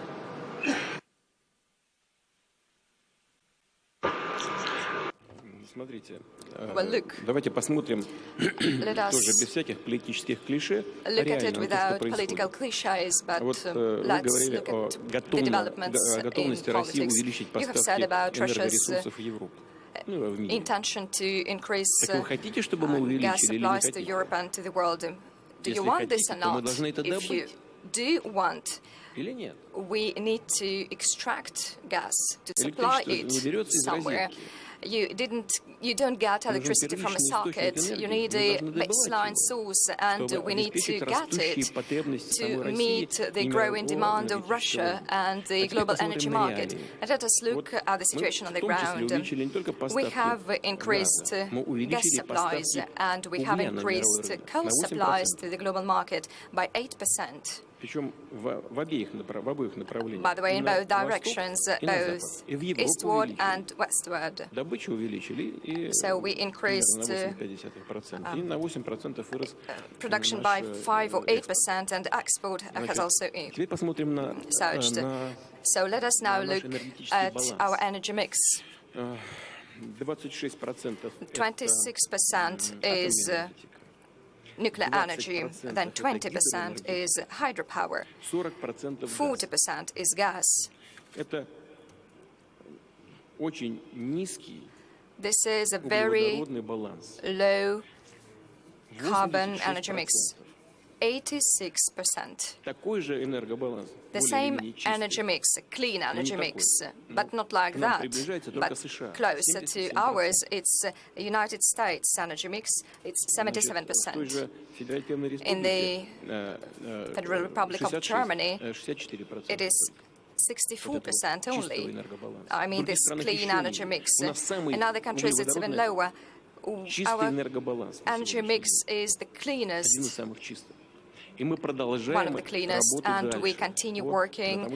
well, look, let us look at it without political cliches, but let's look at the developments in politics. You have said about Russia's intention to increase gas supplies to Europe and to the world. Do you want this or not? If you do want, we need to extract gas to supply it somewhere. You don't get electricity from a socket. You need a baseline source, and we need to get it to meet the growing demand of Russia and the global energy market. And let us look at the situation on the ground. We have increased gas supplies, and we have increased coal supplies to the global market by 8%. By the way, in both directions, both eastward and westward. So we increased production by 5 or 8%, and export has also surged. So let us now look at our energy mix. 26% is nuclear energy, then 20% is hydropower, 40% is gas. This is a very low carbon energy mix, 86%. The same energy mix, clean energy mix, but not like that, but closer to ours. It's a United States energy mix, it's 77%. In the Federal Republic of Germany, it is 64% only. I mean, this clean energy mix. In other countries, it's even lower. Our energy mix is the cleanest, one of the cleanest, and we continue working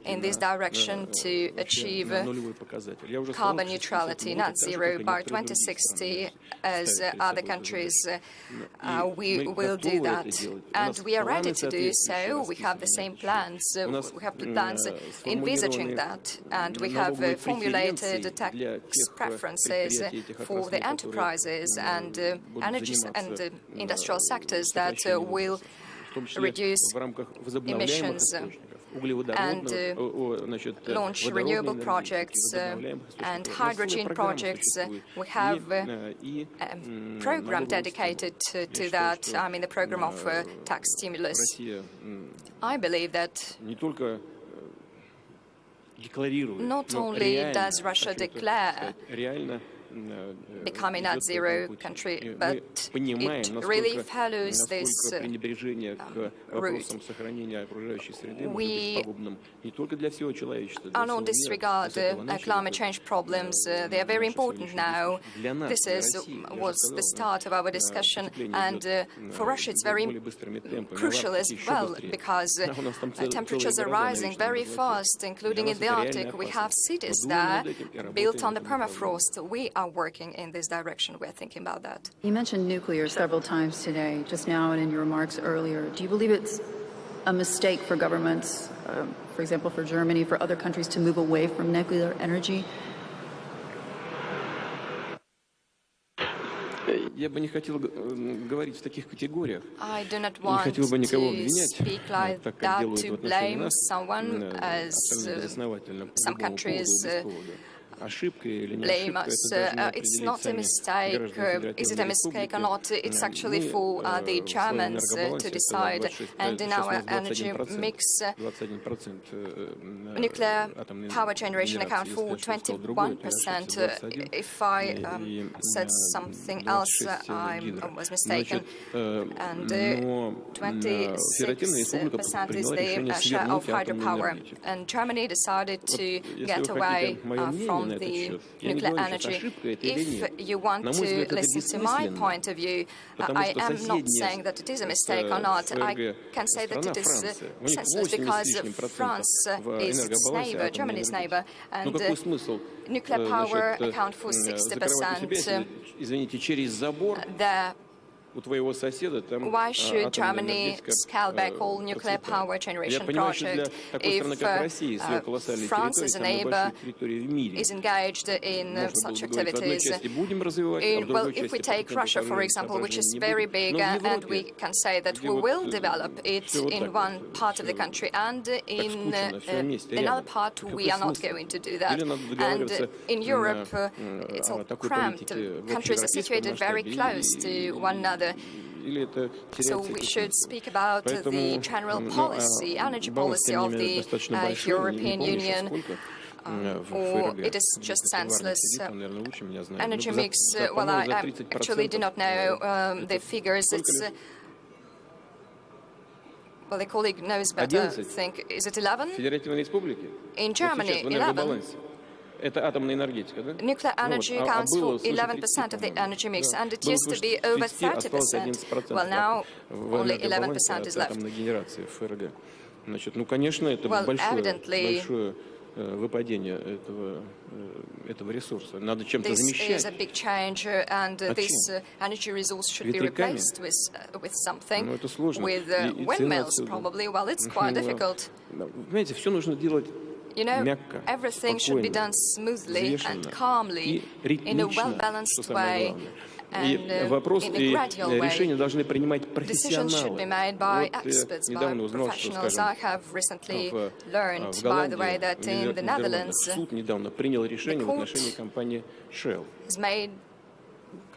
in this direction to achieve carbon neutrality, net zero, by 2060. As other countries, we will do that, and we are ready to do so. We have the same plans. We have plans envisaging that, and we have formulated tax preferences for the enterprises and energy and industrial sectors that will reduce emissions and launch renewable projects and hydrogen projects. We have a program dedicated to that. I mean, the program of tax stimulus. I believe that not only does Russia declare becoming a net zero country, but it really follows this route. We are not disregard climate change problems. They are very important now. This was the start of our discussion, and for Russia it's very crucial as well, because temperatures are rising very fast, including in the Arctic. We have cities there built on the permafrost. We are working in this direction. We're thinking about that. You mentioned nuclear several times today, just now and in your remarks earlier. Do you believe it's a mistake for governments, for example, for Germany, for other countries, to move away from nuclear energy? Я бы не хотел говорить в таких категориях. I do not want to speak like that, to blame someone, as some countries blame us. It's not a mistake. Is it a mistake or not? It's actually for the Germans to decide. And in our energy mix, nuclear power generation accounts for 21%. If I said something else, I was mistaken. And 26% is the share of hydropower. And Germany decided to get away from the nuclear energy. If you want to listen to my point of view, I am not saying that it is a mistake or not. I can say that it is senseless because France is its neighbor, Germany's neighbor, and nuclear power accounts for 60%. Why should Germany scale back all nuclear power generation projects if France as a neighbor is engaged in such activities? Well, if we take Russia, for example, which is very big, and we can say that we will develop it in one part of the country, and in another part we are not going to do that. And in Europe, it's all cramped. Countries are situated very close to one another. So we should speak about the general policy, energy policy of the European Union, or it is just senseless. Energy mix, well, I actually do not know the figures. It's well, the colleague knows better, I think. Is it 11? In Germany, 11. Nuclear energy accounts for 11% of the energy mix, and it used to be over 30%. Well, now only 11% is left. Well, evidently, this is a big change, and this energy resource should be replaced with something, with windmills probably. Well, it's quite difficult. You know, everything should be done smoothly and calmly, in a well-balanced way, and in a gradual way. Decisions should be made by experts, by professionals. I have recently learned, by the way, that in the Netherlands, the court has made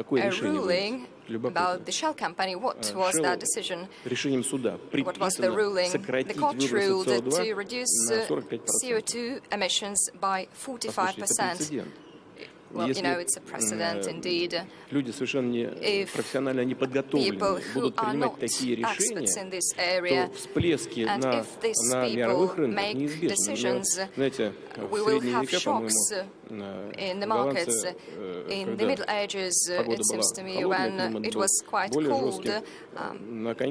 a ruling about the Shell company. What was that decision? What was the ruling? The court ruled to reduce CO2 emissions by 45%. Well, you know, it's a precedent indeed. If people who are not experts in this area, and if these people make decisions, we will have shocks in the markets. In the Middle Ages, it seems to me, when it was quite cold,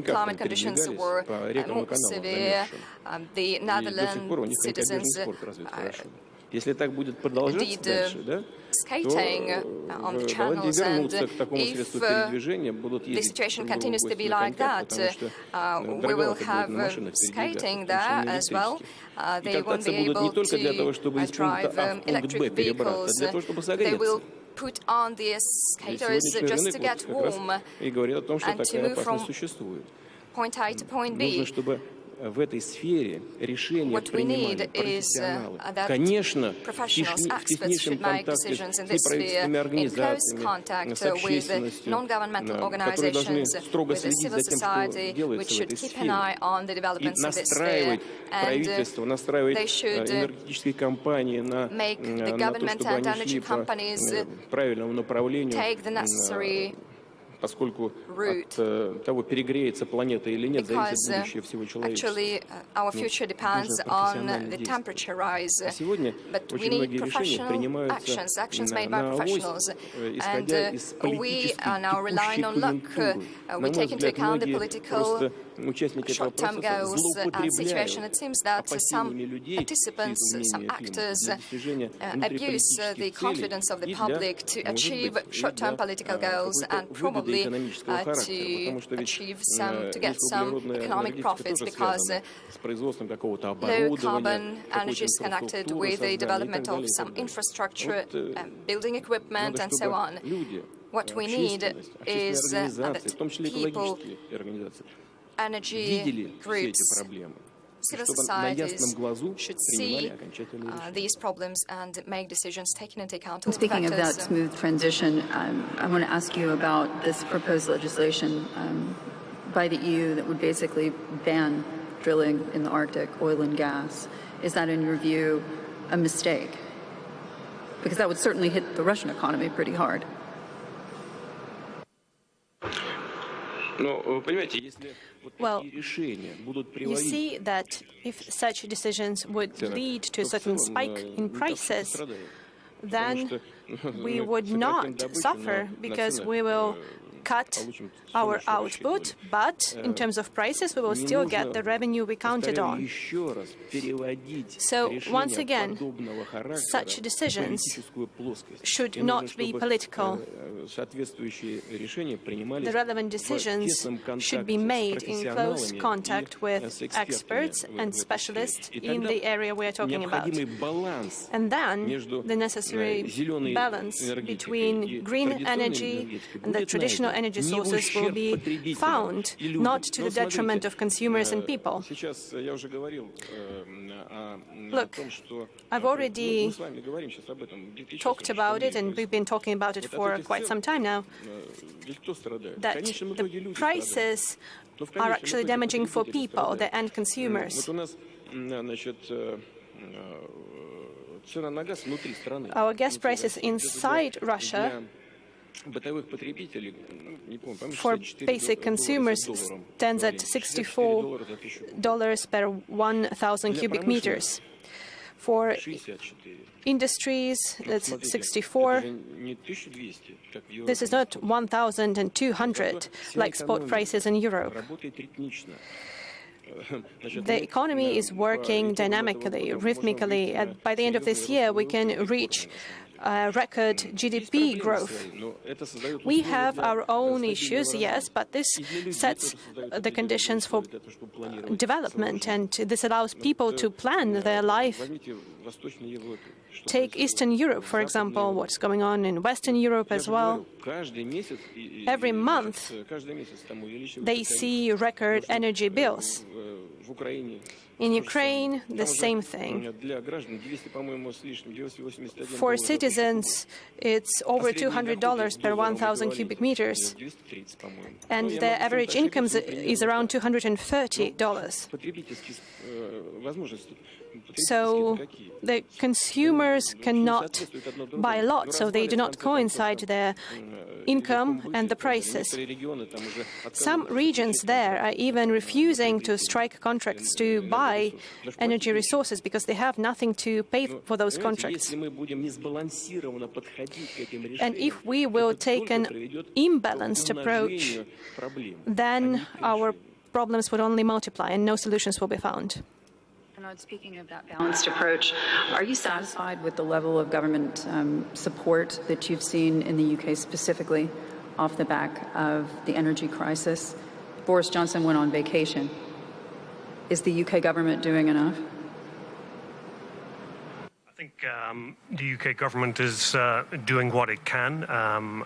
climate conditions were more severe. The Netherlands citizens did skating on the channels, and if the situation continues to be like that, we will have skating there as well. They won't be able to drive electric vehicles. They will put on the skaters just to get warm and to move from point A to point B. What we need is that professionals, experts should make decisions in this sphere in close contact with non-governmental organizations, with the civil society, which should keep an eye on the developments in this sphere. And they should make the government and energy companies take the necessary route, because actually our future depends on the temperature rise. But we need professional actions made by professionals. And we are now relying on luck. We take into account the political short-term goals and situation. It seems that some participants, some actors abuse the confidence of the public to achieve short-term political goals and probably to get some economic profits, because low-carbon energy is connected with the development of some infrastructure, building equipment, and so on. What we need is that people, energy groups, civil societies should see these problems and make decisions taking into account all the factors. Speaking of that smooth transition, I want to ask you about this proposed legislation by the EU that would basically ban drilling in the Arctic, oil and gas. Is that, in your view, a mistake? Because that would certainly hit the Russian economy pretty hard. Well, you see that if such decisions would lead to a certain spike in prices, then we would not suffer because we will cut our output, but in terms of prices, we will still get the revenue we counted on. So once again, such decisions should not be political. The relevant decisions should be made in close contact with experts and specialists in the area we are talking about. And then the necessary balance between green energy and the traditional energy sources will be found, not to the detriment of consumers and people. Look, I've already talked about it, and we've been talking about it for quite some time now, that the prices are actually damaging for people, the end consumers. Our gas prices inside Russia for basic consumers stands at $64 per 1,000 cubic meters. For industries, it's 64. This is not 1,200 like spot prices in Europe. The economy is working dynamically, rhythmically, and by the end of this year, we can reach record GDP growth. We have our own issues, yes, but this sets the conditions for development, and this allows people to plan their life. Take Eastern Europe, for example, what's going on in Western Europe as well. Every month, they see record energy bills. In Ukraine, the same thing. For citizens, it's over $200 per 1,000 cubic meters, and their average income is around $230. So the consumers cannot buy a lot, so they do not coincide their income and the prices. Some regions there are even refusing to strike contracts to buy energy resources because they have nothing to pay for those contracts. And if we will take an imbalanced approach, then our problems would only multiply and no solutions will be found. Speaking of that balanced approach, are you satisfied with the level of government support that you've seen in the UK specifically off the back of the energy crisis? Boris Johnson went on vacation. Is the UK government doing enough? I think the UK government is doing what it can.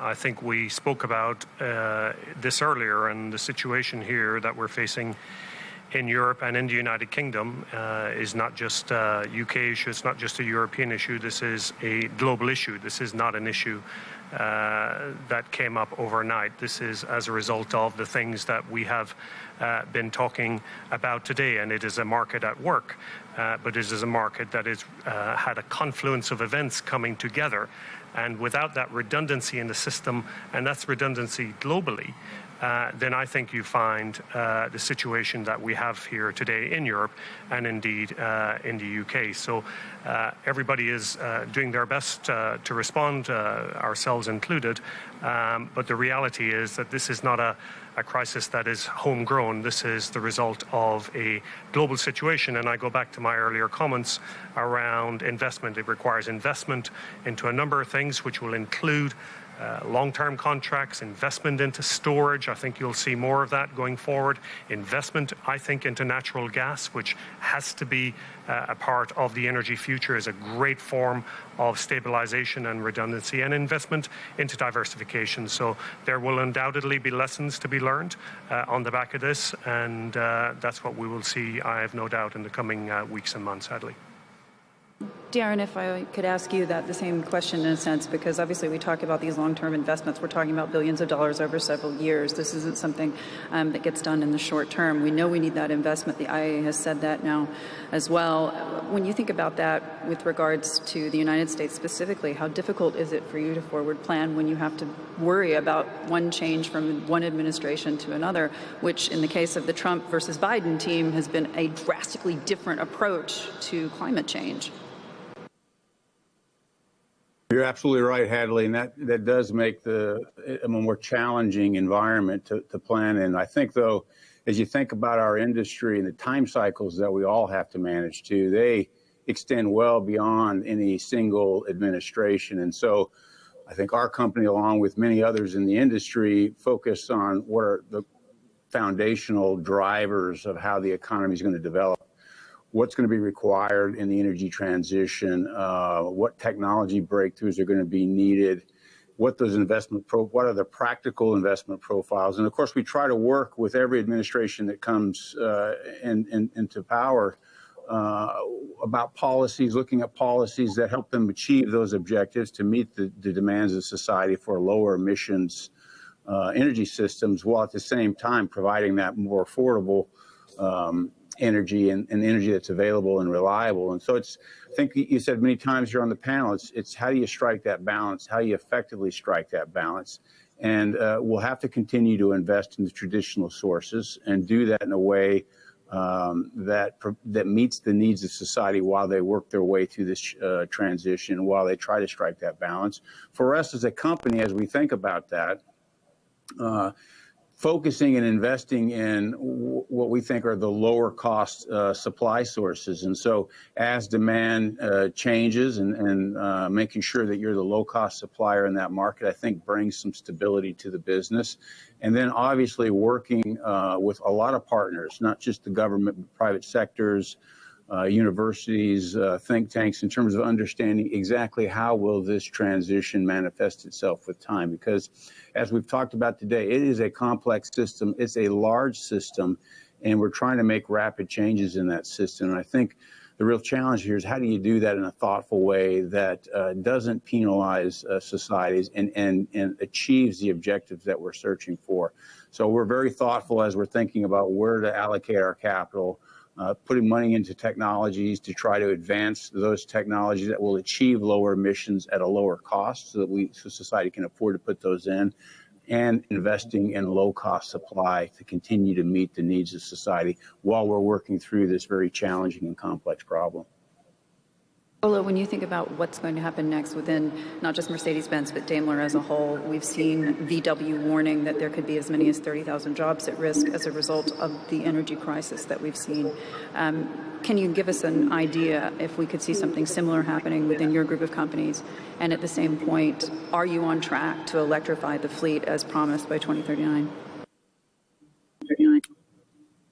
I think we spoke about this earlier, and the situation here that we're facing in Europe and in the United Kingdom is not just a UK issue, it's not just a European issue, this is a global issue. This is not an issue that came up overnight. This is as a result of the things that we have been talking about today, and it is a market at work, but it is a market that has had a confluence of events coming together, and without that redundancy in the system, and that's redundancy globally, then I think you find the situation that we have here today in Europe and indeed in the UK. So everybody is doing their best to respond, ourselves included, but the reality is that this is not a crisis that is homegrown. This is the result of a global situation, and I go back to my earlier comments around investment. It requires investment into a number of things, which will include long-term contracts, investment into storage. I think you'll see more of that going forward. Investment, I think, into natural gas, which has to be a part of the energy future, is a great form of stabilization and redundancy, and investment into diversification. So there will undoubtedly be lessons to be learned on the back of this, and that's what we will see, I have no doubt, in the coming weeks and months, Hadley. Darren, if I could ask you the same question in a sense, because obviously we talk about these long-term investments. We're talking about billions of dollars over several years. This isn't something that gets done in the short term. We know we need that investment. The IEA has said that now as well. When you think about that with regards to the United States specifically, how difficult is it for you to forward plan when you have to worry about one change from one administration to another, which in the case of the Trump versus Biden team has been a drastically different approach to climate change? You're absolutely right, Hadley, and that does make a more challenging environment to plan in. I think, though, as you think about our industry and the time cycles that we all have to manage to, they extend well beyond any single administration. And so I think our company, along with many others in the industry, focus on what are the foundational drivers of how the economy is going to develop. What's going to be required in the energy transition, what technology breakthroughs are going to be needed, what are the practical investment profiles. And of course, we try to work with every administration that comes into power about policies, looking at policies that help them achieve those objectives to meet the demands of society for lower emissions energy systems, while at the same time providing that more affordable energy and energy that's available and reliable. And so I think you said many times here on the panel, it's how do you strike that balance, how you effectively strike that balance. And we'll have to continue to invest in the traditional sources and do that in a way that meets the needs of society while they work their way through this transition, while they try to strike that balance. For us as a company, as we think about that, focusing and investing in what we think are the lower cost supply sources. And so as demand changes and making sure that you're the low cost supplier in that market, I think brings some stability to the business. And then obviously working with a lot of partners, not just the government, but private sectors, universities, think tanks, in terms of understanding exactly how will this transition manifest itself with time. Because as we've talked about today, it is a complex system. It's a large system, and we're trying to make rapid changes in that system. And I think the real challenge here is how do you do that in a thoughtful way that doesn't penalize societies and achieves the objectives that we're searching for. So we're very thoughtful as we're thinking about where to allocate our capital, putting money into technologies to try to advance those technologies that will achieve lower emissions at a lower cost so that so society can afford to put those in, and investing in low-cost supply to continue to meet the needs of society while we're working through this very challenging and complex problem. Ola, when you think about what's going to happen next within not just Mercedes-Benz, but Daimler as a whole, we've seen VW warning that there could be as many as 30,000 jobs at risk as a result of the energy crisis that we've seen. Can you give us an idea if we could see something similar happening within your group of companies? And at the same point, are you on track to electrify the fleet as promised by 2039?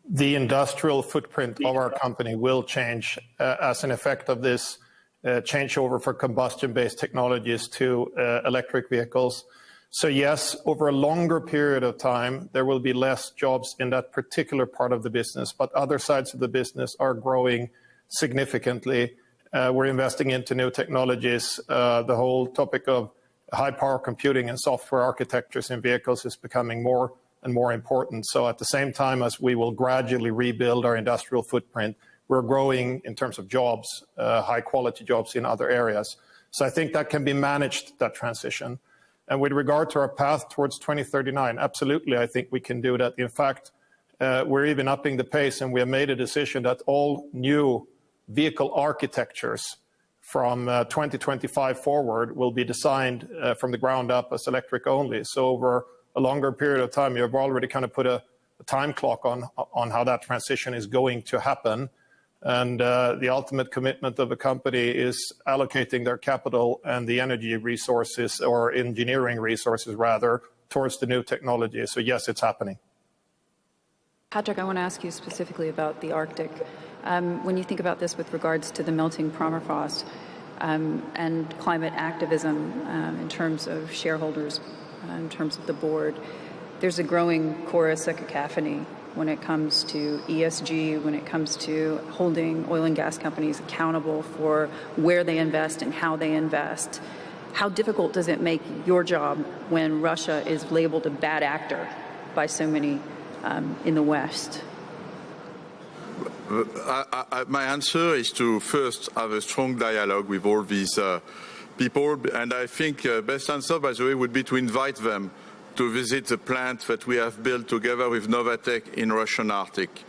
The industrial footprint of our company will change as an effect of this changeover for combustion-based technologies to electric vehicles. So yes, over a longer period of time, there will be less jobs in that particular part of the business, but other sides of the business are growing significantly. We're investing into new technologies. The whole topic of high-power computing and software architectures in vehicles is becoming more and more important. So at the same time as we will gradually rebuild our industrial footprint, we're growing in terms of jobs, high-quality jobs in other areas. So I think that can be managed, that transition. And with regard to our path towards 2039, absolutely, I think we can do that. In fact, we're even upping the pace, and we have made a decision that all new vehicle architectures from 2025 forward will be designed from the ground up as electric only. So over a longer period of time, you've already kind of put a time clock on how that transition is going to happen. And the ultimate commitment of a company is allocating their capital and the energy resources, or engineering resources rather, towards the new technology. So yes, it's happening. Patrick, I want to ask you specifically about the Arctic. When you think about this with regards to the melting permafrost and climate activism in terms of shareholders, in terms of the board, there's a growing chorus, a cacophony when it comes to ESG, when it comes to holding oil and gas companies accountable for where they invest and how they invest. How difficult does it make your job when Russia is labeled a bad actor by so many in the West? My answer is to first have a strong dialogue with all these people, and I think best answer, by the way, would be to invite them to visit the plant that we have built together with Novatek in Russian Arctic.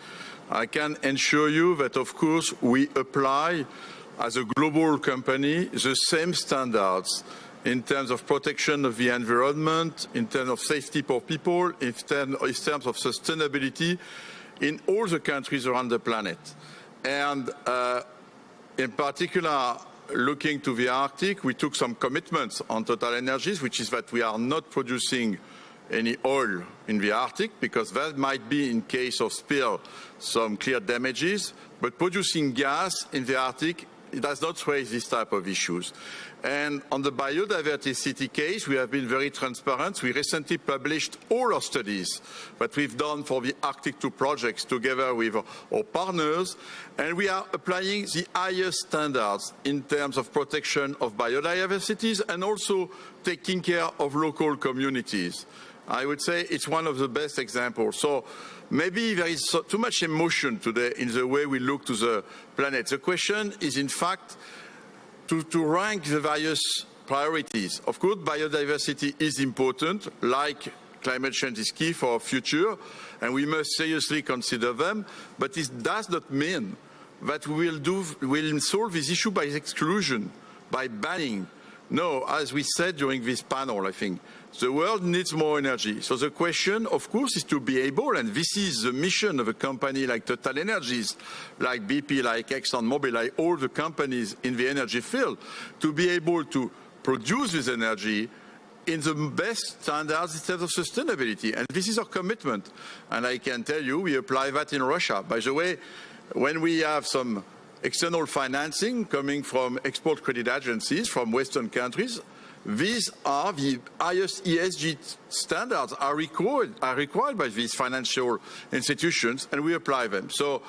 I can assure you that, of course, we apply, as a global company, the same standards in terms of protection of the environment, in terms of safety for people, in terms of sustainability in all the countries around the planet. And in particular, looking to the Arctic, we took some commitments on TotalEnergies, which is that we are not producing any oil in the Arctic, because that might be, in case of spill, some clear damages. But producing gas in the Arctic, it does not raise this type of issues. And on the biodiversity case, we have been very transparent. We recently published all our studies that we've done for the Arctic 2 projects together with our partners, and we are applying the highest standards in terms of protection of biodiversities and also taking care of local communities. I would say it's one of the best examples. So maybe there is too much emotion today in the way we look to the planet. The question is, in fact, to rank the various priorities. Of course, biodiversity is important, like climate change is key for our future, and we must seriously consider them. But it does not mean that we'll solve this issue by exclusion, by banning. No, as we said during this panel, I think, the world needs more energy. So the question, of course, is to be able, and this is the mission of a company like TotalEnergies, like BP, like ExxonMobil, like all the companies in the energy field, to be able to produce this energy in the best standards in terms of sustainability. And this is our commitment. And I can tell you, we apply that in Russia. By the way, when we have some external financing coming from export credit agencies from Western countries, these are the highest ESG standards are required by these financial institutions, and we apply them. So,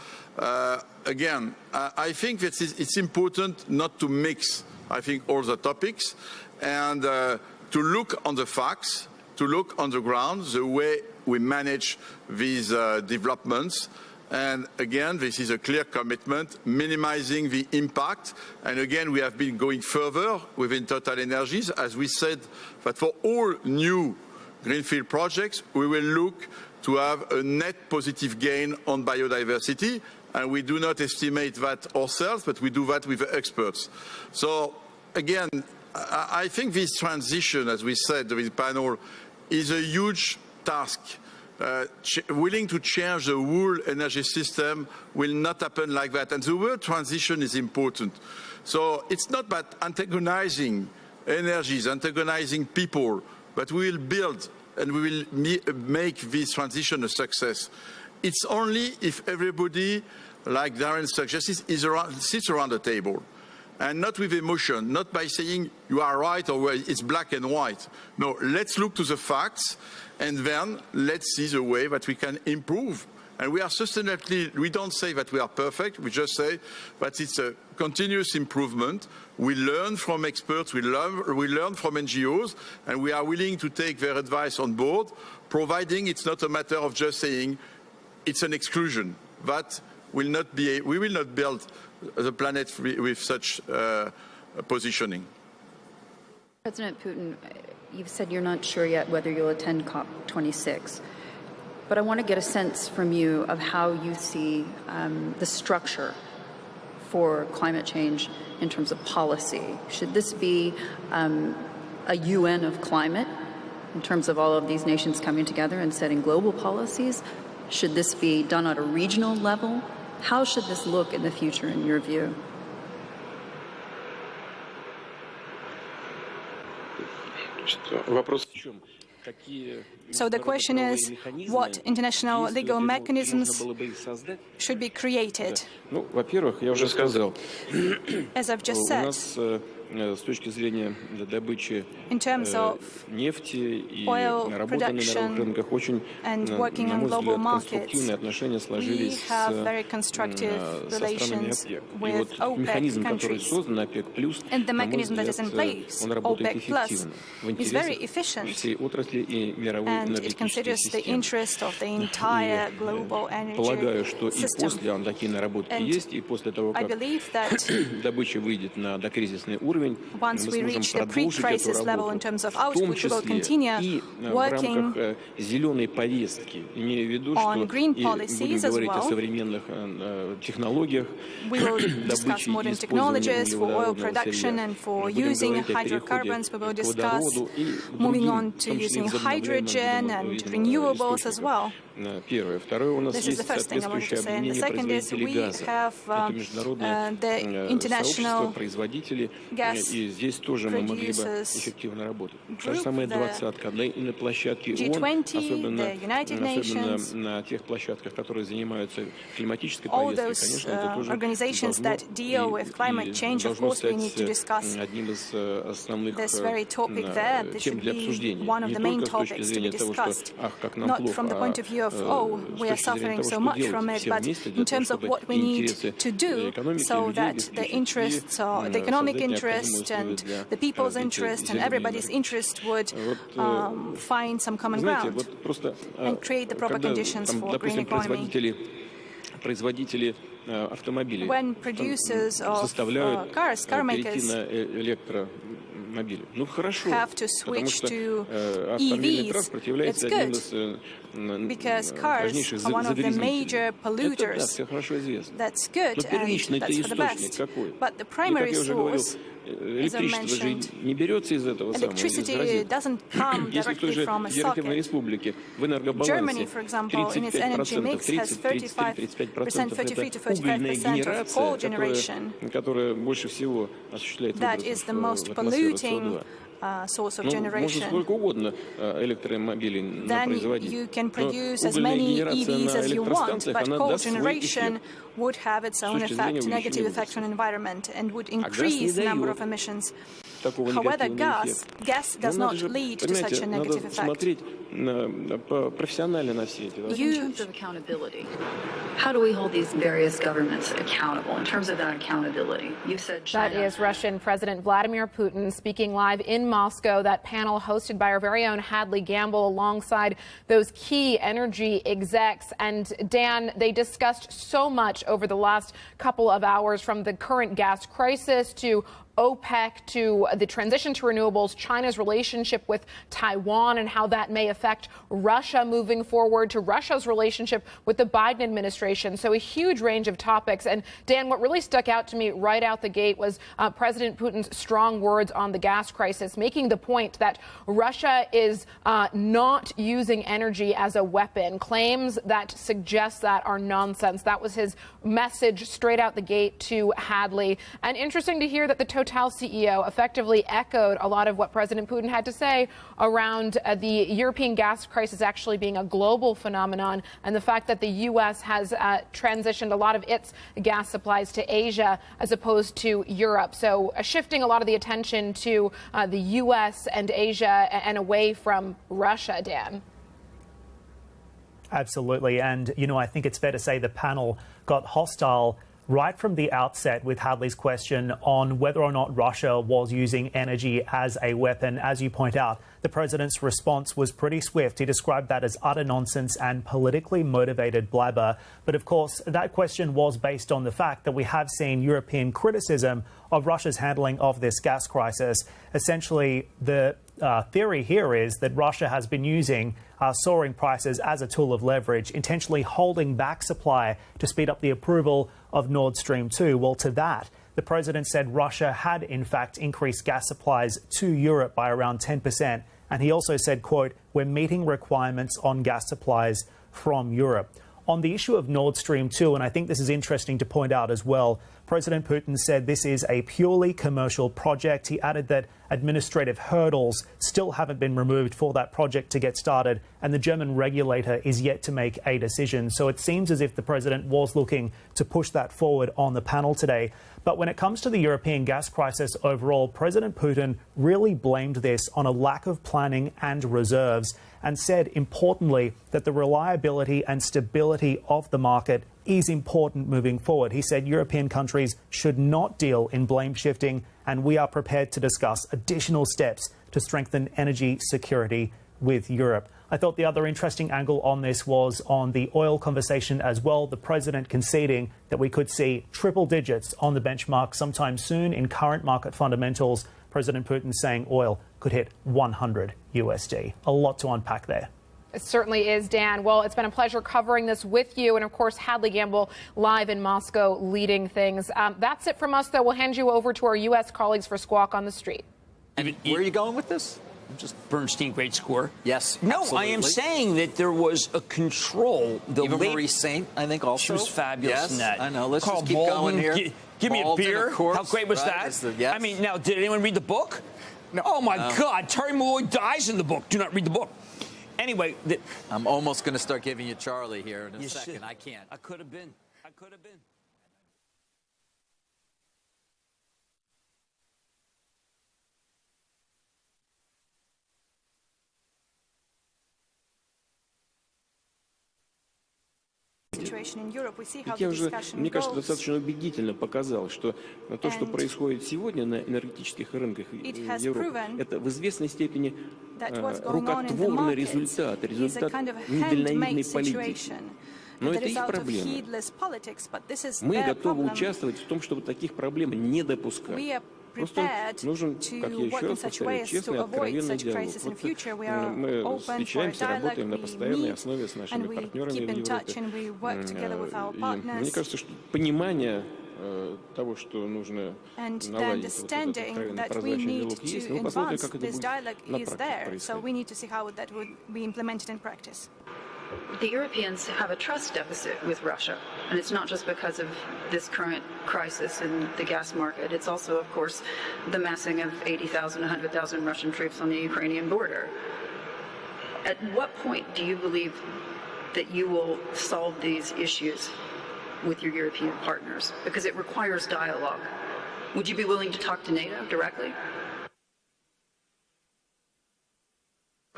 again, I think that it's important not to mix, I think, all the topics, and to look on the facts, to look on the ground, the way we manage these developments. And again, this is a clear commitment, minimizing the impact. And again, we have been going further within TotalEnergies. As we said, that for all new greenfield projects, we will look to have a net positive gain on biodiversity. And we do not estimate that ourselves, but we do that with the experts. So again, I think this transition, as we said during the panel, is a huge task. Willing to change the whole energy system will not happen like that. And the word transition is important. So it's not about antagonizing energies, antagonizing people, but we will build and we will make this transition a success. It's only if everybody, like Darren suggested, sits around the table. And not with emotion, not by saying you are right or it's black and white. No, let's look to the facts, and then let's see the way that we can improve. And we are sustainably, we don't say that we are perfect, we just say that it's a continuous improvement. We learn from experts, we learn from NGOs, and we are willing to take their advice on board, providing it's not a matter of just saying it's an exclusion. That will not be, we will not build the planet with such positioning. President Putin, you've said you're not sure yet whether you'll attend COP26, but I want to get a sense from you of how you see the structure for climate change in terms of policy. Should this be a UN of climate in terms of all of these nations coming together and setting global policies? Should this be done at a regional level? How should this look in the future, in your view? So the question is, what international legal mechanisms should be created? As I've just said, in terms of oil production and working on global markets, we have very constructive relations with OPEC countries. And the mechanism that is in place, OPEC Plus, is very efficient, and it considers the interest of the entire global energy system. And I believe that once we reach the pre-crisis level in terms of output, we will continue working on green policies as well. We will discuss modern technologies for oil production and for using hydrocarbons. We will discuss moving on to using hydrogen and renewables as well. This is the first thing I want to say. And the second is we have the international gas producers group, the G20, the United Nations, all those organizations that deal with climate change. Of course, we need to discuss this very topic there. This should be one of the main topics to be discussed, not from the point of view of, oh, we are suffering so much from it, but in terms of what we need to do so that the interests, or the economic interest and the people's interest and everybody's interest would find some common ground and create the proper conditions for green economy. When producers of cars, car makers, have to switch to EVs, it's good, because cars are one of the major polluters. That's good, and that's for the best. But the primary source, as I mentioned, electricity doesn't come directly from a socket. Germany, for example, in its energy mix has 33 to 45% of coal generation. That is the most polluting source of generation. Then you can produce as many EVs as you want, but coal generation would have its own effect, negative effect on the environment, and would increase the number of emissions. However, gas does not lead to such a negative effect. In terms of accountability, how do we hold these various governments accountable in terms of that accountability? You've said China. That is Russian President Vladimir Putin speaking live in Moscow. That panel hosted by our very own Hadley Gamble alongside those key energy execs. And Dan, they discussed so much over the last couple of hours, from the current gas crisis to OPEC to the transition to renewables, China's relationship with Taiwan and how that may affect Russia moving forward, to Russia's relationship with the Biden administration. So a huge range of topics. And Dan, what really stuck out to me right out the gate was President Putin's strong words on the gas crisis, making the point that Russia is not using energy as a weapon. Claims that suggest that are nonsense. That was his message straight out the gate to Hadley. And interesting to hear that the Total CEO effectively echoed a lot of what President Putin had to say around the European gas crisis actually being a global phenomenon, and the fact that the U.S. has transitioned a lot of its gas supplies to Asia as opposed to Europe. So shifting a lot of the attention to the U.S. and Asia and away from Russia, Dan. Absolutely. And, you know, I think it's fair to say the panel got hostile right from the outset with Hadley's question on whether or not Russia was using energy as a weapon. As you point out, the president's response was pretty swift. He described that as utter nonsense and politically motivated blabber. But of course, that question was based on the fact that we have seen European criticism of Russia's handling of this gas crisis. Essentially, the theory here is that Russia has been using soaring prices as a tool of leverage, intentionally holding back supply to speed up the approval of Nord Stream 2. Well, to that, the president said Russia had, in fact, increased gas supplies to Europe by around 10%. And he also said, quote, "We're meeting requirements on gas supplies from Europe." On the issue of Nord Stream 2, and I think this is interesting to point out as well, President Putin said this is a purely commercial project. He added that administrative hurdles still haven't been removed for that project to get started, and the German regulator is yet to make a decision. So it seems as if the president was looking to push that forward on the panel today. But when it comes to the European gas crisis overall, President Putin really blamed this on a lack of planning and reserves, and said, importantly, that the reliability and stability of the market is important moving forward. He said European countries should not deal in blame shifting, and we are prepared to discuss additional steps to strengthen energy security with Europe. I thought the other interesting angle on this was on the oil conversation as well. The president conceding that we could see triple digits on the benchmark sometime soon in current market fundamentals. President Putin saying oil could hit 100 USD. A lot to unpack there. It certainly is, Dan. Well, it's been a pleasure covering this with you. And of course, Hadley Gamble live in Moscow leading things. That's it from us, though. We'll hand you over to our U.S. colleagues for Squawk on the Street. Where are you going with this? Just Bernstein, great score. Yes. No, absolutely. I am saying that there was a control. Even Marie Saint, I think, also. She was fabulous yes, in that. I know. Let's Carl just keep Baldwin, going here. Give me a Baldwin, beer. of course, How great was right? that? Yes. I mean, now, did anyone read the book? No. Oh, my God. Terry Malloy dies in the book. Do not read the book. Anyway. I'm almost going to start giving you Charlie here in a second. Should. I can't. I could have been. I could have been. Я уже, мне кажется, достаточно убедительно показал, что то, что происходит сегодня на энергетических рынках Европы, это в известной степени рукотворный результат недальновидной политики. Но это их проблема. Мы готовы участвовать в том, чтобы таких проблем не допускать. Просто нужен, как я еще раз повторяю, честный, откровенный диалог. Вот мы встречаемся, работаем на постоянной основе с нашими партнерами в Европе. И мне кажется, что понимание того, что нужно наладить вот этот откровенный прозрачный диалог есть, но мы посмотрим, как это будет на практике происходить. The Europeans have a trust deficit with Russia, and it's not just because of this current crisis in the gas market. It's also, of course, the massing of 80,000, 100,000 Russian troops on the Ukrainian border. At what point do you believe that you will solve these issues with your European partners? Because it requires dialogue. Would you be willing to talk to NATO directly?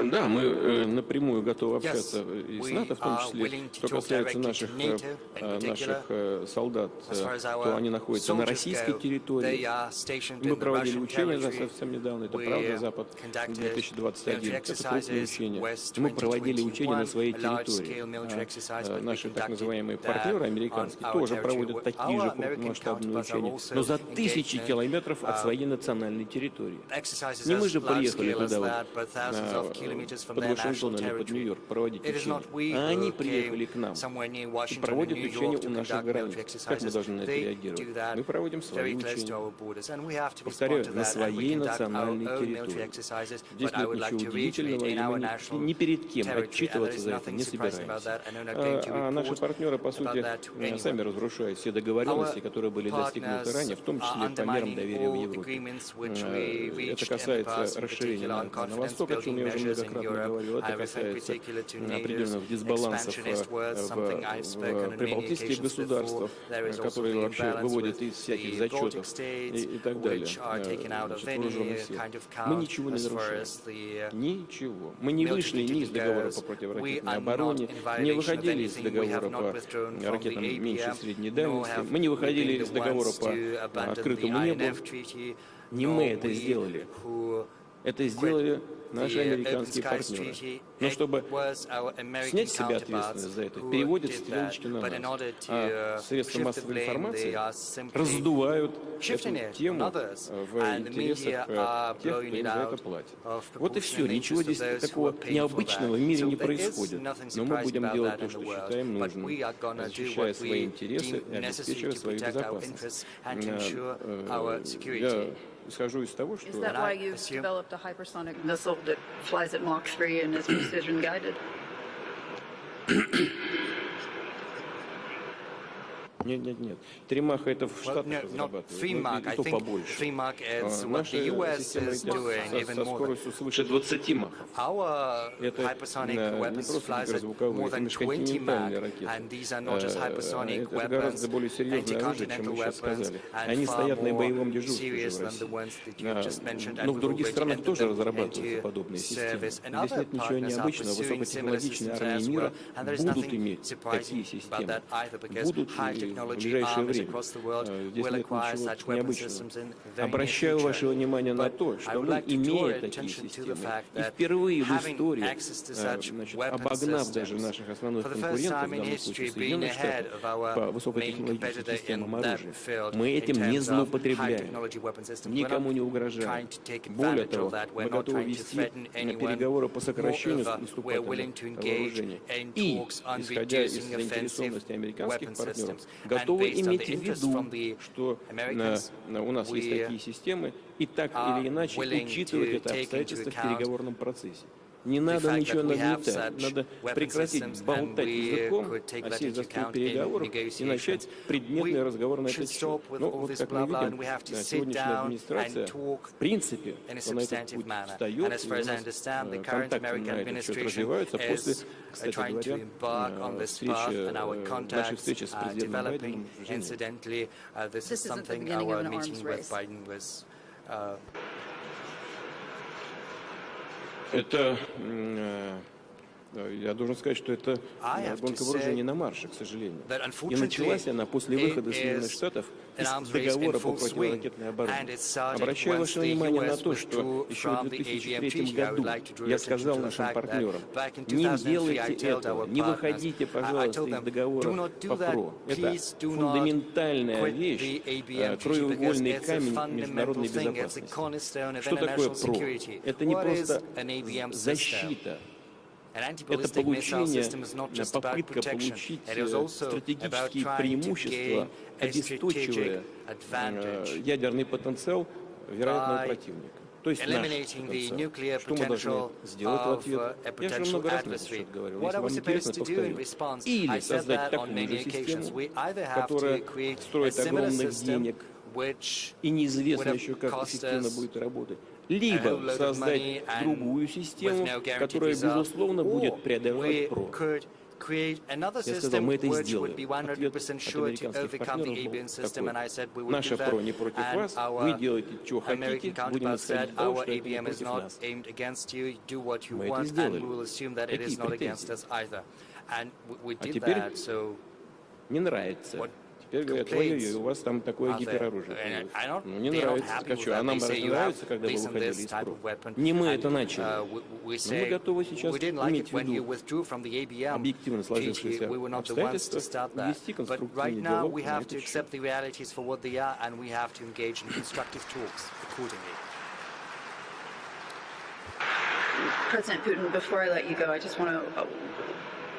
Да, мы напрямую готовы общаться и с НАТО, в том числе, что касается наших солдат, то они находятся на российской территории. Мы проводили учения совсем недавно, это правда, Запад 2021, это крупные учения. Мы проводили учения на своей территории. Наши так называемые партнеры американские тоже проводят такие же крупномасштабные учения, но за тысячи километров от своей национальной территории. Не мы же приехали туда под Вашингтон или под Нью-Йорк проводить учения, а они приехали к нам и проводят учения у наших границ. Как мы должны на это реагировать? Мы проводим свои учения. Повторяю, на своей национальной территории. Здесь нет ничего удивительного, и мы ни перед кем отчитываться за это не собираемся. А наши партнеры, по сути, сами разрушают все договоренности, которые были достигнуты ранее, в том числе по мерам доверия в Европе. Это касается расширения на восток, о чем я уже многократно говорил. Это касается определенных дисбалансов в прибалтийских государствах, которые вообще выводят из всяких зачетов и так далее. Вооруженных сил. Мы ничего не нарушаем. Ничего. Мы не вышли ни из договора по противоракетной обороне, не выходили из договора по ракетам меньшей и средней дальности, мы не выходили из договора по открытому небу. Не мы это сделали. Это сделали наши американские партнеры. Но чтобы снять с себя ответственность за это, переводят стрелочки на нас. А средства массовой информации раздувают эту тему в интересах тех, кто им за это платит. Вот и все. Ничего здесь такого необычного в мире не происходит. Но мы будем делать то, что считаем нужным, защищая свои интересы и обеспечивая свою безопасность. Я исхожу из того, что... Missile that flies at Mach 3 and is precision guided. Нет. 3 Маха это в Штатах разрабатывают, и то побольше. Наши системы летят со скоростью свыше 20 Махов. Это не просто гиперзвуковые, это межконтинентальные ракеты. Это гораздо более серьезное оружие, чем мы сейчас сказали. Они стоят на боевом дежурстве в России. Но в других странах тоже разрабатываются подобные системы. Здесь нет ничего необычного. Высокотехнологичные армии мира будут иметь такие системы. Будут ближайшее время. Здесь нет ничего необычного. Обращаю ваше внимание на то, что мы, имея такие системы, и впервые в истории, обогнав даже наших основных конкурентов, в данном случае Соединенных Штатов, по высокотехнологическим системам оружия, мы этим не злоупотребляем, никому не угрожаем. Более того, мы готовы вести переговоры по сокращению наступательного вооружения. И, исходя из заинтересованности американских партнеров, готовы иметь в виду, что у нас есть такие системы, и так или иначе учитывать это обстоятельство в переговорном процессе. Не надо ничего нагнетать, надо прекратить болтать языком, сесть за стол переговоров и начать предметный разговор на этот счет. Но вот как мы видим, сегодняшняя администрация в принципе на этот путь встает, и у нас контакты на этот счет развиваются после, кстати говоря, нашей встречи с президентом Байденом в Женеве. Это, я должен сказать, что это гонка вооружений на марше, к сожалению. И началась она после выхода Соединенных Штатов из договора по противоракетной обороне. Обращаю ваше внимание на то, что еще в 2003 году я сказал нашим партнерам: не делайте этого, не выходите, пожалуйста, из договора по ПРО. Это фундаментальная вещь, краеугольный камень международной безопасности. Что такое ПРО? Это не просто защита. Это получение, попытка получить стратегические преимущества, обесточивая ядерный потенциал вероятного противника. То есть наш потенциал. Что мы должны сделать в ответ? Я же много раз на этот счет говорил. Если вам интересно, повторю. Или создать такую же систему, которая стоит огромных денег, и неизвестно еще, как эффективно будет работать. Либо создать другую систему, которая, безусловно, будет преодолевать ПРО. Я сказал, мы это сделаем. Ответ от американских партнеров был такой: наше ПРО не против вас, вы делаете, что хотите, будем исходить из того, что это не против нас. Мы это сделали. Какие претензии? А теперь не нравится. Теперь говорят: ой-ой-ой, у вас там такое гипероружие. Ну, не нравится. Скажу, а нам нравится, когда вы выходили из ПРО. Не мы это начали. Но мы готовы сейчас иметь в виду объективно сложившиеся обстоятельства, вести конструктивный диалог на этот счет. President Putin, before I let you go, I just want to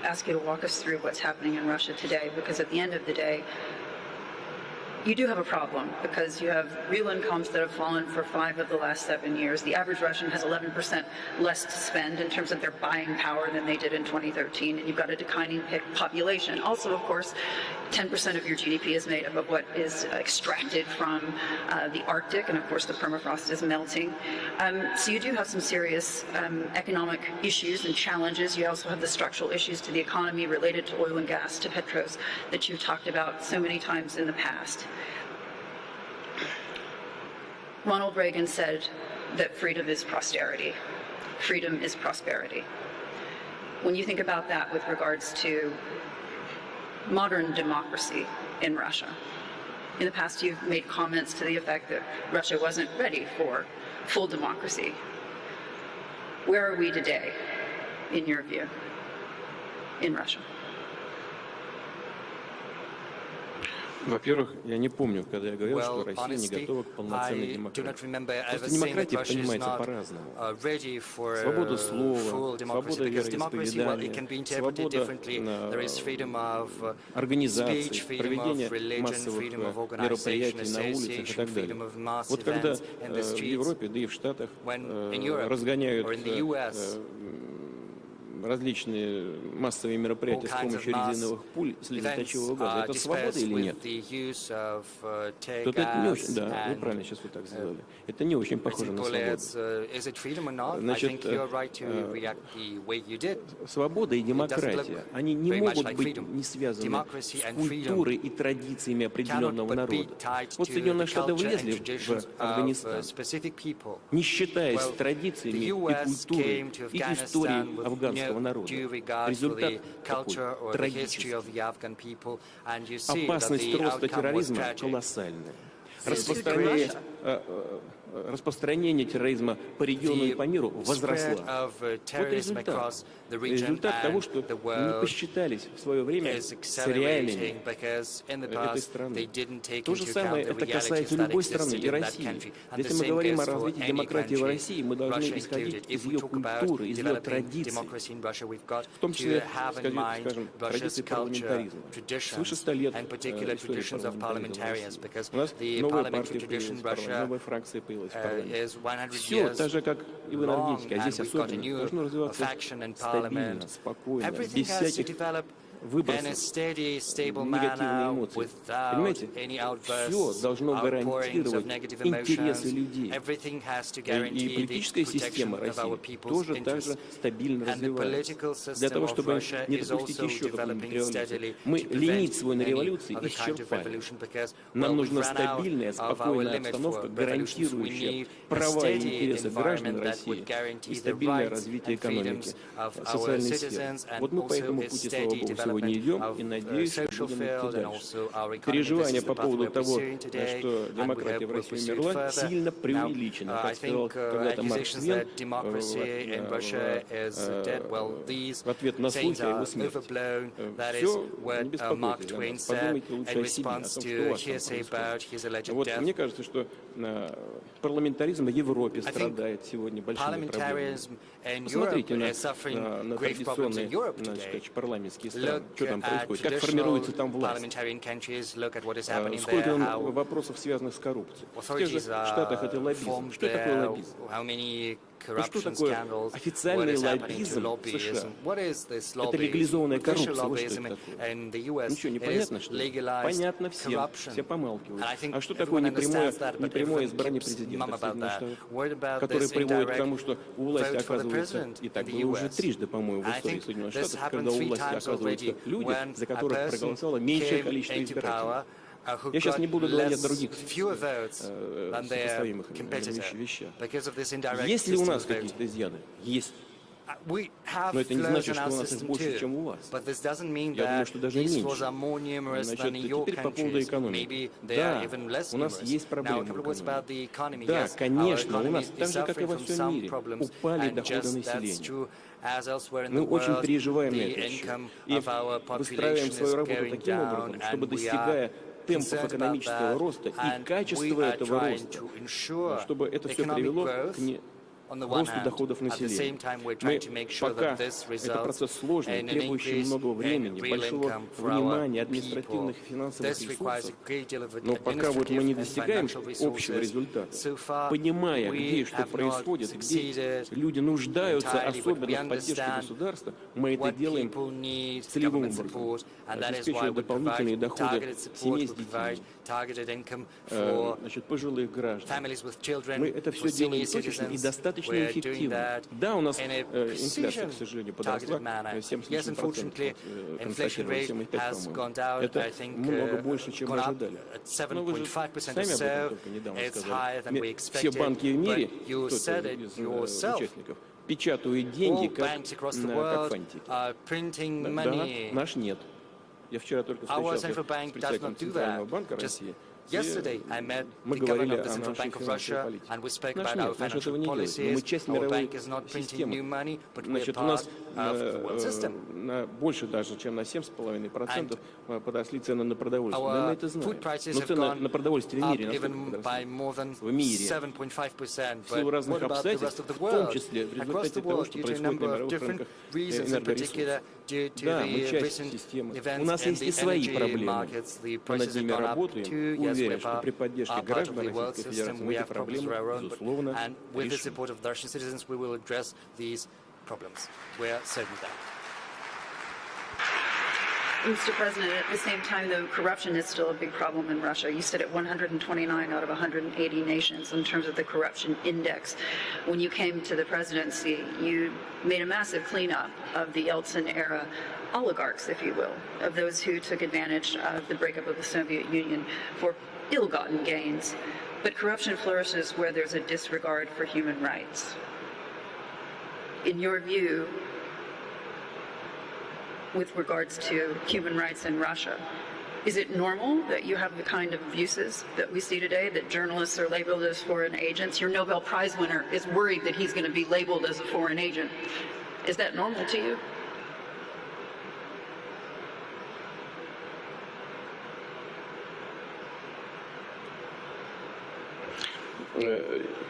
ask you to walk us through what's happening in Russia today, because at the end of the day, you do have a problem, because you have real incomes that have fallen for 5 of the last 7 years. The average Russian has 11% less to spend in terms of their buying power than they did in 2013, and you've got a declining population. Also, of course, 10% of your GDP is made up of what is extracted from the Arctic, and of course the permafrost is melting. So you do have some serious economic issues and challenges. You also have the structural issues to the economy related to oil and gas, to petros, that you've talked about so many times in the past. Ronald Reagan said that freedom is prosperity. Freedom is prosperity. When you think about that with regards to modern democracy in Russia, in the past you've made comments to the effect that Russia wasn't ready for full democracy. Where are we today, in your view, in Russia? Во-первых, я не помню, когда я говорил, что Россия не готова к полноценной демократии. Просто демократия понимается по-разному. Свобода слова, свобода вероисповедания, свобода организации, проведения массовых мероприятий на улицах и так далее. Вот когда в Европе, да и в Штатах разгоняют различные массовые мероприятия с помощью резиновых пуль слезоточивого газа. Это свобода или нет? Это не очень, да, вы правильно сейчас вот так сделали. Это не очень похоже на свободу. Значит, свобода и демократия, они не могут быть не связаны с культурой и традициями определенного народа. Вот Соединенные Штаты влезли в Афганистан, не считаясь традициями и культурой, и историей афганского афганского народа. Результат такой трагический. Опасность роста терроризма колоссальная. Распространение терроризма по региону и по миру возросла. Вот результат. Результат того, что не посчитались в свое время с реалиями этой страны. То же самое это касается любой страны, и России. Если мы говорим о развитии демократии в России, мы должны исходить из ее культуры, из ее традиций, в том числе, скажем, традиции парламентаризма. Свыше 100 лет истории парламентаризма в России. У нас новая партия появилась, новая фракция появилась в парламенте. Все так же, как и в энергетике, а здесь особенно должно развиваться стабильно, спокойно, без всяких выбросов, негативные эмоции. Понимаете, все должно гарантировать интересы людей. И политическая система России тоже так же стабильно развивается. Для того, чтобы не допустить еще какую-нибудь революцию. Мы ленить свой на революции исчерпали. Нам нужна стабильная, спокойная обстановка, гарантирующая права и интересы граждан России и стабильное развитие экономики, социальной сферы. Вот мы по этому пути, слава Богу, сегодня идем, и, надеюсь, будем идти дальше. Переживания по поводу того, что демократия в России умерла, сильно преувеличены. Как сказал когда-то Марк Твен в ответ на слухи о его смерти. Все, не беспокойтесь, подумайте лучше о себе, о том, что у вас там происходит. Вот мне кажется, что парламентаризм в Европе страдает сегодня большими проблемами. Посмотрите на традиционные парламентские страны, что там происходит, как формируется там власть. Сколько вопросов, связанных с коррупцией. В тех же Штатах это лоббизм. Что такое лоббизм? Ну, что такое официальный лоббизм в США? Это легализованная коррупция. Вот что это такое. Ничего, непонятно, что ли? Понятно всем. Все помалкивают. А что такое непрямое избрание президента Соединенных Штатов, которое приводит к тому, что у власти оказывается, и так было уже трижды, по-моему, в истории Соединенных Штатов, когда у власти оказываются люди, за которых проголосовало меньшее количество избирателей. Я сейчас не буду говорить о других сопоставимых вещах. Есть ли у нас какие-то изъяны? Есть. Но это не значит, что у нас их больше, чем у вас. Я думаю, что даже меньше. Значит, теперь по поводу экономики. Да, у нас есть проблемы в экономике. Да, конечно, у нас, так же, как и во всем мире, упали доходы населения. Мы очень переживаем на этот счет. И выстраиваем свою работу таким образом, чтобы, достигая темпов экономического роста и качества этого роста, чтобы это все привело к росту доходов населения. Мы пока это процесс сложный, требующий много времени, большого внимания, административных и финансовых ресурсов, но пока вот мы не достигаем общего результата, понимая, где и что происходит, где люди нуждаются, особенно в поддержке государства, мы это делаем целевым образом, обеспечивая дополнительные доходы семей с детьми, значит, пожилых граждан. Мы это все делаем точечно и достаточно эффективно. Да, у нас инфляция, к сожалению, подросла 7,5%, констатировали 7,5%, по-моему. Это много больше, чем мы ожидали. Но вы же сами об этом только недавно сказали. Все банки в мире, кто-то из участников, печатают деньги как фантики. Да, наш нет. Я вчера только встречался с представителем Центрального банка России. Мы говорили о нашей финансовой политике. Наш нет, наш этого не делает. Но мы часть мировой системы. Значит, у нас больше даже, чем на 7,5% подросли цены на продовольствие. Мы это знаем. Но цены на продовольствие в мире насколько подросли? В мире. В силу разных обстоятельств, в том числе в результате того, что происходит на мировых рынках энергоресурсов. Да, мы часть системы. У нас есть и свои проблемы. Мы над ними работаем. Уверен, что при поддержке граждан Российской Федерации мы эти проблемы, безусловно, решим. Mr. President, at the same time, though, corruption is still a big problem in Russia. You sit at 129 out of 180 nations in terms of the corruption index. When you came to the presidency, you made a massive cleanup of the Yeltsin-era oligarchs, if you will, of those who took advantage of the breakup of the Soviet Union for ill-gotten gains. But corruption flourishes where there's a disregard for human rights. In your view, with regards to human rights in Russia. Is it normal that you have the kind of abuses that we see today, that journalists are labeled as foreign agents? Your Nobel Prize winner is worried that he's going to be labeled as a foreign agent. Is that normal to you?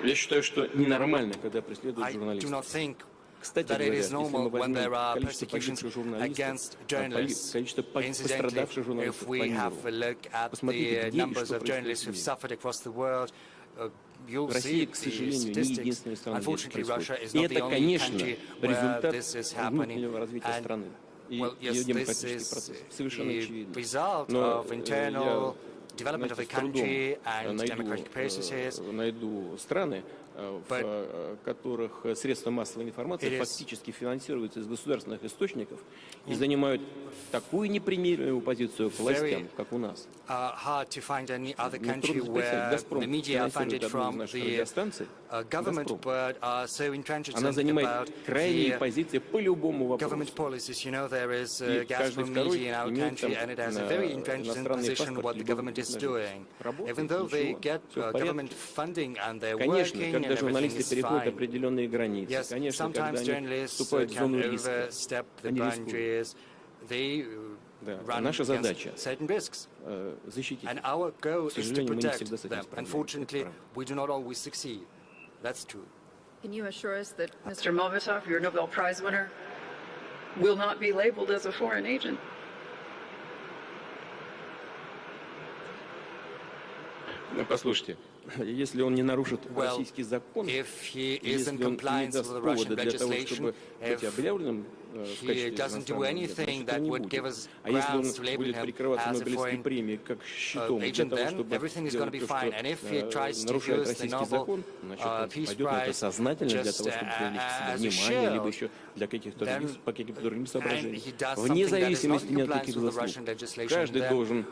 Я считаю, что ненормально, когда преследуют журналистов. Кстати говоря, если мы возьмем количество погибших журналистов, количество пострадавших журналистов по миру, посмотрите, где и что происходит. Россия, к сожалению, не единственная страна, где это происходит. И это, конечно, результат внутреннего развития страны и ее демократический процесс. Совершенно очевидно. Но development of the country and democratic processes. Найду страны, в которых средства массовой информации фактически финансируются из государственных источников и занимают такую непримиримую позицию к властям, как у нас. Hard to find any other country where the media are funded from the government, but are so entrenched about the government policies. You know, there is Gazprom media in our country, and it has a very entrenched position what the government is doing. Even though they get government funding and they're working and everything is fine. Yes, sometimes journalists can overstep the boundaries. They run against certain risks. And our goal is to protect them. Unfortunately, we do not always succeed. That's true. Can you assure us that Mr. Molotov, your Nobel Prize winner, will not be labeled as a foreign agent? Послушайте, если он не нарушит российский закон, если он не даст повода для того, чтобы быть объявленным в качестве иностранного агента, значит, он не будет. А если он будет прикрываться Нобелевской премией как щитом для того, чтобы делать то, что нарушает российский закон, значит, он пойдет на это сознательно для того, чтобы привлечь к себе внимание, либо еще для каких-то других, по каким-то другим соображениям. Вне зависимости от таких заслуг. Каждый должен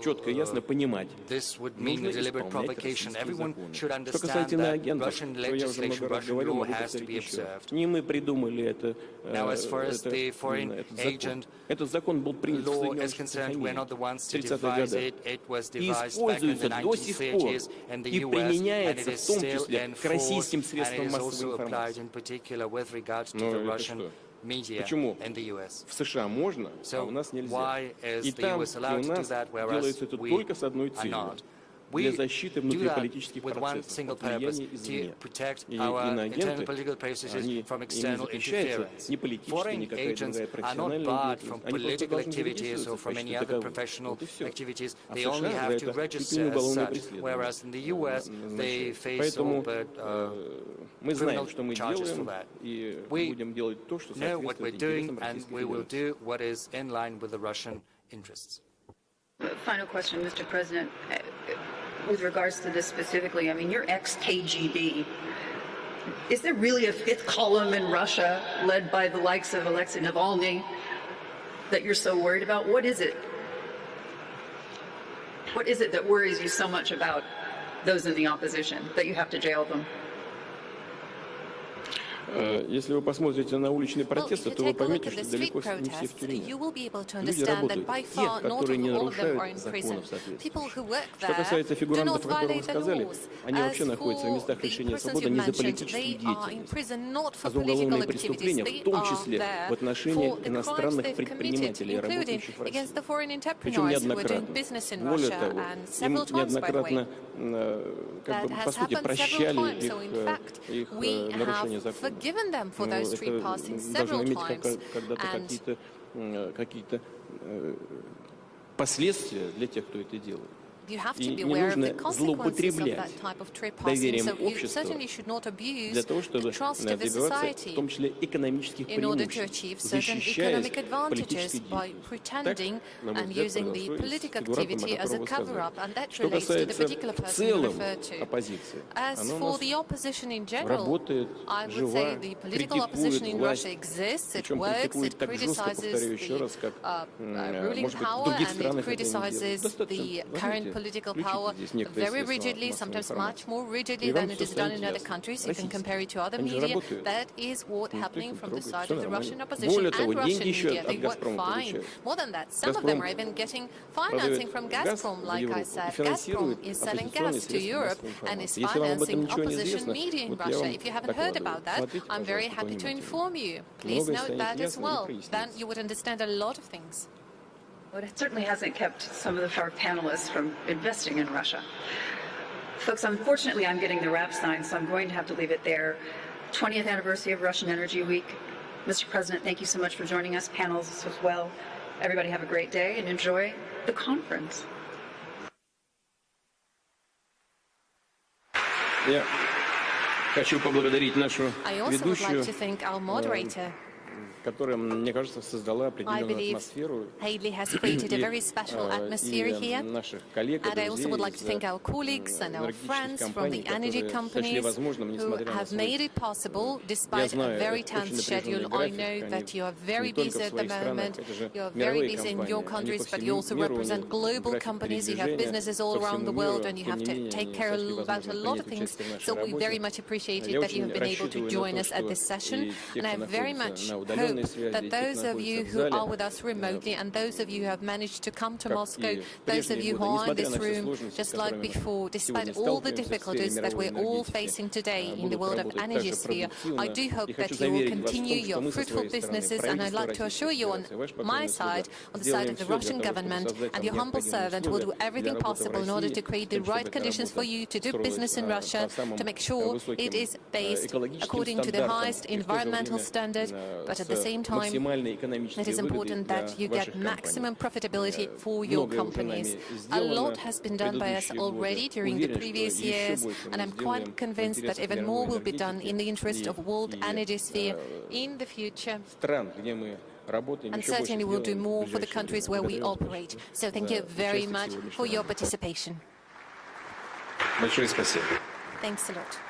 четко и ясно понимать, нужно исполнять российский закон. Что касается иноагентов, то я уже много раз говорил, могу повторить еще. Не мы придумали этот закон. Этот закон был принят в Соединенных Штатах Америки в 30-х годах и используется до сих пор и применяется в том числе к российским средствам массовой информации. Но это что? Почему в США можно, а у нас нельзя? И там, и у нас делается это только с одной целью. Для защиты внутриполитических процессов от влияния извне. И иноагенты, они не защищаются ни политически, ни какая-то другая профессиональная деятельность. Они просто должны зарегистрироваться в качестве таковых. Вот и все. А в США за это прикреплены уголовное преследование. Поэтому мы знаем, что мы делаем, и будем делать то, что соответствует интересам Российской Федерации. Final question, Mr. President. With regards to this specifically, I mean, you're ex-KGB. Is there really a fifth column in Russia led by the likes of Alexei Navalny that you're so worried about? What is it? What is it that worries you so much about those in the opposition, that you have to jail them? Если вы посмотрите на уличные протесты, то вы поймете, что далеко не все в тюрьме. Люди работают. Тех, которые не нарушают законов, соответственно. Что касается фигурантов, о которых вы сказали, они вообще находятся в местах лишения свободы не за политическую деятельность, а за уголовные преступления, в том числе в отношении иностранных предпринимателей, работающих в России. Причем неоднократно. Более того, им неоднократно, по сути, прощали их нарушение закона. Given them for those three passings several times, and какие-то последствия для тех, кто это делает. You have to И be не aware of the нужно consequences of злоупотреблять that type of trip passing. доверием So you общества certainly should not abuse для того, чтобы the trust of the добиваться, в society том числе, экономических in order to achieve преимуществ, certain защищаясь economic advantages by pretending and using the political activity as a cover-up, and that Что relates to the касается particular в person you целом referred to. оппозиции, As она у for нас the opposition in general, работает, I would жива, say the political opposition in власть, Russia exists, it причем works, критикует it так жестко, повторяю criticizes еще раз, как, the ruling может быть, в power, других and it странах это не делают. criticizes the current political power very rigidly, sometimes much more rigidly than it is done in other countries. You can compare it to other media. That is what's happening from the side of the Russian opposition and Russian media. They work fine. More than that, some of them are even getting financing from Gazprom, like I said. Gazprom is selling gas to Europe and is financing opposition media in Russia. If you haven't heard about that, I'm very happy to inform you. Please note that as well. Then you would understand a lot of things. Well, it certainly hasn't kept some of our panelists from investing in Russia. Folks, unfortunately, I'm getting the wrap sign, so I'm going to have to leave it there. 20th anniversary of Russian Energy Week. Mr. President, thank you so much for joining us. Panels as well. Everybody have a great day and enjoy the conference. Я хочу поблагодарить нашу I also would like ведущую, to thank our moderator. которая, мне кажется, создала I определенную believe атмосферу. Hadley has created a very special atmosphere here. Наших коллег, And I also would like to thank our colleagues and our friends from the energy companies who have made it possible despite a very tense schedule. I know that you are very busy at the moment. You are very busy in your countries, but you also represent global companies. You have businesses all around the world and you have to take care about a lot of things. So we very much appreciate it that you have been able to join us at this session. And I very much hope that those of you who are with us remotely and those of you who have managed to come to Moscow, those of you who are in this room, just like before, despite all the difficulties that we're all facing today in the world of energy sphere, I do hope that you will continue your fruitful businesses, and I'd like to assure you on my side, on the side of the Russian government, and your humble servant will do everything possible in order to create the right conditions for you to do business in Russia, to make sure it is based according to the highest environmental standard, but at the same time, it is important that you get maximum profitability for your companies. A lot has been done by us already during the previous years, and I'm quite convinced that even more will be done in the interest of world energy sphere in the future. And certainly we'll do more for the countries where we operate. So thank you very much for your participation. Большое спасибо. Thanks a lot.